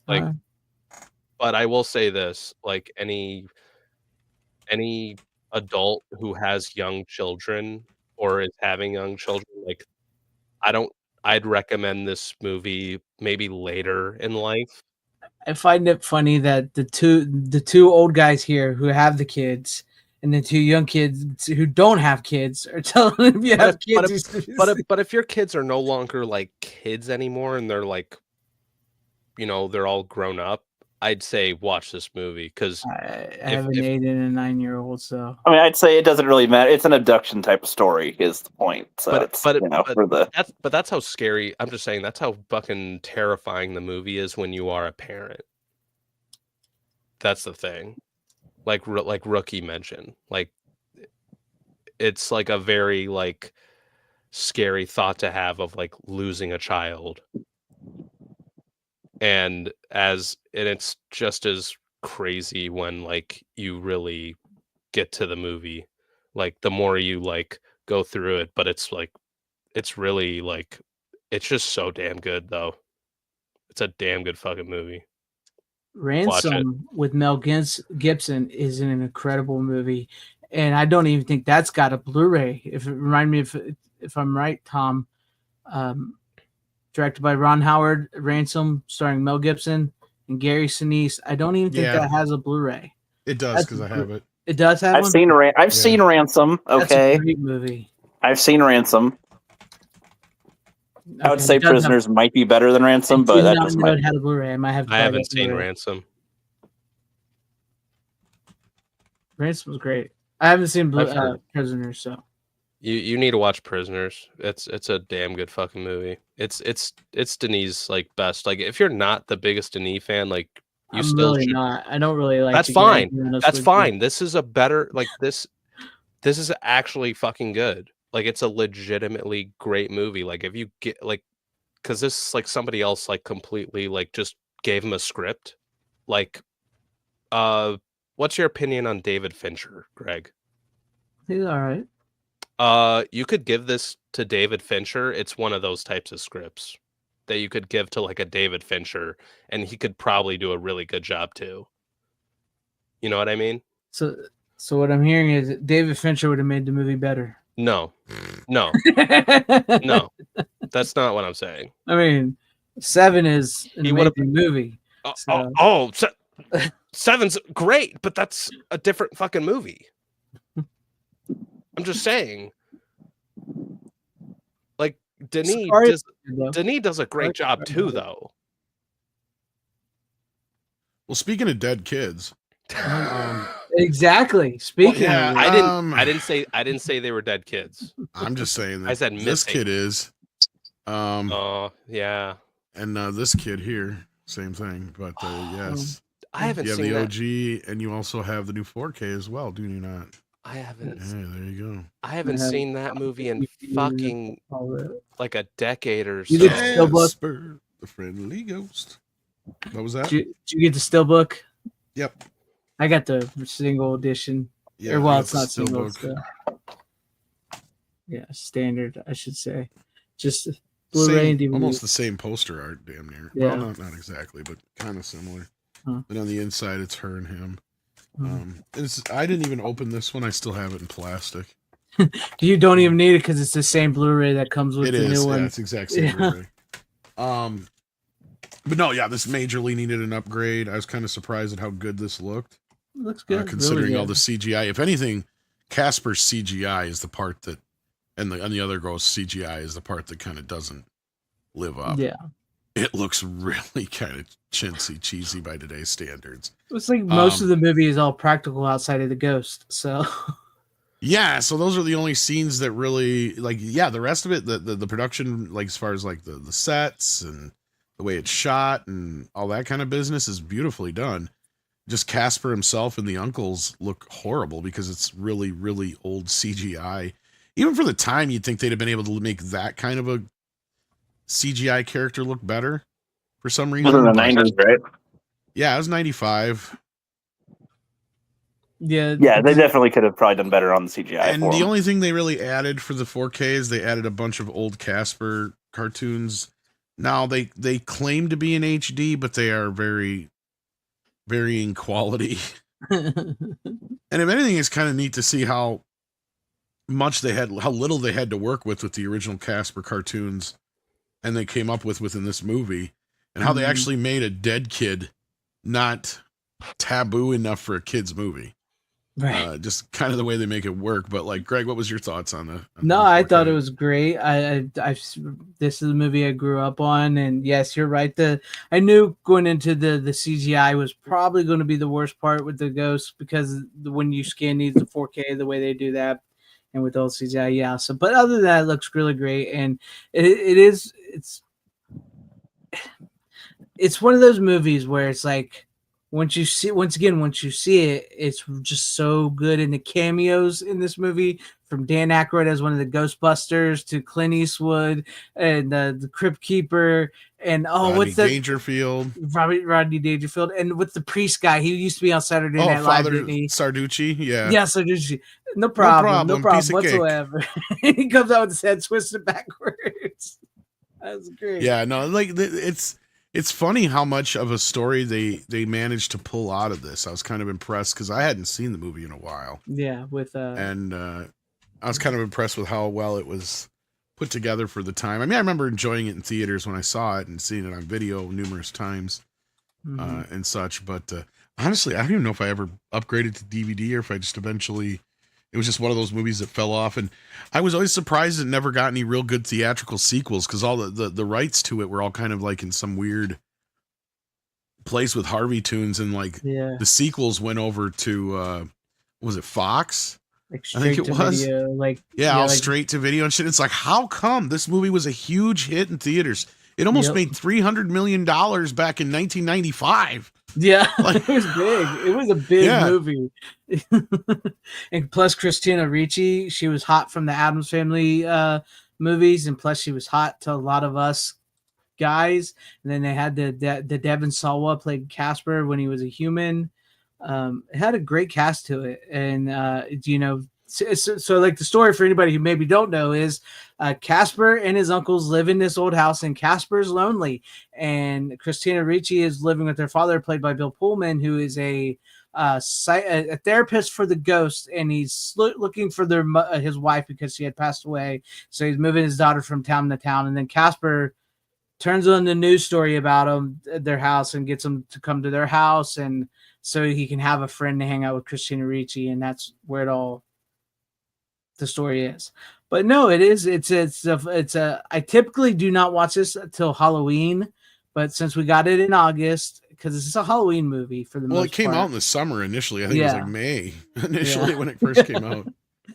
Like, but I will say this: like any adult who has young children or is having young children, like I'd recommend this movie maybe later in life. I find it funny that the two old guys here who have the kids and the two young kids who don't have kids are telling them if you have kids. But if your kids are no longer like kids anymore and they're like, you know, they're all grown up, I'd say watch this movie because I have an 8 and a 9-year-old, so I mean, I'd say it doesn't really matter. It's an abduction type of story, is the point. So that's how scary. I'm just saying that's how fucking terrifying the movie is when you are a parent. That's the thing. Like Rookie mentioned, like it's like a very like scary thought to have of like losing a child. And it's just as crazy when like you really get to the movie, like the more you like go through it, but it's like it's really like it's just so damn good though. It's a damn good fucking movie. Ransom with Mel Gibson is an incredible movie, and I don't even think that's got a Blu-ray. Remind me if I'm right, Tom. Directed by Ron Howard, Ransom, starring Mel Gibson and Gary Sinise. I don't even think that has a Bluray. It does because I have it. It does have. I've seen Ransom. Okay, that's a great movie. I've seen Ransom. I would say Prisoners might be better than Ransom, but that doesn't matter. It had a Blu-ray. I haven't seen Ransom. Ransom was great. I haven't seen Prisoners, so. You need to watch Prisoners. It's a damn good fucking movie. It's Denis like best. Like if you're not the biggest Denis fan, like you still really not. I don't really like. That's fine. That's fine. This is a better like this. This is actually fucking good. Like it's a legitimately great movie. Like if you get like, because this like somebody else like completely like just gave him a script. Like, what's your opinion on David Fincher, Greg? He's all right. You could give this to David Fincher. It's one of those types of scripts that you could give to like a David Fincher, and he could probably do a really good job too. You know what I mean? So what I'm hearing is that David Fincher would have made the movie better. No, no, that's not what I'm saying. I mean, Seven is an amazing movie. Seven's great, but that's a different fucking movie. I'm just saying, like Denis does a great job too, though. Well, speaking of dead kids, exactly. Speaking, I didn't say they were dead kids. I'm just saying that I said this kid is. Yeah. And this kid here, same thing. But yes, I haven't seen the that. OG, and you also have the new 4K as well, do you not? I haven't. Yeah, there you go. I haven't seen that movie in fucking like a decade or so. You get the Steelbook? The friendly ghost. What was that? Did you get the Steelbook? Yep. I got the single edition. Yeah, or, well, it's not single. So. Yeah, standard, I should say. Just Blu-ray and DVD. Almost the same poster art, damn near. Yeah. Well, not exactly, but kind of similar. And on the inside, it's her and him. I didn't even open this one. I still have it in plastic. You don't even need it because it's the same Blu-ray that comes with the new one. Yeah, it's exact same Blu-ray. But no, yeah, this majorly needed an upgrade. I was kind of surprised at how good this looked. It looks good, considering really all the CGI. If anything, Casper's CGI is the part that, and the other girl's CGI is the part that kind of doesn't live up. Yeah. It looks really kind of chintzy, cheesy by today's standards. It's like most of the movie is all practical outside of the ghost. So, yeah. So those are the only scenes that really like. Yeah, the rest of it, the production, like as far as like the sets and the way it's shot and all that kind of business is beautifully done. Just Casper himself and the uncles look horrible because it's really, really old CGI. Even for the time, you'd think they'd have been able to make that kind of a CGI character look better for some reason. In the 90s, right? Yeah, it was 95. Yeah, Yeah, they definitely could have probably done better on the CGI. And for the them. only thing they really added for the 4K is they added a bunch of old Casper cartoons. Now they claim to be in HD, but they are very varying quality. And if anything, it's kind of neat to see how little they had to work with the original Casper cartoons, and they came up with within this movie, and how they actually made a dead kid not taboo enough for a kid's movie. Right. Just kind of the way they make it work. But like, Greg, what was your thoughts on the? No, I thought it was great. This is the movie I grew up on, and yes, you're right. I knew going into the CGI was probably going to be the worst part with the ghosts, because when you scan these to 4K, the way they do that, and with old CGI, yeah. So, but other than that, it looks really great, and it's one of those movies where it's like, once you see it, it's just so good. And the cameos in this movie, from Dan Aykroyd as one of the Ghostbusters to Clint Eastwood and the Crypt Keeper, and Rodney Dangerfield, Rodney Dangerfield, and with the priest guy, he used to be on Saturday Night Live. Father Sarducci, yeah, Sarducci, no problem whatsoever. He comes out with his head twisted backwards. That's great. Yeah, no, like it's funny how much of a story they managed to pull out of this. I was kind of impressed because I hadn't seen the movie in a while. Yeah, and I was kind of impressed with how well it was put together for the time. I mean, I remember enjoying it in theaters when I saw it and seeing it on video numerous times and such. But honestly, I don't even know if I ever upgraded to DVD or if I just eventually. It was just one of those movies that fell off, and I was always surprised it never got any real good theatrical sequels, because all the rights to it were all kind of like in some weird place with Harvey Tunes, and like the sequels went over to was it Fox? Like I think it was video, straight to video and shit. It's like, how come this movie was a huge hit in theaters? It almost made $300 million back in 1995. Yeah, it was big. It was a big movie. And plus Christina Ricci, she was hot from the Addams Family movies, and plus she was hot to a lot of us guys. And then they had the Devon Sawa played Casper when he was a human. It had a great cast to it, and so like the story for anybody who maybe don't know is Casper and his uncles live in this old house, and Casper's lonely, and Christina Ricci is living with her father, played by Bill Pullman, who is a therapist for the ghosts, and he's looking for his wife because she had passed away, so he's moving his daughter from town to town. And then Casper turns on the news story about them at their house and gets them to come to their house, and so he can have a friend to hang out with Christina Ricci, and that's where the story is. But no, I typically do not watch this until Halloween, but since we got it in August, because it's a Halloween movie for the most part. Well, it came out in the summer initially. I think it was like May initially when it first came out,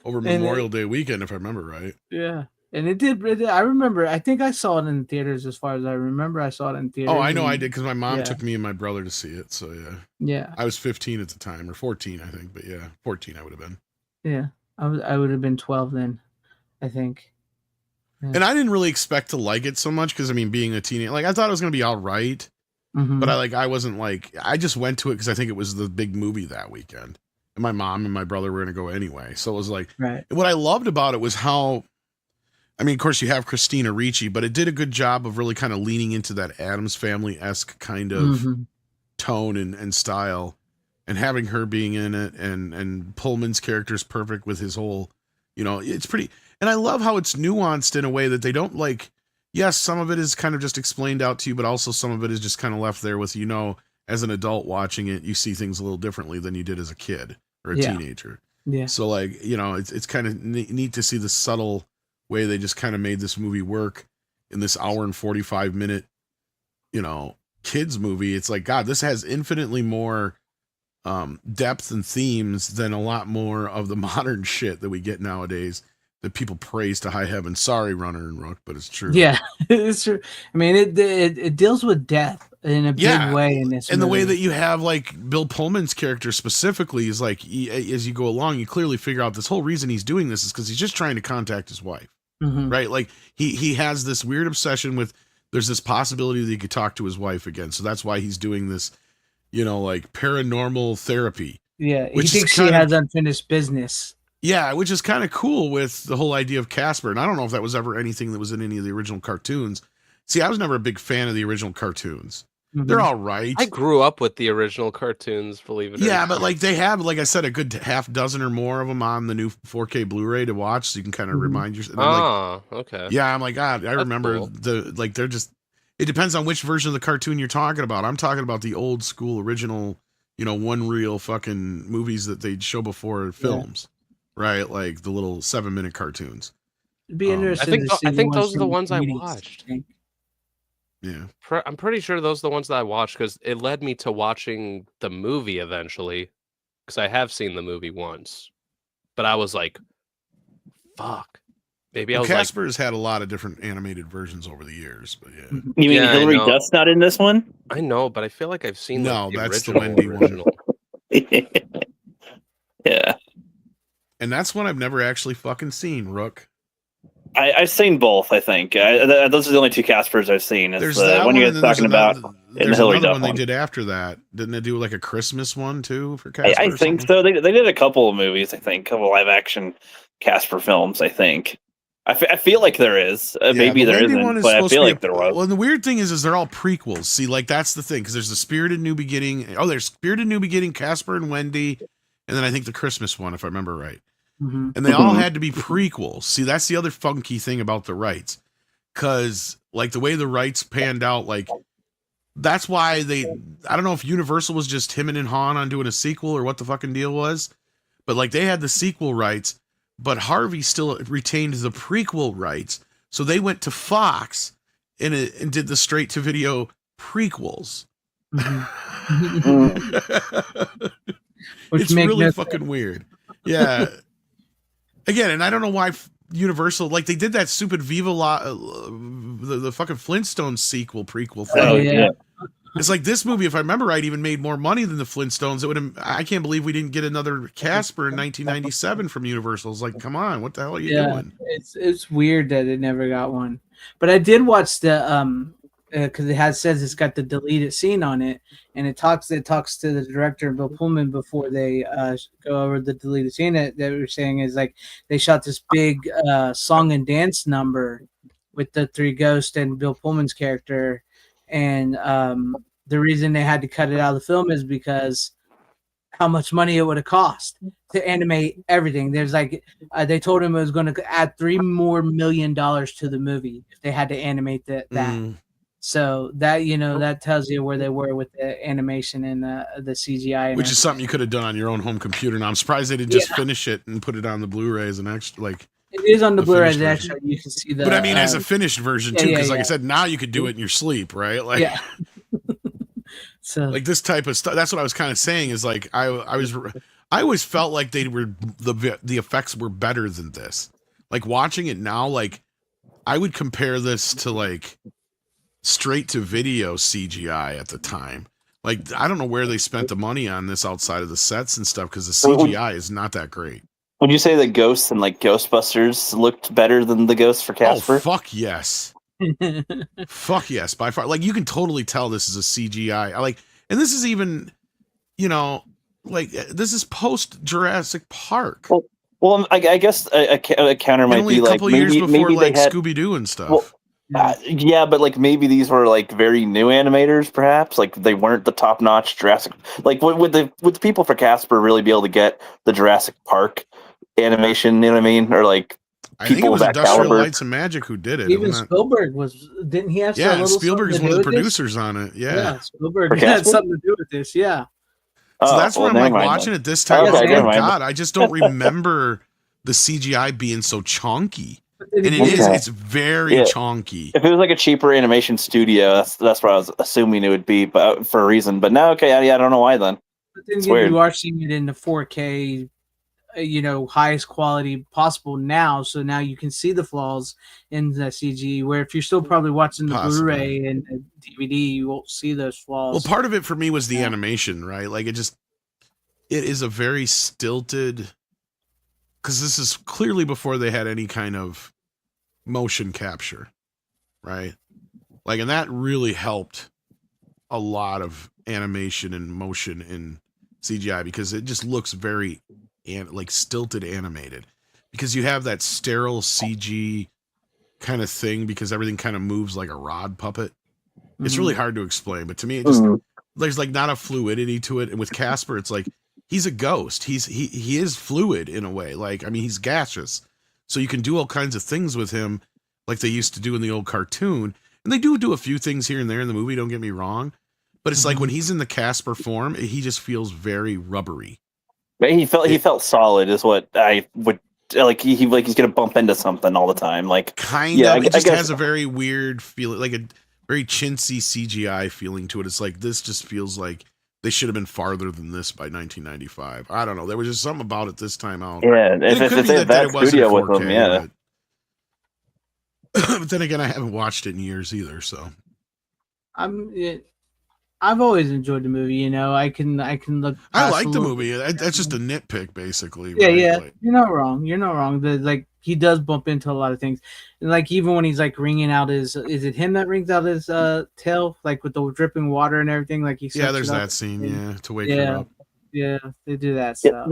over Memorial Day weekend, if I remember right. Yeah. And it did. I remember. I think I saw it in the theaters. As far as I remember, I saw it in theaters. Oh, I know I did, because my mom took me and my brother to see it. So yeah. I was 15 at the time, or 14, I think. But 14 I would have been. Yeah, I would have been 12 then, I think. Yeah. And I didn't really expect to like it so much, because I mean, being a teenager, like I thought it was gonna be all right, but I wasn't like, I just went to it because I think it was the big movie that weekend, and my mom and my brother were gonna go anyway. So it was like, what I loved about it was how. I mean, of course, you have Christina Ricci, but it did a good job of really kind of leaning into that Addams Family-esque kind of tone and style, and having her being in it, and Pullman's character is perfect with his whole, it's pretty. And I love how it's nuanced in a way that they don't like, yes, some of it is kind of just explained out to you, but also some of it is just kind of left there with, as an adult watching it, you see things a little differently than you did as a kid or a teenager. Yeah. So like, it's kind of neat to see the subtle way they just kind of made this movie work in this hour and 45 minute, kids movie. It's like, God, this has infinitely more depth and themes than a lot more of the modern shit that we get nowadays that people praise to high heaven. Sorry, Runner and Rook, but it's true. Yeah, it's true. I mean, it deals with death in a big way in this. And movie. The way that you have like Bill Pullman's character specifically is like, as you go along, you clearly figure out this whole reason he's doing this is because he's just trying to contact his wife. Right? Like he has this weird obsession with, there's this possibility that he could talk to his wife again. So that's why he's doing this, like paranormal therapy. Yeah, he thinks she has unfinished business. Yeah, which is kind of cool with the whole idea of Casper. And I don't know if that was ever anything that was in any of the original cartoons. See, I was never a big fan of the original cartoons. Mhm. They're all right. I grew up with the original cartoons, believe it or not. Yeah, but like they have, like I said, a good half dozen or more of them on the new 4K Blu-ray to watch, so you can kind of remind yourself. Okay. Yeah, I'm like, God, I remember cool. they're just. It depends on which version of the cartoon you're talking about. I'm talking about the old school original, one reel fucking movies that they'd show before films, right? Like the little 7-minute cartoons. It'd be interesting. I think those are the ones I watched. Yeah, I'm pretty sure those are the ones that I watched because it led me to watching the movie eventually. Because I have seen the movie once, but I was like, "Fuck." Maybe I was Casper's had a lot of different animated versions over the years, but yeah. You mean Hillary Duff's not in this one? I know, but I feel like I've seen No, the that's the original, Wendy one. Yeah. And that's one I've never actually fucking seen, Rook. I've seen both, I think. Those are the only two Caspers I've seen. There's that one one, you guys talking about. There's Hillary another Duff one they did after that. Didn't they do like a Christmas one too for Casper? I think so. They did a couple of movies, I think. A couple live action Casper films, I think. I feel like there is. Maybe there isn't, but I feel like there was. Well, and the weird thing is they're all prequels. See, like that's the thing, because there's the Spirited New Beginning. Oh, there's Spirited New Beginning, Casper and Wendy, and then I think the Christmas one, if I remember right. Mm-hmm. And they all had to be prequels. See, that's the other funky thing about the rights, because like the way the rights panned out, like that's why I don't know if Universal was just him and Han on doing a sequel or what the fucking deal was, but like they had the sequel rights, but Harvey still retained the prequel rights, so they went to Fox and did the straight to video prequels. It's really fucking weird. Yeah. Again, and I don't know why Universal, like they did that stupid Viva the fucking Flintstones sequel prequel thing. Oh, yeah. It's like this movie, if I remember right, even made more money than the Flintstones. I can't believe we didn't get another Casper in 1997 from Universal. It's like, come on, what the hell are you doing? It's weird that it never got one. But I did watch the because it says it's got the deleted scene on it, and it talks to the director Bill Pullman before they go over the deleted scene. That they were saying is like they shot this big song and dance number with the three ghosts and Bill Pullman's character, and the reason they had to cut it out of the film is because how much money it would have cost to animate everything. There's like they told him it was going to add $3 more million to the movie if they had to animate that. So that that tells you where they were with the animation and the CGI, which is something you could have done on your own home computer. Now I'm surprised they didn't just finish it and put it on the Blu-ray as an extra. Like it is on the Blu-ray as extra. You can see the. But I mean, as a finished version too, because like I said, now you could do it in your sleep, right? Like so like this type of stuff. That's what I was kind of saying. Is like I always felt like the effects were better than this. Like watching it now, like I would compare this to like straight to video CGI at the time. Like I don't know where they spent the money on this outside of the sets and stuff, because the CGI is not that great. Would you say the ghosts and like Ghostbusters looked better than the ghosts for Casper? Oh fuck yes. Fuck yes, by far. Like you can totally tell this is a CGI. And this is even, like this is post Jurassic Park. Well, I guess a counter might only be a like couple years before like Scooby-Doo and stuff. Well, yeah, but like maybe these were like very new animators, perhaps. Like they weren't the top-notch Jurassic. Like would the people for Casper really be able to get the Jurassic Park animation? You know what I mean? Or like I think it was Industrial Lights and Magic who did it. Even Spielberg didn't he have? Yeah, Spielberg is one of the producers on it. Yeah, Spielberg had something to do with this. Yeah. So that's where I'm like watching it this time. Okay, God, I just don't remember the CGI being so chunky. And it's very chunky. If it was like a cheaper animation studio, that's what I was assuming it would be, but for a reason. But now, I don't know why then. But then you are seeing it in the 4K, highest quality possible now. So now you can see the flaws in the CG, where if you're still probably watching the Blu-ray and the DVD, you won't see those flaws. Well, part of it for me was the animation, right? Like it is a very stilted, because this is clearly before they had any kind of motion capture, right? Like, and that really helped a lot of animation and motion in CGI because it just looks very like stilted animated because you have that sterile CG kind of thing because everything kind of moves like a rod puppet. It's really hard to explain, but to me, it just there's like not a fluidity to it. And with Casper, it's like he's a ghost. He is fluid in a way. Like, I mean, he's gaseous, so you can do all kinds of things with him, like they used to do in the old cartoon. And they do a few things here and there in the movie. Don't get me wrong, but it's like when he's in the Casper form, he just feels very rubbery. But he felt solid, is what I would. Like he's gonna bump into something all the time. Like kind of, it just has a very weird feeling, like a very chintzy CGI feeling to it. It's like this just feels like they should have been farther than this by 1995. I don't know. There was just something about it this time out. Yeah, if they had that studio with them, yeah. But then again, I haven't watched it in years either. So I've always enjoyed the movie. You know, I can look. I like the movie. That's just a nitpick, basically. Yeah, right? yeah. Like, You're not wrong. You're not wrong. Like he does bump into a lot of things, and like even when he's like wringing out his, is it him that wrings out his tail, like with the dripping water and everything? Like he. Yeah, there's that scene. Yeah, to wake her up. Yeah, they do that Yeah, stuff.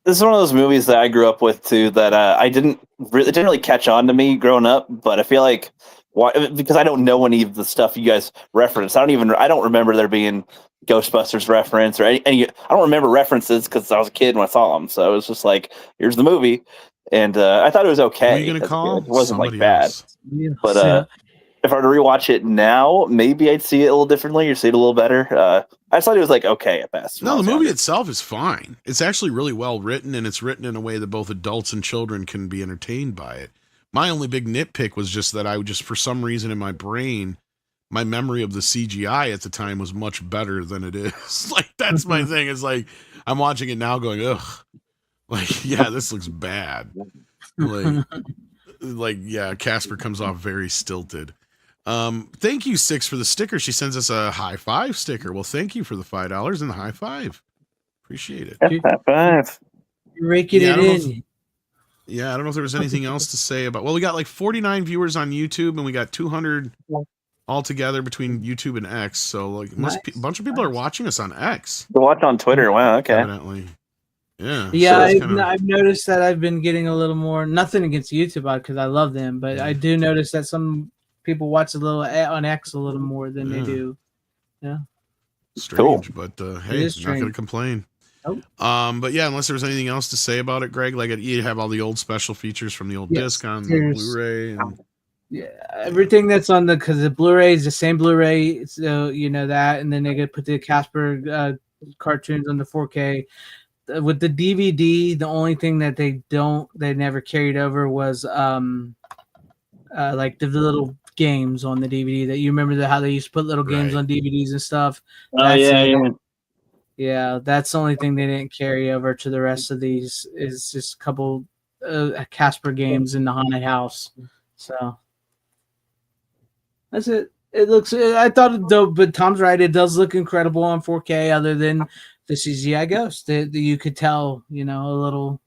This is one of those movies that I grew up with too. That it didn't really catch on to me growing up, but I feel like. Because I don't know any of the stuff you guys referenced. I don't remember there being Ghostbusters reference or any I don't remember references because I was a kid when I saw them. So it was just like, here's the movie. And I thought it was okay. What are you gonna call? It wasn't Somebody like bad. else. But if I were to rewatch it now, maybe I'd see it a little differently or see it a little better. I just thought it was like okay at best. No, the movie itself is fine. It's actually really well written, and it's written in a way that both adults and children can be entertained by it. My only big nitpick was just that I would just, for some reason in my brain, my memory of the CGI at the time was much better than it is. Like, that's my thing. It's like, I'm watching it now going, ugh. Like, yeah, this looks bad. Like, yeah, Casper comes off very stilted. Thank you, Six, for the sticker. She sends us a high five sticker. Well, thank you for the $5 and the high five. Appreciate it. High five. You're raking it in. Yeah, I don't know if there was anything else to say about. Well, we got like 49 viewers on YouTube, and we got 200 altogether between YouTube and X. So, like, a bunch of people are watching us on X. To watch on Twitter. Wow. Okay. Evidently. Yeah. Yeah, so I've noticed that I've been getting a little more. Nothing against YouTube because I love them, but I do notice that some people watch a little on X a little more than they do. Yeah. Strange, but hey, not going to complain. Nope. But yeah, unless there was anything else to say about it, Greg, like you have all the old special features from the old disc on the Blu-ray, and everything that's on because the Blu-ray is the same Blu-ray, so you know that, and then they could put the Casper cartoons on the 4K. With the DVD, the only thing that they never carried over was like the little games on the DVD that you remember how they used to put little games on DVDs and stuff. Yeah, that's the only thing they didn't carry over to the rest of these is just a couple Casper games in the haunted house. So that's it. It looks. I thought it dope, but Tom's right. It does look incredible on 4K. Other than the CGI ghost, you could tell, a little.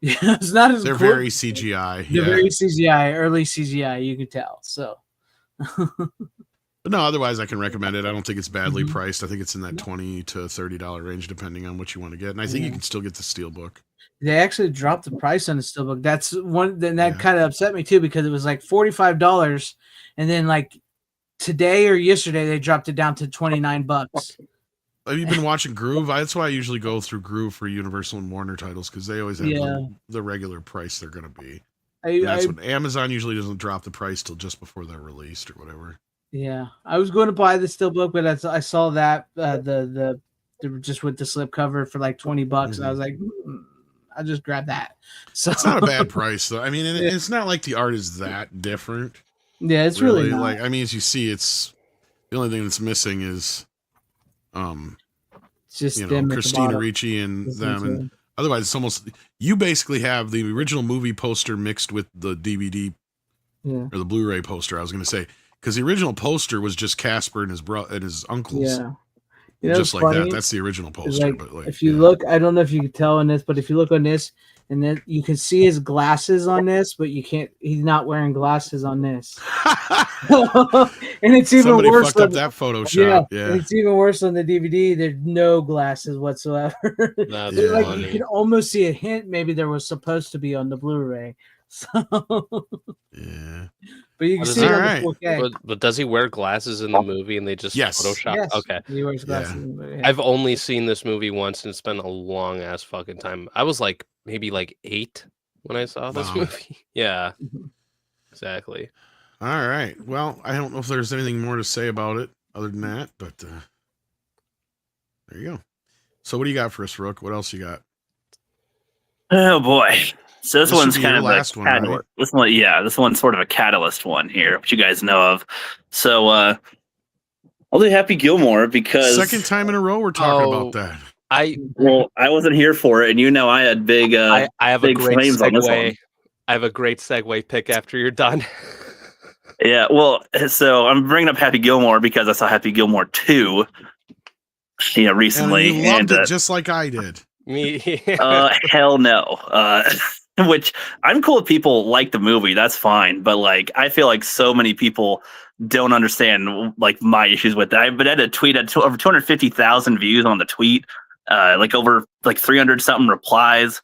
Yeah, it's not as. They're very CGI. They're very CGI, early CGI. You could tell. So. But no, otherwise I can recommend it. I don't think it's badly priced. I think it's in that $20 to $30 range, depending on what you want to get. And I think you can still get the Steelbook. They actually dropped the price on the Steelbook. That's one. Then that kind of upset me too because it was like $45, and then like today or yesterday they dropped it down to $29. Have you been watching Groove? That's why I usually go through Groove for Universal and Warner titles because they always have the regular price they're going to be. That's what Amazon usually doesn't drop the price till just before they're released or whatever. Yeah, I was going to buy the Steelbook, but I saw that the just with the slipcover for like $20, and I was like, I'll just grab that. So it's not a bad price though. I mean, it's not like the art is that different. Yeah, it's really not. Like. I mean, as you see, it's the only thing that's missing is, just Christina Ricci and them, and otherwise it's almost you basically have the original movie poster mixed with the DVD or the Blu-ray poster. I was going to say. Because the original poster was just Casper and his uncles. Yeah. Just like funny? That. That's the original poster. Like, but if you look, I don't know if you can tell in this, but if you look on this, and then you can see his glasses on this, but you can't. He's not wearing glasses on this. And it's even Somebody worse. fucked up that Photoshop. Yeah. And it's even worse on the DVD. There's no glasses whatsoever. That's Like funny. you can almost see a hint. Maybe there was supposed to be on the Blu-ray. So, Yeah. but you can Does see he- it on Alright. the 4K. But does he wear glasses in the movie and they just Yes. Photoshop? Yes, Okay. he wears glasses. Yeah. in the movie. I've only seen this movie once and it's been a long ass fucking time. I was like maybe like 8 when I saw this Wow. movie. Yeah, exactly. All right. Well, I don't know if there's anything more to say about it other than that, but there you go. So what do you got for us, Rook? What else you got? Oh boy. So this This should one's be kind your of last a one, right? catalyst. This one's sort of a catalyst one here, which you guys know of. So I'll do Happy Gilmore because Second time in a row we're talking Oh, about that. I wasn't here for it, and you know I had big I have a big great flames on this one. segue. I have a great segue pick after you're done. Yeah, well, so I'm bringing up Happy Gilmore because I saw Happy Gilmore 2 recently. And you loved and, it just like I did. Me. hell no. Which I'm cool if people like the movie, that's fine. But like, I feel like so many people don't understand like my issues with that. But I had a tweet at over 250,000 views on the tweet, like over like 300 something replies,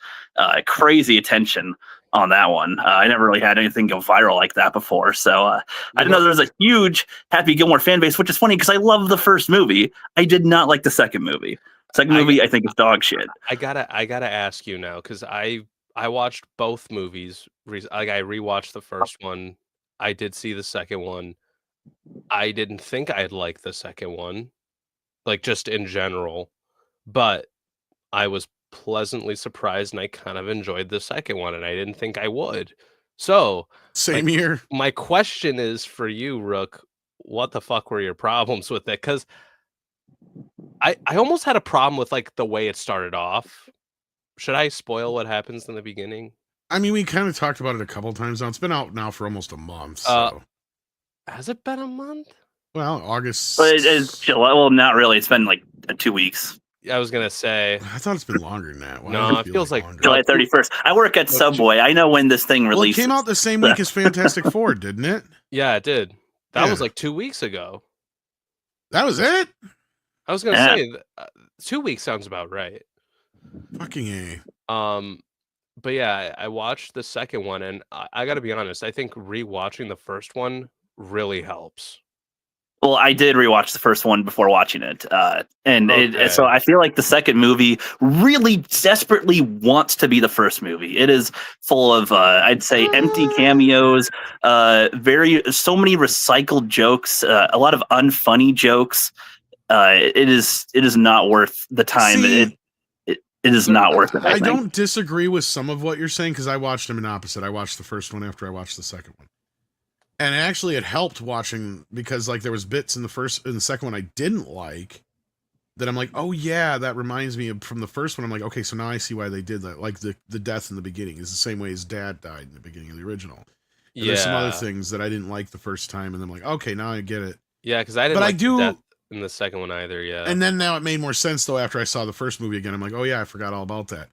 crazy attention on that one. I never really had anything go viral like that before. So I didn't know there was a huge Happy Gilmore fan base, which is funny because I love the first movie. I did not like the second movie. Second movie, I think is dog shit. I gotta ask you now because I watched both movies. Like I rewatched the first one. I did see the second one. I didn't think I'd like the second one, like just in general, but I was pleasantly surprised and I kind of enjoyed the second one and I didn't think I would. So Same here. my question is for you, Rook, what the fuck were your problems with it? Because I almost had a problem with like the way it started off. Should I spoil what happens in the beginning? I mean, we kind of talked about it a couple times now. It's been out now for almost a month. So. Has it been a month? Well, August. But it's well, not really. It's been like 2 weeks. I was gonna say. I thought it's been longer than that. Why No, does it feels like longer? July 31st. I work at Subway. I know when this thing Well, it releases. came out the same week as Fantastic Four, didn't it? Yeah, it did. That was Yeah. like 2 weeks ago. That was it? I was gonna Yeah. say 2 weeks sounds about right. Fucking A. But yeah, I watched the second one, and I got to be honest. I think rewatching the first one really helps. Well, I did rewatch the first one before watching it, so I feel like the second movie really desperately wants to be the first movie. It is full of, I'd say, empty cameos, so many recycled jokes, a lot of unfunny jokes. It is not worth the time. See, it is not worth it. I don't disagree with some of what you're saying because I watched them in opposite. I watched the first one after I watched the second one. And actually it helped watching because like there was bits in the second one I didn't like that I'm like, oh yeah, that reminds me of from the first one. I'm like, okay, so now I see why they did that. Like the death in the beginning is the same way his dad died in the beginning of the original. And there's some other things that I didn't like the first time, and I'm like, okay, now I get it. Yeah, because I didn't. But like I do. the death in the second one either. Yeah. And then now it made more sense though after I saw the first movie again. I'm like, oh yeah, I forgot all about that.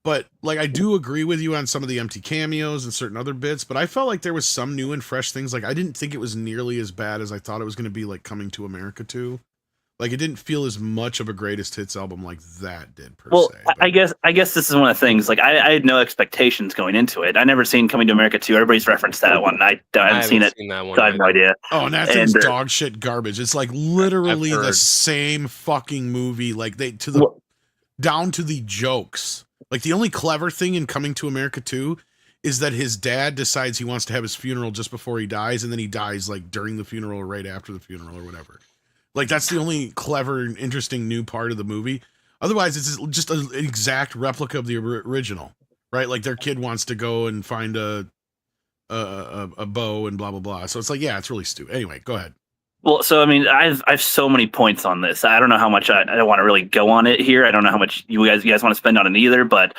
But like I do agree with you on some of the empty cameos and certain other bits, but I felt like there was some new and fresh things. Like I didn't think it was nearly as bad as I thought it was going to be like Coming to America 2. Like it didn't feel as much of a greatest hits album like that did per se. But I guess this is one of the things. Like I had no expectations going into it. I never seen Coming to America 2. Everybody's referenced that one. I haven't seen it. That one So I have no idea. oh, and that thing's dog shit garbage. It's like literally I've the heard. same fucking movie. Like down to the jokes. Like the only clever thing in Coming to America 2 is that his dad decides he wants to have his funeral just before he dies, and then he dies like during the funeral or right after the funeral or whatever. Like that's the only clever and interesting new part of the movie. Otherwise, it's just an exact replica of the original, right? Like their kid wants to go and find a bow and blah blah blah. So it's like, yeah, it's really stupid. Anyway, go ahead. Well, so I mean, I've so many points on this. I don't know how much I don't want to really go on it here. I don't know how much you guys want to spend on it either. But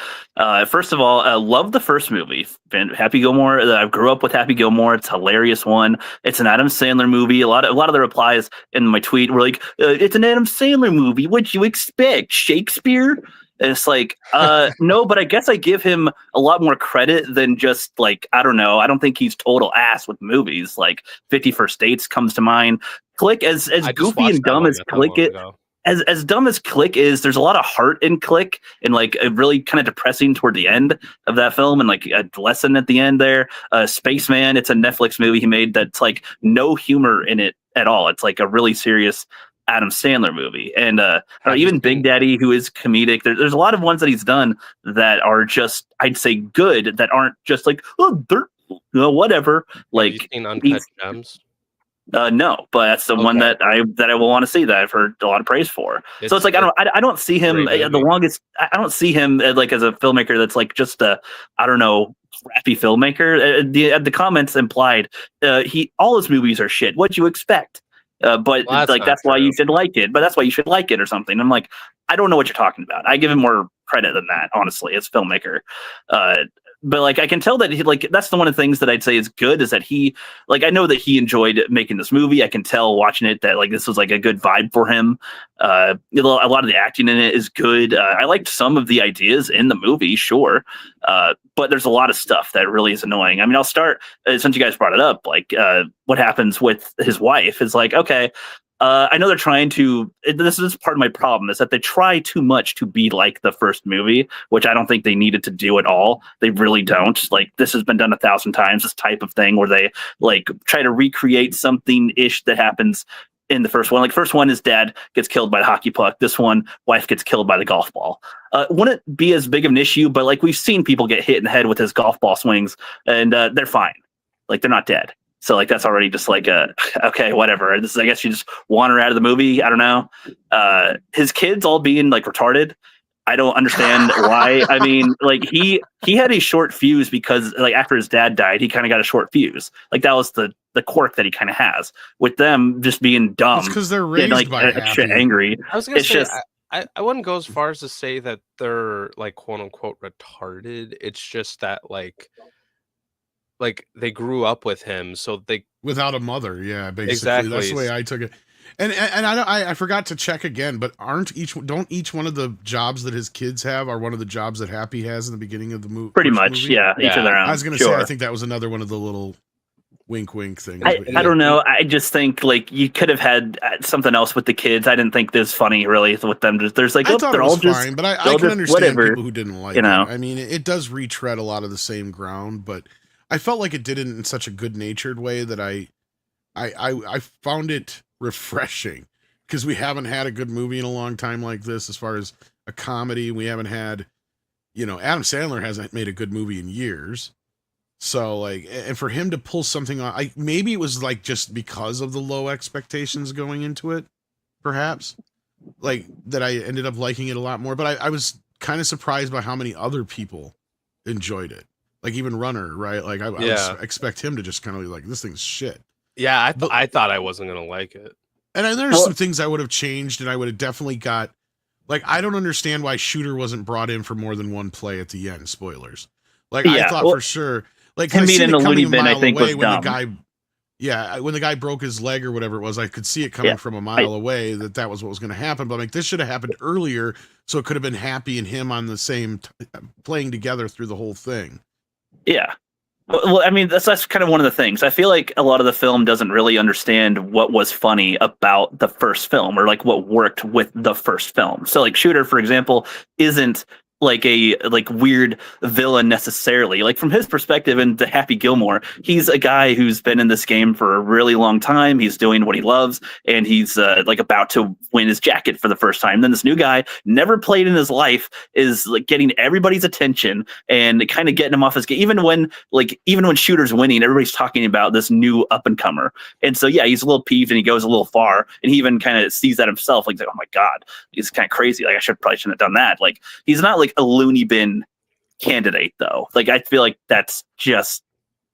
first of all, I love the first movie, Happy Gilmore. I grew up with Happy Gilmore. It's a hilarious one. It's an Adam Sandler movie. A lot of the replies in my tweet were like, "It's an Adam Sandler movie. What'd you expect, Shakespeare?" And it's like, no, but I guess I give him a lot more credit than just like, I don't know. I don't think he's total ass with movies. Like 50 First Dates comes to mind. Click, as goofy and dumb as Click it. As dumb as Click is, there's a lot of heart in Click, and like a really kind of depressing toward the end of that film, and like a lesson at the end there. Spaceman, it's a Netflix movie he made that's like no humor in it at all. It's like a really serious Adam Sandler movie. And even Big Daddy, who is comedic. There's a lot of ones that he's done that are just, I'd say, good, that aren't just like, oh, dirt, whatever. Like, have you seen Uncut Gems? No, but that's the one that I will want to see, that I've heard a lot of praise for. So it's like I don't see him the longest. I don't see him like as a filmmaker that's like just a, I don't know, crappy filmmaker. The comments implied all his movies are shit. What'd you expect? But like that's why you should like it. But that's why you should like it or something. I'm like, I don't know what you're talking about. I give him more credit than that, honestly, as a filmmaker. But like I can tell that he, like, that's the one of the things that I'd say is good, is that he, like, I know that he enjoyed making this movie. I can tell watching it that like this was like a good vibe for him. A lot of the acting in it is good. I liked some of the ideas in the movie, sure, but there's a lot of stuff that really is annoying. I mean, I'll start since you guys brought it up. Like, what happens with his wife is like, okay. I know they're trying to. This is part of my problem, is that they try too much to be like the first movie, which I don't think they needed to do at all. They really don't. Like, this has been done 1,000 times. This type of thing where they like try to recreate something ish that happens in the first one. Like, first one is dad gets killed by the hockey puck. This one, wife gets killed by the golf ball. Wouldn't be as big of an issue, but like we've seen people get hit in the head with his golf ball swings, and they're fine. Like, they're not dead. So like that's already just like okay, whatever. This is, I guess you just want her out of the movie. I don't know. His kids all being like retarded. I don't understand why. I mean, like he had a short fuse because like after his dad died, he kind of got a short fuse. Like that was the quirk that he kind of has. With them just being dumb, because they're raised like by extra angry. I was gonna say, I wouldn't go as far as to say that they're like quote unquote retarded. It's just that like they grew up with him, so they without a mother. Yeah, basically exactly. That's the way I took it. And I forgot to check again, but don't each one of the jobs that his kids have are one of the jobs that Happy has in the beginning of the movie? Pretty much, movie? Yeah. Each of their own. I was gonna say, I think that was another one of the little wink things. I don't know. I just think like you could have had something else with the kids. I didn't think this funny really with them. Just there's like, I thought they're it was all just fine, but I can understand whatever, people who didn't like it. I mean, it does retread a lot of the same ground, but I felt like it did it in such a good-natured way that I found it refreshing, because we haven't had a good movie in a long time like this. As far as a comedy, we haven't had, Adam Sandler hasn't made a good movie in years. So like, and for him to pull something on, maybe it was like just because of the low expectations going into it, perhaps, like that I ended up liking it a lot more. But I was kind of surprised by how many other people enjoyed it. Like even Runner, right? Like I would expect him to just kind of be like, this thing's shit. Yeah, I thought I wasn't gonna like it. And there's some things I would have changed, and I would have definitely got, like, I don't understand why Shooter wasn't brought in for more than one play at the end. Spoilers. Like I thought for sure, like him being in the loony bin, I think was dumb. When the guy broke his leg or whatever it was, I could see it coming from a mile away that was what was going to happen. But like, this should have happened earlier, so it could have been Happy and him on the same playing together through the whole thing. Yeah. Well, I mean, that's kind of one of the things. I feel like a lot of the film doesn't really understand what was funny about the first film, or like what worked with the first film. So like Shooter, for example, isn't like a weird villain necessarily. Like from his perspective, and the Happy Gilmore, he's a guy who's been in this game for a really long time. He's doing what he loves, and he's like about to win his jacket for the first time. Then this new guy, never played in his life, is like getting everybody's attention and kind of getting him off his game. Even when Shooter's winning, everybody's talking about this new up and comer. And so yeah, he's a little peeved and he goes a little far, and he even kind of sees that himself. Like, oh my god, he's kind of crazy. Like probably shouldn't have done that. Like he's not like a loony bin candidate though. Like I feel like that's just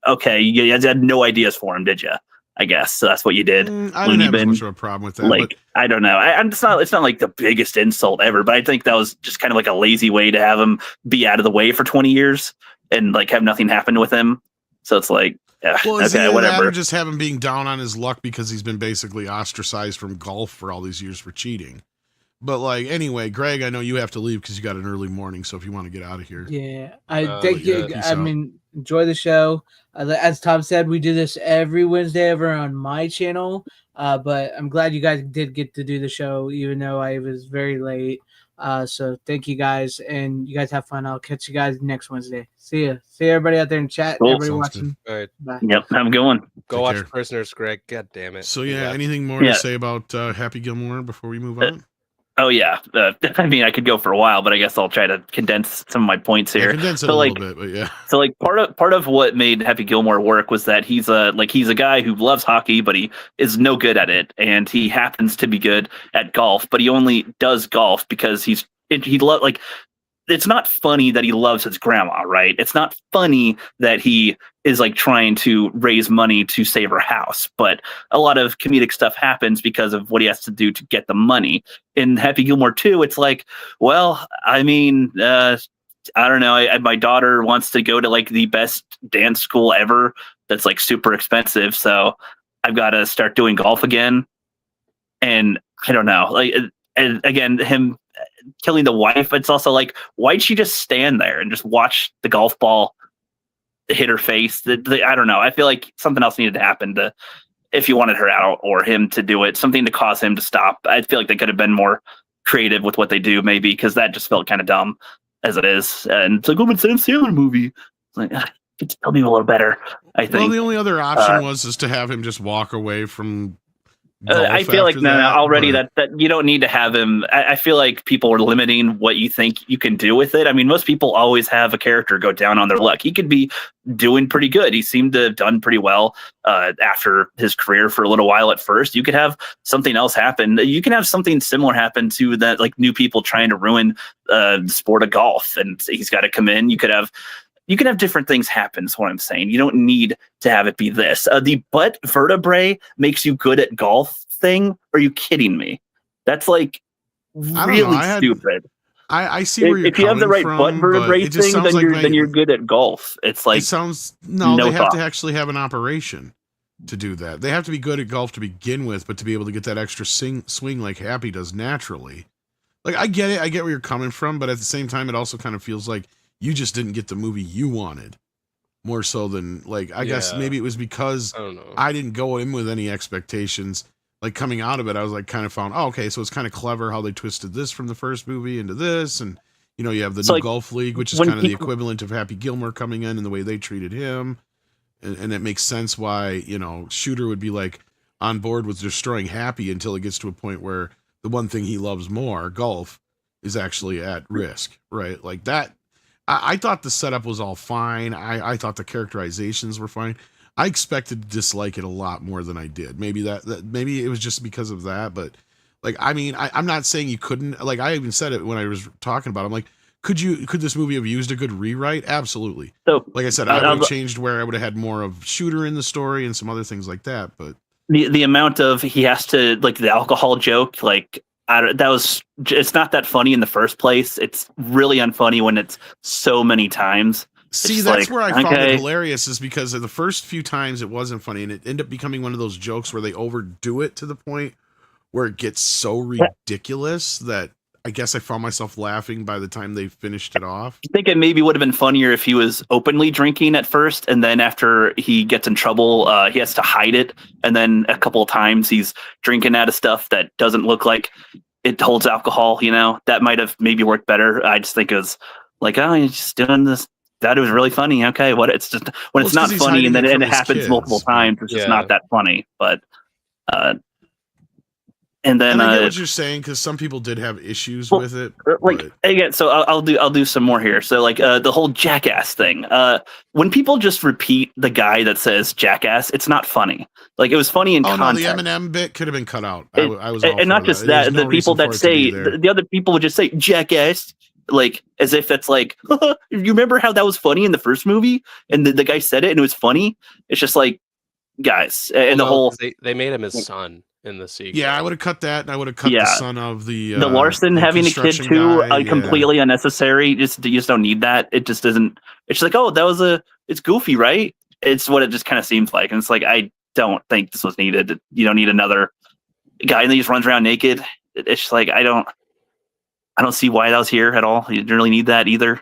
okay. You had no ideas for him, did you? I guess so. That's what you did. I didn't have much of a problem with that. Like I don't know. It's not like the biggest insult ever, but I think that was just kind of like a lazy way to have him be out of the way for 20 years and like have nothing happen with him. So it's like, okay, whatever. Just have him being down on his luck because he's been basically ostracized from golf for all these years for cheating. But like anyway, Greg, I know you have to leave because you got an early morning. So if you want to get out of here, Yeah, I Oh, thank you. yeah. Peace I out. mean, enjoy the show. As Tom said, we do this every Wednesday over on my channel. But I'm glad you guys did get to do the show, even though I was very late. So thank you guys, and you guys have fun. I'll catch you guys next Wednesday. See ya. See everybody out there in chat. Cool. Everybody Sounds watching. All right. Bye. Yep, have a good one. Go Take watch care. Prisoners, Greg. God damn it. So He yeah, left. anything more Yeah. to say about Happy Gilmore before we move on? Oh yeah, I mean I could go for a while, but I guess I'll try to condense some of my points Yeah, here. condense it So a like, little bit, but yeah. so like part of what made Happy Gilmore work was that he's a guy who loves hockey, but he is no good at it, and he happens to be good at golf, but he only does golf because like. It's not funny that he loves his grandma, right? It's not funny that he is like trying to raise money to save her house, but a lot of comedic stuff happens because of what he has to do to get the money. In Happy Gilmore 2, it's like, well, I mean, I don't know. My daughter wants to go to like the best dance school ever that's like super expensive, so I've got to start doing golf again. And I don't know, like, and again, him killing the wife, it's also like, why'd she just stand there and just watch the golf ball hit her face? I don't know. I feel like something else needed to happen if you wanted her out or him to do it, something to cause him to stop. I feel like they could have been more creative with what they do, maybe, because that just felt kind of dumb as it is. And it's like, oh, it's Sam Sandler movie. It's like, could tell me a little better, I think. Well, the only other option was to have him just walk away from I feel like after that, already but- that you don't need to have him. I feel like people are limiting what you think you can do with it. I mean, most people always have a character go down on their luck. He could be doing pretty good. He seemed to have done pretty well after his career for a little while at first. You could have something else happen. You can have something similar happen to that, like new people trying to ruin the sport of golf, and he's got to come in. You can have different things happen, is what I'm saying. You don't need to have it be this. The butt vertebrae makes you good at golf thing? Are you kidding me? That's like really stupid. I see where you're if you have the right butt vertebrae thing, then you're good at golf. It's like, it sounds they have thought. to actually have an operation to do that. They have to be good at golf to begin with, but to be able to get that extra swing like Happy does naturally. Like, I get it. I get where you're coming from, but at the same time, it also kind of feels like you just didn't get the movie you wanted, more so than, like, I guess maybe it was because I don't know. I didn't go in with any expectations. Like, coming out of it, I was like, kind of found, oh, okay, so it's kind of clever how they twisted this from the first movie into this, and you know, you have the new Golf League, which is kind of the equivalent of Happy Gilmore coming in and the way they treated him, and it makes sense why, you know, Shooter would be like on board with destroying Happy until it gets to a point where the one thing he loves more, golf, is actually at risk, right? Like that. I thought the setup was all fine. I thought the characterizations were fine. I expected to dislike it a lot more than I did. Maybe maybe it was just because of that, but like, I mean, I'm not saying you couldn't. Like, I even said it when I was talking about it. I'm like, could this movie have used a good rewrite? Absolutely. So, like I said, I would have changed where I would have had more of Shooter in the story and some other things like that. But the amount of he has to, like, the alcohol joke, like, it's not that funny in the first place. It's really unfunny when it's so many times. See, that's where I found it hilarious, is because of the first few times it wasn't funny, and it ended up becoming one of those jokes where they overdo it to the point where it gets so ridiculous that I guess I found myself laughing by the time they finished it off. I think it maybe would have been funnier if he was openly drinking at first, and then after he gets in trouble, he has to hide it, and then a couple of times he's drinking out of stuff that doesn't look like it holds alcohol. You know, that might have maybe worked better. I just think it was like, oh, he's just doing this. That was really funny. Okay, what? It's just when it's not funny, and then it happens multiple times. It's just not that funny. But and then I get what you're saying, because some people did have issues with it. Like, again, so I'll do some more here. So like the whole jackass thing. When people just repeat the guy that says jackass, it's not funny. Like, it was funny in context. No, the Eminem bit could have been cut out. I was all and not just that. The people that say the other people would just say jackass, like as if that's like, you remember how that was funny in the first movie, and the guy said it and it was funny. It's just like, guys, and the whole they made him his son in the sequel. Yeah, I would have cut that, and I would have cut the son of the Larson having a kid too, completely unnecessary. You just don't need that. It just doesn't. It's just like, oh, it's goofy, right? It's what it just kind of seems like, and it's like, I don't think this was needed. You don't need another guy that just runs around naked. It's just like, I don't. I don't see why that was here at all. You didn't really need that either.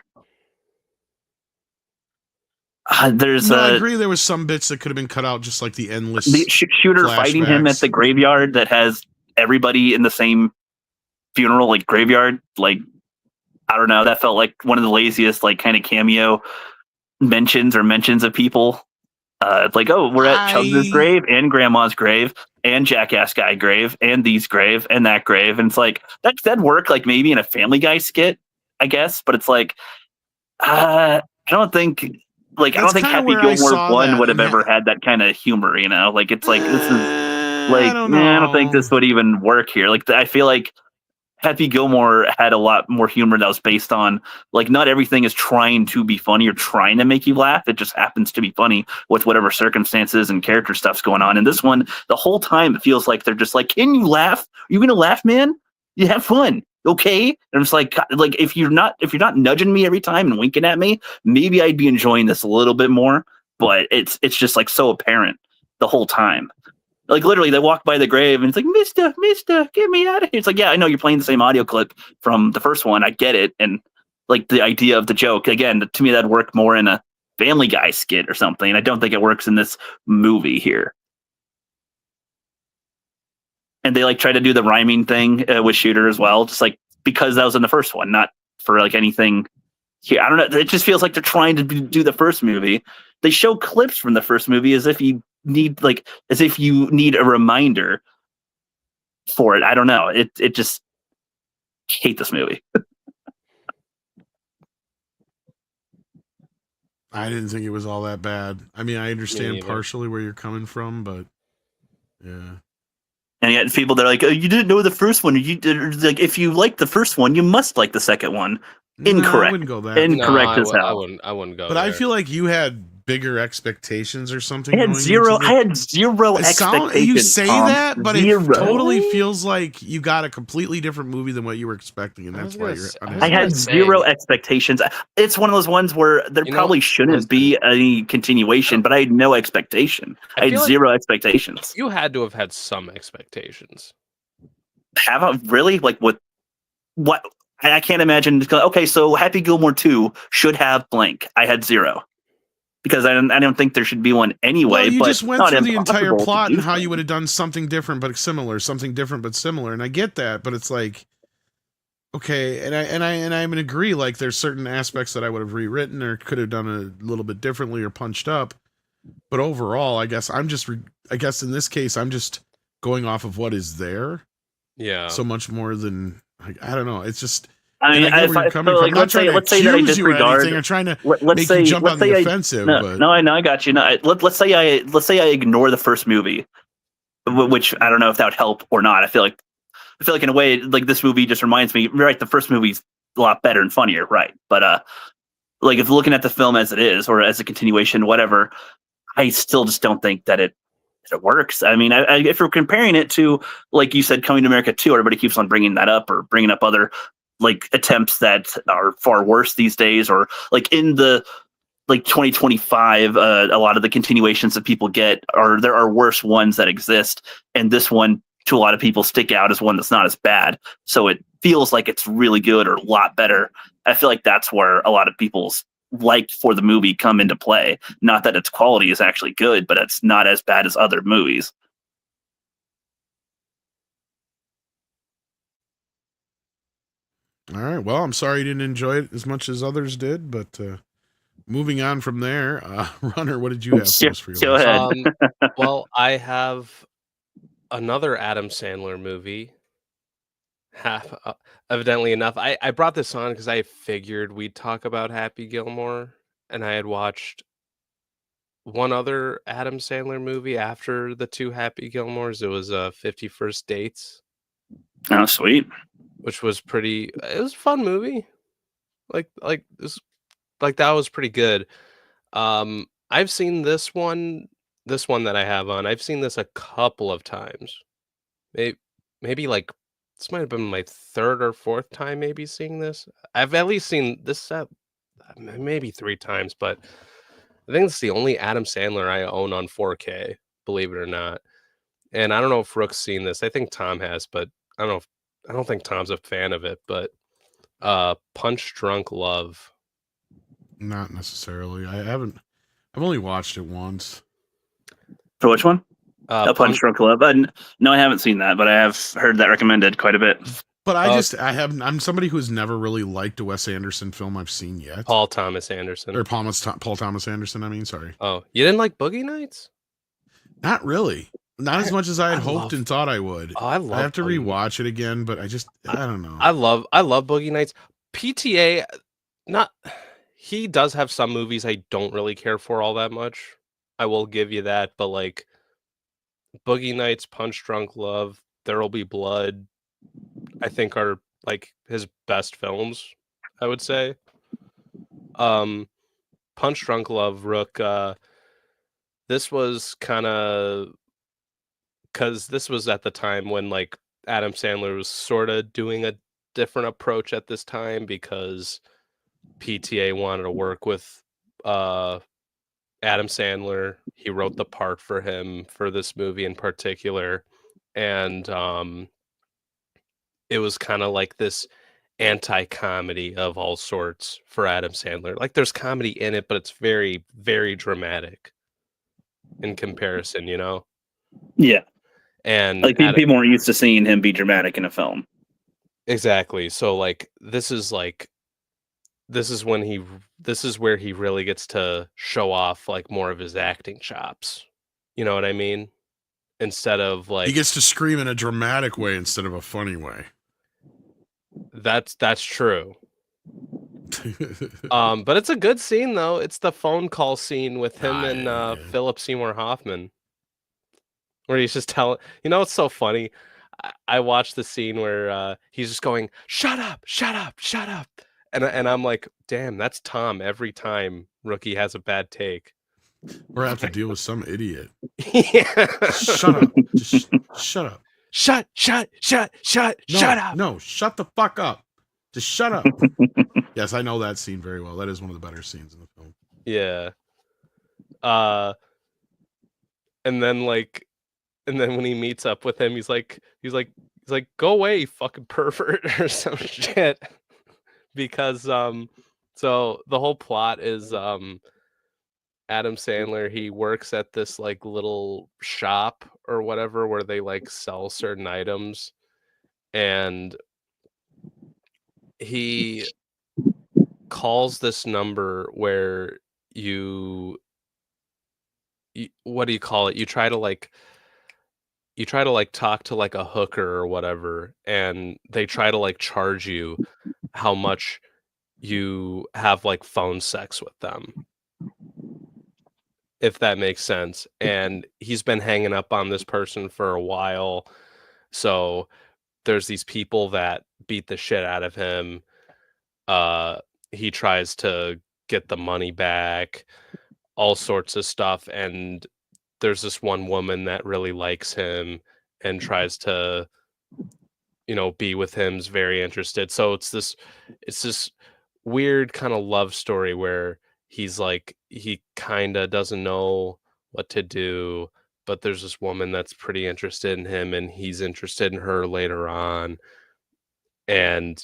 There's No, I agree. There was some bits that could have been cut out, just like the endless shooter fighting him at the graveyard that has everybody in the same funeral, like graveyard. Like, I don't know. That felt like one of the laziest, like, kind of cameo mentions of people. It's like, oh, we're at Chubbs' grave and Grandma's grave and Jackass Guy grave and these grave and that grave. And it's like, that'd work like maybe in a Family Guy skit, I guess. But it's like, I don't think Happy Gilmore 1 would have ever had that kind of humor, you know? Like, it's like, this is like, I don't think this would even work here. Like, I feel like Happy Gilmore had a lot more humor that was based on, like, not everything is trying to be funny or trying to make you laugh. It just happens to be funny with whatever circumstances and character stuff's going on. And this one, the whole time, it feels like they're just like, can you laugh? Are you going to laugh, man? You have fun. Okay. And it's like if you're not nudging me every time and winking at me, maybe I'd be enjoying this a little bit more. But it's just like so apparent the whole time. Like, literally, they walk by the grave and it's like, Mister, get me out of here. It's like, yeah, I know you're playing the same audio clip from the first one. I get it. And like the idea of the joke, again, to me, that'd work more in a Family Guy skit or something. I don't think it works in this movie here. And they like try to do the rhyming thing with Shooter as well, just like because that was in the first one, not for like anything here. I don't know. It just feels like they're trying to do the first movie. They show clips from the first movie as if you need a reminder for it. I don't know. It just hate this movie. I didn't think it was all that bad. I mean, I understand partially where you're coming from, but yeah. And yet people, they're like, oh, you didn't know the first one. You did, like, if you like the first one, you must like the second one. Incorrect. No, I wouldn't go that. Incorrect as hell. I wouldn't go. But there. I feel like you had bigger expectations or something. I had zero expectations. You say Tom. that, but it totally feels like you got a completely different movie than what you were expecting, and that's why you're. I had zero expectations. It's one of those ones where there probably shouldn't be any continuation, but I had no expectation. I had zero expectations. You had to have had some expectations. Have I really? Like what? I can't imagine. Okay, so Happy Gilmore 2 should have blank. I had zero. Because I don't think there should be one anyway. Well, you but just went through the entire plot and how you would have done something different but similar, something different but similar, and I get that, but it's like, okay, and I'm in agree. Like, there's certain aspects that I would have rewritten or could have done a little bit differently or punched up, but overall, I guess in this case, I'm just going off of what is there. Yeah. So much more than I don't know. It's just. I mean, I'm not trying to accuse you or anything. I'm trying to make you jump on the offensive. No, I got you. No, let's say I ignore the first movie, which I don't know if that would help or not. I feel like in a way, like, this movie just reminds me, right? The first movie's a lot better and funnier, right? But like, if looking at the film as it is or as a continuation, whatever, I still just don't think that it works. I mean, if we're comparing it to, like you said, Coming to America 2, everybody keeps on bringing that up or bringing up other like attempts that are far worse these days, or like in the like 2025, a lot of the continuations that people get there are worse ones that exist, and this one to a lot of people stick out as one that's not as bad. So it feels like it's really good or a lot better. I feel like that's where a lot of people's like for the movie come into play. Not that its quality is actually good, but it's not as bad as other movies. All right. Well, I'm sorry you didn't enjoy it as much as others did, but moving on from there, Runner, what did you have for us for your Go ahead. Well, I have another Adam Sandler movie. Evidently enough, I brought this on because I figured we'd talk about Happy Gilmore, and I had watched one other Adam Sandler movie after the two Happy Gilmores. It was 50 First Dates. Oh, sweet. Which was it was a fun movie. Like that was pretty good. I've seen this one that I have on. I've seen this a couple of times. Maybe like this might have been my third or fourth time maybe seeing this. I've at least seen this maybe 3 times, but I think it's the only Adam Sandler I own on 4K, believe it or not. And I don't know if Rook's seen this. I think Tom has, but I don't think Tom's a fan of it, but Punch Drunk Love. Not necessarily. I've only watched it once. For which one? Uh, Punch Drunk Love. No, I haven't seen that, but I have heard that recommended quite a bit. But I'm somebody who's never really liked a Wes Anderson film I've seen yet. Paul Thomas Anderson. Or Paul Thomas Anderson, I mean, sorry. Oh, you didn't like Boogie Nights? Not really. Not as much as I had hoped and thought I would. Oh, I have to rewatch it again, but I don't know. I love Boogie Nights. PTA, he does have some movies I don't really care for all that much. I will give you that, but like Boogie Nights, Punch Drunk Love, There'll Be Blood, I think are like his best films, I would say. Punch Drunk Love, Rook, this was kind of because this was at the time when like Adam Sandler was sort of doing a different approach at this time because PTA wanted to work with Adam Sandler. He wrote the part for him for this movie in particular, and it was kind of like this anti-comedy of all sorts for Adam Sandler. Like there's comedy in it, but it's very, very dramatic in comparison, you know? Yeah. And like people weren't used to seeing him be dramatic in a film. Exactly. So like this is where he really gets to show off like more of his acting chops. You know what I mean? Instead of like he gets to scream in a dramatic way instead of a funny way. That's true. But it's a good scene though. It's the phone call scene with him and Philip Seymour Hoffman, where he's just telling. You know, it's so funny. I watched the scene where he's just going, "Shut up, shut up, shut up," and I'm like, "Damn, that's Tom every time Rookie has a bad take." Or have to deal with some idiot. Yeah. Shut up. Just shut up. Shut up. No, shut the fuck up. Just shut up. Yes, I know that scene very well. That is one of the better scenes in the film. Yeah. And then when he meets up with him, he's like, go away, you fucking pervert, or some shit. Because so the whole plot is Adam Sandler, he works at this like little shop or whatever where they like sell certain items, and he calls this number where you what do you call it? You try to talk to like a hooker or whatever, and they try to like charge you how much you have like phone sex with them, if that makes sense. And he's been hanging up on this person for a while, so there's these people that beat the shit out of him. He tries to get the money back, all sorts of stuff, and there's this one woman that really likes him and tries to, you know, be with him, is very interested. So it's this weird kind of love story where he's like, he kind of doesn't know what to do, but there's this woman that's pretty interested in him and he's interested in her later on. And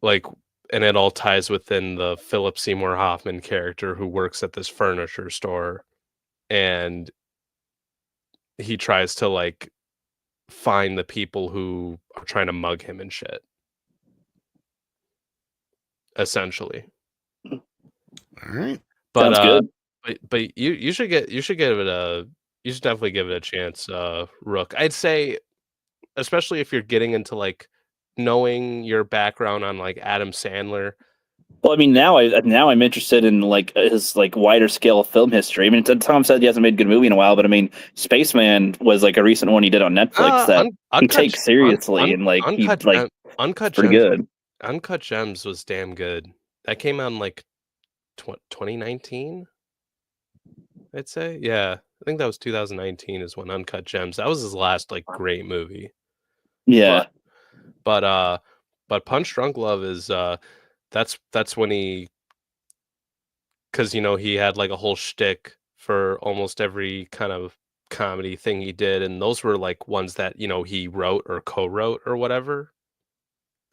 like, and it all ties within the Philip Seymour Hoffman character who works at this furniture store, and he tries to like find the people who are trying to mug him and shit, essentially. All right. But sounds good. But you should definitely give it a chance, Rook. I'd say, especially if you're getting into like knowing your background on like Adam Sandler. Well, I mean, now I'm interested in like his like wider scale film history. I mean, Tom said he hasn't made a good movie in a while, but I mean, Spaceman was like a recent one he did on Netflix that he takes seriously and like Uncut pretty Gems, good. Uncut Gems was damn good. That came out in like 2019, I'd say. Yeah, I think that was 2019 is when Uncut Gems. That was his last like great movie. Yeah. But Punch Drunk Love is that's when he, because you know he had like a whole shtick for almost every kind of comedy thing he did, and those were like ones that, you know, he wrote or co-wrote or whatever.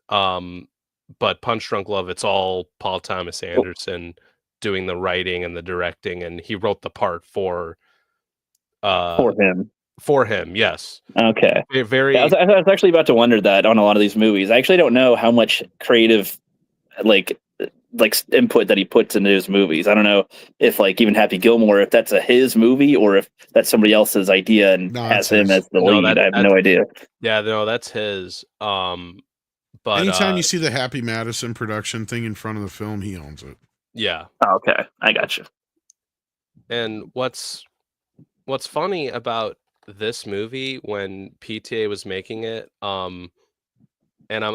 But Punch Drunk Love, it's all Paul Thomas Anderson doing the writing and the directing, and he wrote the part for him. For him, yes. Okay. Very. Yeah, I was actually about to wonder that on a lot of these movies. I actually don't know how much creative, like input that he puts into his movies. I don't know if like even Happy Gilmore, if that's his movie or if that's somebody else's idea and has him as the lead. I have no idea. Yeah, no, that's his. But anytime you see the Happy Madison production thing in front of the film, he owns it. Yeah. Oh, okay, I got you. And what's funny about this movie when PTA was making it, and I'm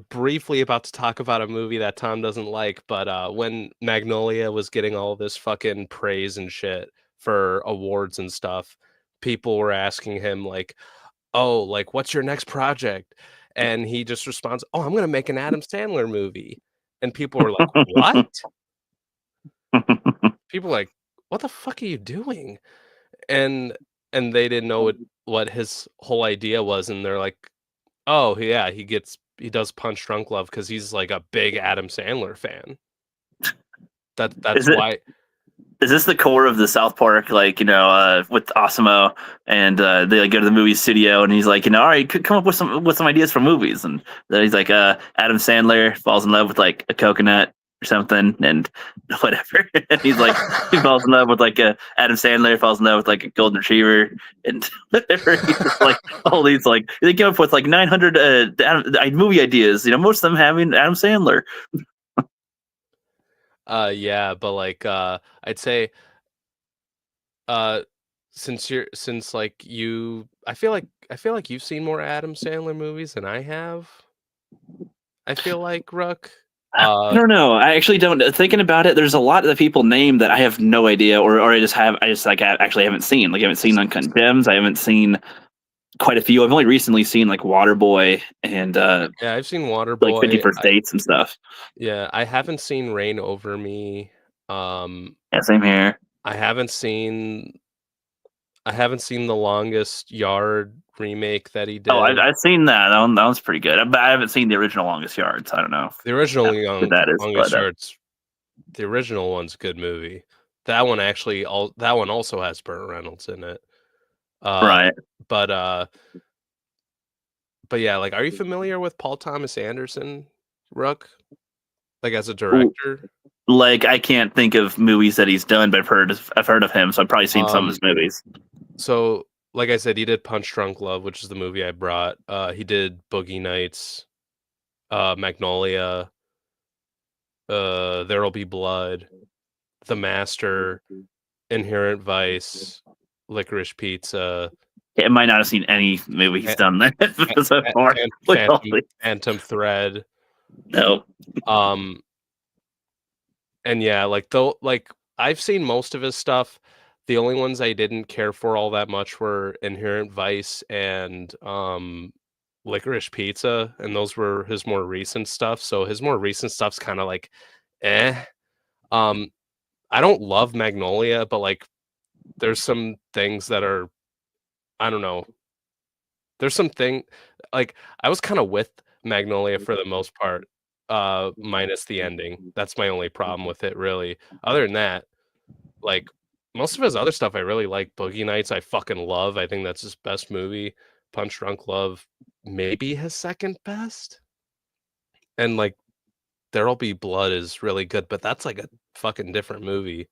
briefly about to talk about a movie that Tom doesn't like, but when Magnolia was getting all this fucking praise and shit for awards and stuff, people were asking him like, "Oh, like what's your next project?" And he just responds, "Oh, I'm gonna make an Adam Sandler movie." And people were like, "What?" People were like, "What the fuck are you doing?" And they didn't know what his whole idea was, and they're like, "Oh, yeah, he does Punch Drunk Love because he's like a big Adam Sandler fan." That's why. Is this the core of the South Park, like, with Osimo and they like go to the movie studio and he's like, all right, come up with some ideas for movies, and then he's like, Adam Sandler falls in love with like a coconut or something and whatever, and he's like, he falls in love with like Adam Sandler falls in love with like a golden retriever and whatever. He's just like all these like they came up with like 900 movie ideas, most of them having Adam Sandler. Yeah, but like I'd say since like I feel like you've seen more Adam Sandler movies than I have. I feel like, Rook. I don't know. I actually don't. Thinking about it, there's a lot that people name that I have no idea, or I actually haven't seen. Like I haven't seen Uncut Gems. I haven't seen quite a few. I've only recently seen like Waterboy and yeah, I've seen Waterboy, like 50 First Dates and stuff. Yeah, I haven't seen Reign Over Me. Yeah, same here. I haven't seen The Longest Yard remake that he did. Oh, I've seen that. That one's pretty good. But I haven't seen the original Longest Yards. I don't know. The original Longest Yards. The original one's a good movie. That one also has Burt Reynolds in it. Right. But yeah, like, are you familiar with Paul Thomas Anderson, Rook? Like as a director? Like I can't think of movies that he's done, but I've heard of him, so I've probably seen some of his movies. So, like I said, he did Punch Drunk Love, which is the movie I brought. He did Boogie Nights, Magnolia, There'll Be Blood, The Master, Inherent Vice, Licorice Pizza. I might not have seen any movie he's done there so far. Phantom Thread. No. And yeah, like I've seen most of his stuff. The only ones I didn't care for all that much were Inherent Vice and Licorice Pizza, and those were his more recent stuff. So his more recent stuff's kind of like, eh. I don't love Magnolia, but like, there's some things that are, I don't know. There's something like I was kind of with Magnolia for the most part, minus the ending. That's my only problem with it, really. Other than that, like most of his other stuff, I really like. Boogie Nights, I fucking love. I think that's his best movie. Punch Drunk Love, maybe his second best. And like There'll Be Blood is really good, but that's like a fucking different movie.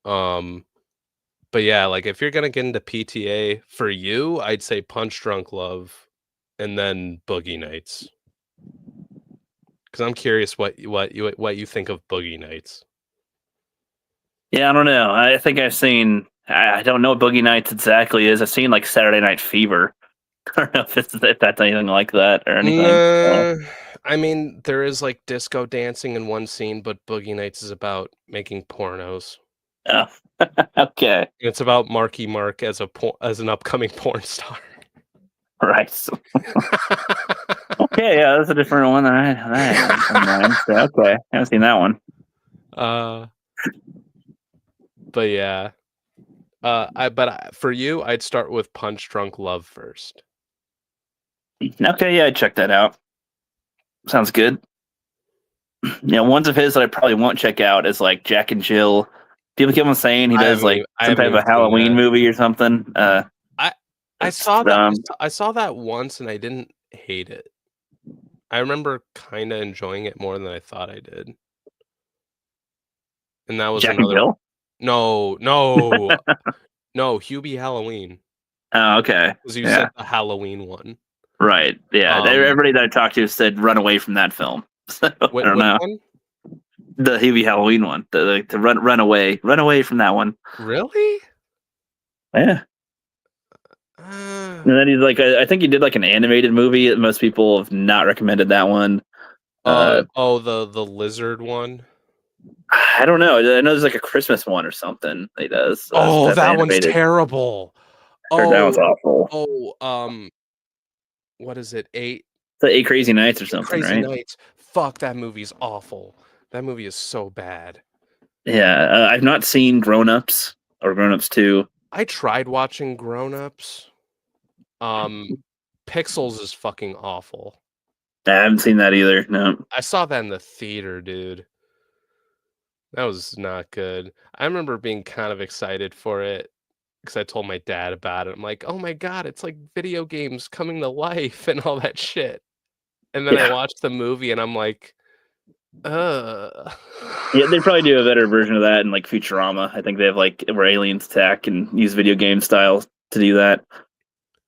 But yeah, like if you're gonna get into PTA for you, I'd say Punch Drunk Love, and then Boogie Nights. Because I'm curious what you think of Boogie Nights. Yeah, I don't know. I think I've seen. I don't know what Boogie Nights exactly is. I've seen like Saturday Night Fever. I don't know if that's anything like that or anything. I mean, there is like disco dancing in one scene, but Boogie Nights is about making pornos. Oh, okay. It's about Marky Mark as an upcoming porn star. Right. Okay, yeah, that's a different one. Okay, I haven't seen that one. But yeah, for you, I'd start with Punch Drunk Love first. Okay, yeah, I'd check that out. Sounds good. Ones of his that I probably won't check out is like Jack and Jill. People keep on saying he does like some type of Halloween movie or something. I saw that. I saw that once and I didn't hate it. I remember kind of enjoying it more than I thought I did. And that was Jack and Jill? No, Hubie Halloween. Oh, okay. Because you said the Halloween one. Right. Yeah. Everybody that I talked to said run away from that film. So, I don't know. One? The Hubie Halloween one. The run away from that one. Really? Yeah. And then he's like, I think he did like an animated movie. Most people have not recommended that one. The lizard one. I don't know. I know there's like a Christmas one or something he does. That one's terrible. That one's awful. What is it? The 8 Crazy Nights or something, Crazy right? Nights. Fuck, that movie's awful. That movie is so bad. Yeah, I've not seen Grown Ups or Grown Ups 2. I tried watching Grown Ups. Pixels is fucking awful. I haven't seen that either. No. I saw that in the theater, dude. That was not good. I remember being kind of excited for it because I told my dad about it. I'm like, oh my God, it's like video games coming to life and all that shit. And then I watched the movie and I'm like, Yeah, they probably do a better version of that in like Futurama. I think they have like where aliens attack and use video game style to do that.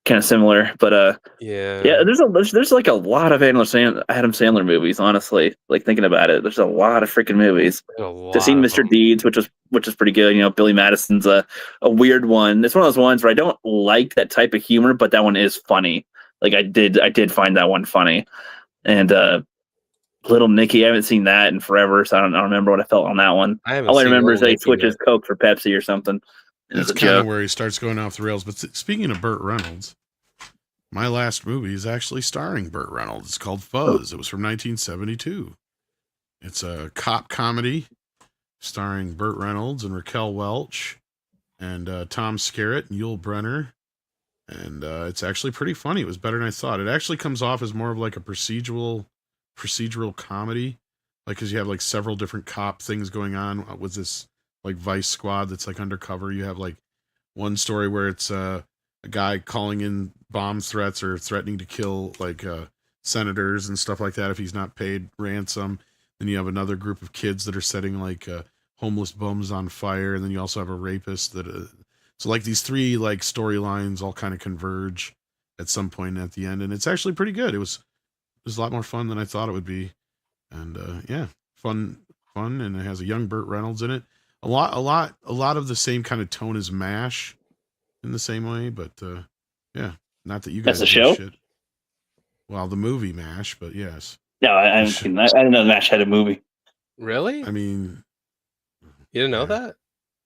Kind of similar, but yeah. There's like a lot of Adam Sandler movies. Honestly, like thinking about it, there's a lot of freaking movies. I've seen Mr. Deeds, which is pretty good. Billy Madison's a weird one. It's one of those ones where I don't like that type of humor, but that one is funny. Like I did find that one funny. And Little Nicky, I haven't seen that in forever, so I don't remember what I felt on that one. All I remember is he switches Coke for Pepsi or something. That's kind of where he starts going off the rails. But speaking of Burt Reynolds, my last movie is actually starring Burt Reynolds. It's called Fuzz. It was from 1972. It's a cop comedy starring Burt Reynolds and Raquel Welch and Tom Skerritt and Yul Brynner. And it's actually pretty funny. It was better than I thought. It actually comes off as more of like a procedural comedy, like because you have like several different cop things going on with this like Vice Squad that's like undercover. You have like one story where it's a guy calling in bomb threats or threatening to kill like senators and stuff like that if he's not paid ransom. Then you have another group of kids that are setting like homeless bums on fire, and then you also have a rapist that so like these three like storylines all kind of converge at some point at the end, and it's actually pretty good. It was a lot more fun than I thought it would be, and fun, and it has a young Burt Reynolds in it. A lot of the same kind of tone as MASH in the same way, but not that you guys. That's the show. Shit. Well, the movie MASH, but yes. No, I haven't seen that. I didn't know MASH had a movie. Really? I mean, you didn't know that?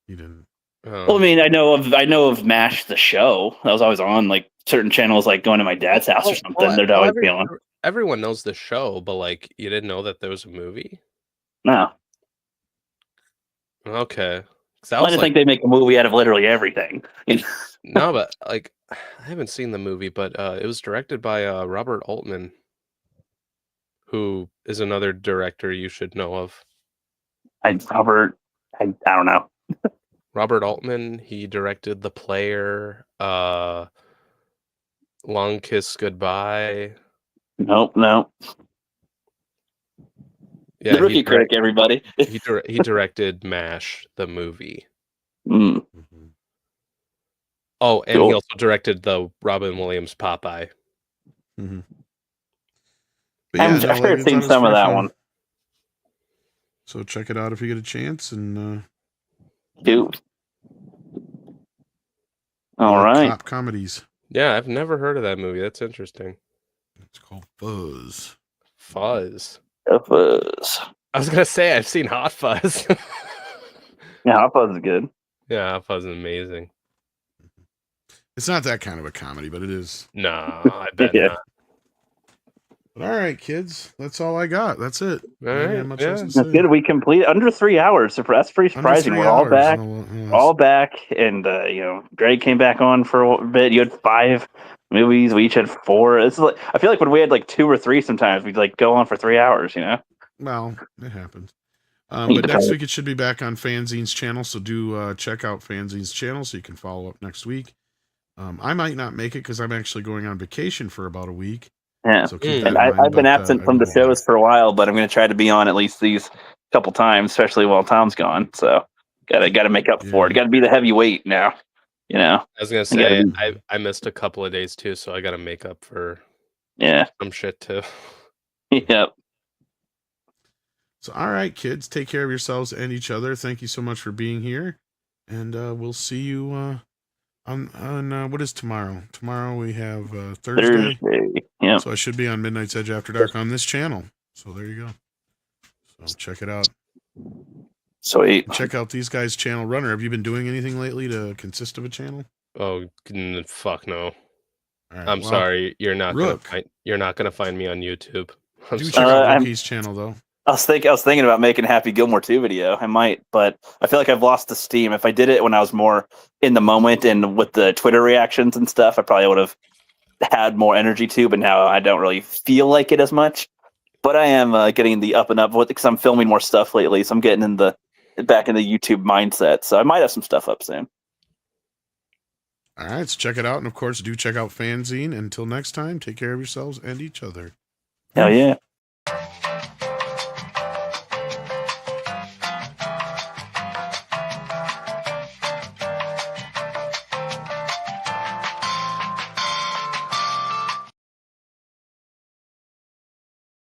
You didn't. Well, I mean, I know of MASH the show. That was always on like certain channels, like going to my dad's house or something. They'd always be on. Everyone knows the show, but like you didn't know that there was a movie? No. Okay. I just think they make a movie out of literally everything. No, but like I haven't seen the movie, but it was directed by Robert Altman, who is another director you should know of. I don't know. Robert Altman, he directed The Player, Long Kiss Goodbye. Nope. Yeah, the Rookie Critic, everybody. he directed MASH, the movie. Mm. Oh, and he also directed the Robin Williams Popeye. Mm-hmm. I've heard seen some of that one. So check it out if you get a chance, and dude. All right. Cop comedies. Yeah, I've never heard of that movie. That's interesting. It's called Fuzz. Fuzz. Fuzz. I was gonna say I've seen Hot Fuzz. Yeah, Hot Fuzz is good. Yeah, Hot Fuzz is amazing. It's not that kind of a comedy, but it is. No, I bet not. But all right, kids. That's all I got. That's it. All right, that's good. We complete under 3 hours. So that's pretty surprising. We're all back. All back, and Greg came back on for a bit. You had 5 movies. We each had 4. It's like, I feel like when we had like 2 or 3, sometimes we'd like go on for 3 hours. Well, it happens. But next week it should be back on Fanzine's channel, so do check out Fanzine's channel so you can follow up next week. I might not make it because I'm actually going on vacation for about a week. Yeah, so keep that in mind, I've been absent from the will shows for a while, but I'm going to try to be on at least these couple times, especially while Tom's gone. So gotta make up for it. Got to be the heavyweight now. I was gonna say I missed a couple of days too, so I got to make up for some shit too. Yep. So, all right, kids, take care of yourselves and each other. Thank you so much for being here, and we'll see you on what is tomorrow? Tomorrow we have Thursday. Yeah. So I should be on Midnight's Edge After Dark on this channel. So there you go. So check it out. Sweet. And check out these guys' channel. Runner, have you been doing anything lately to consist of a channel? Oh fuck no. Right, I'm sorry. You're not gonna find me on YouTube. Do check out Rookie's channel though. I was thinking about making a Happy Gilmore 2 video. I might, but I feel like I've lost the steam. If I did it when I was more in the moment and with the Twitter reactions and stuff, I probably would have had more energy too. But now I don't really feel like it as much. But I am getting the up and up with it because I'm filming more stuff lately. So I'm getting back in the YouTube mindset. So I might have some stuff up soon. All right, so check it out. And of course, do check out Fanzine. Until next time, take care of yourselves and each other. Hell yeah.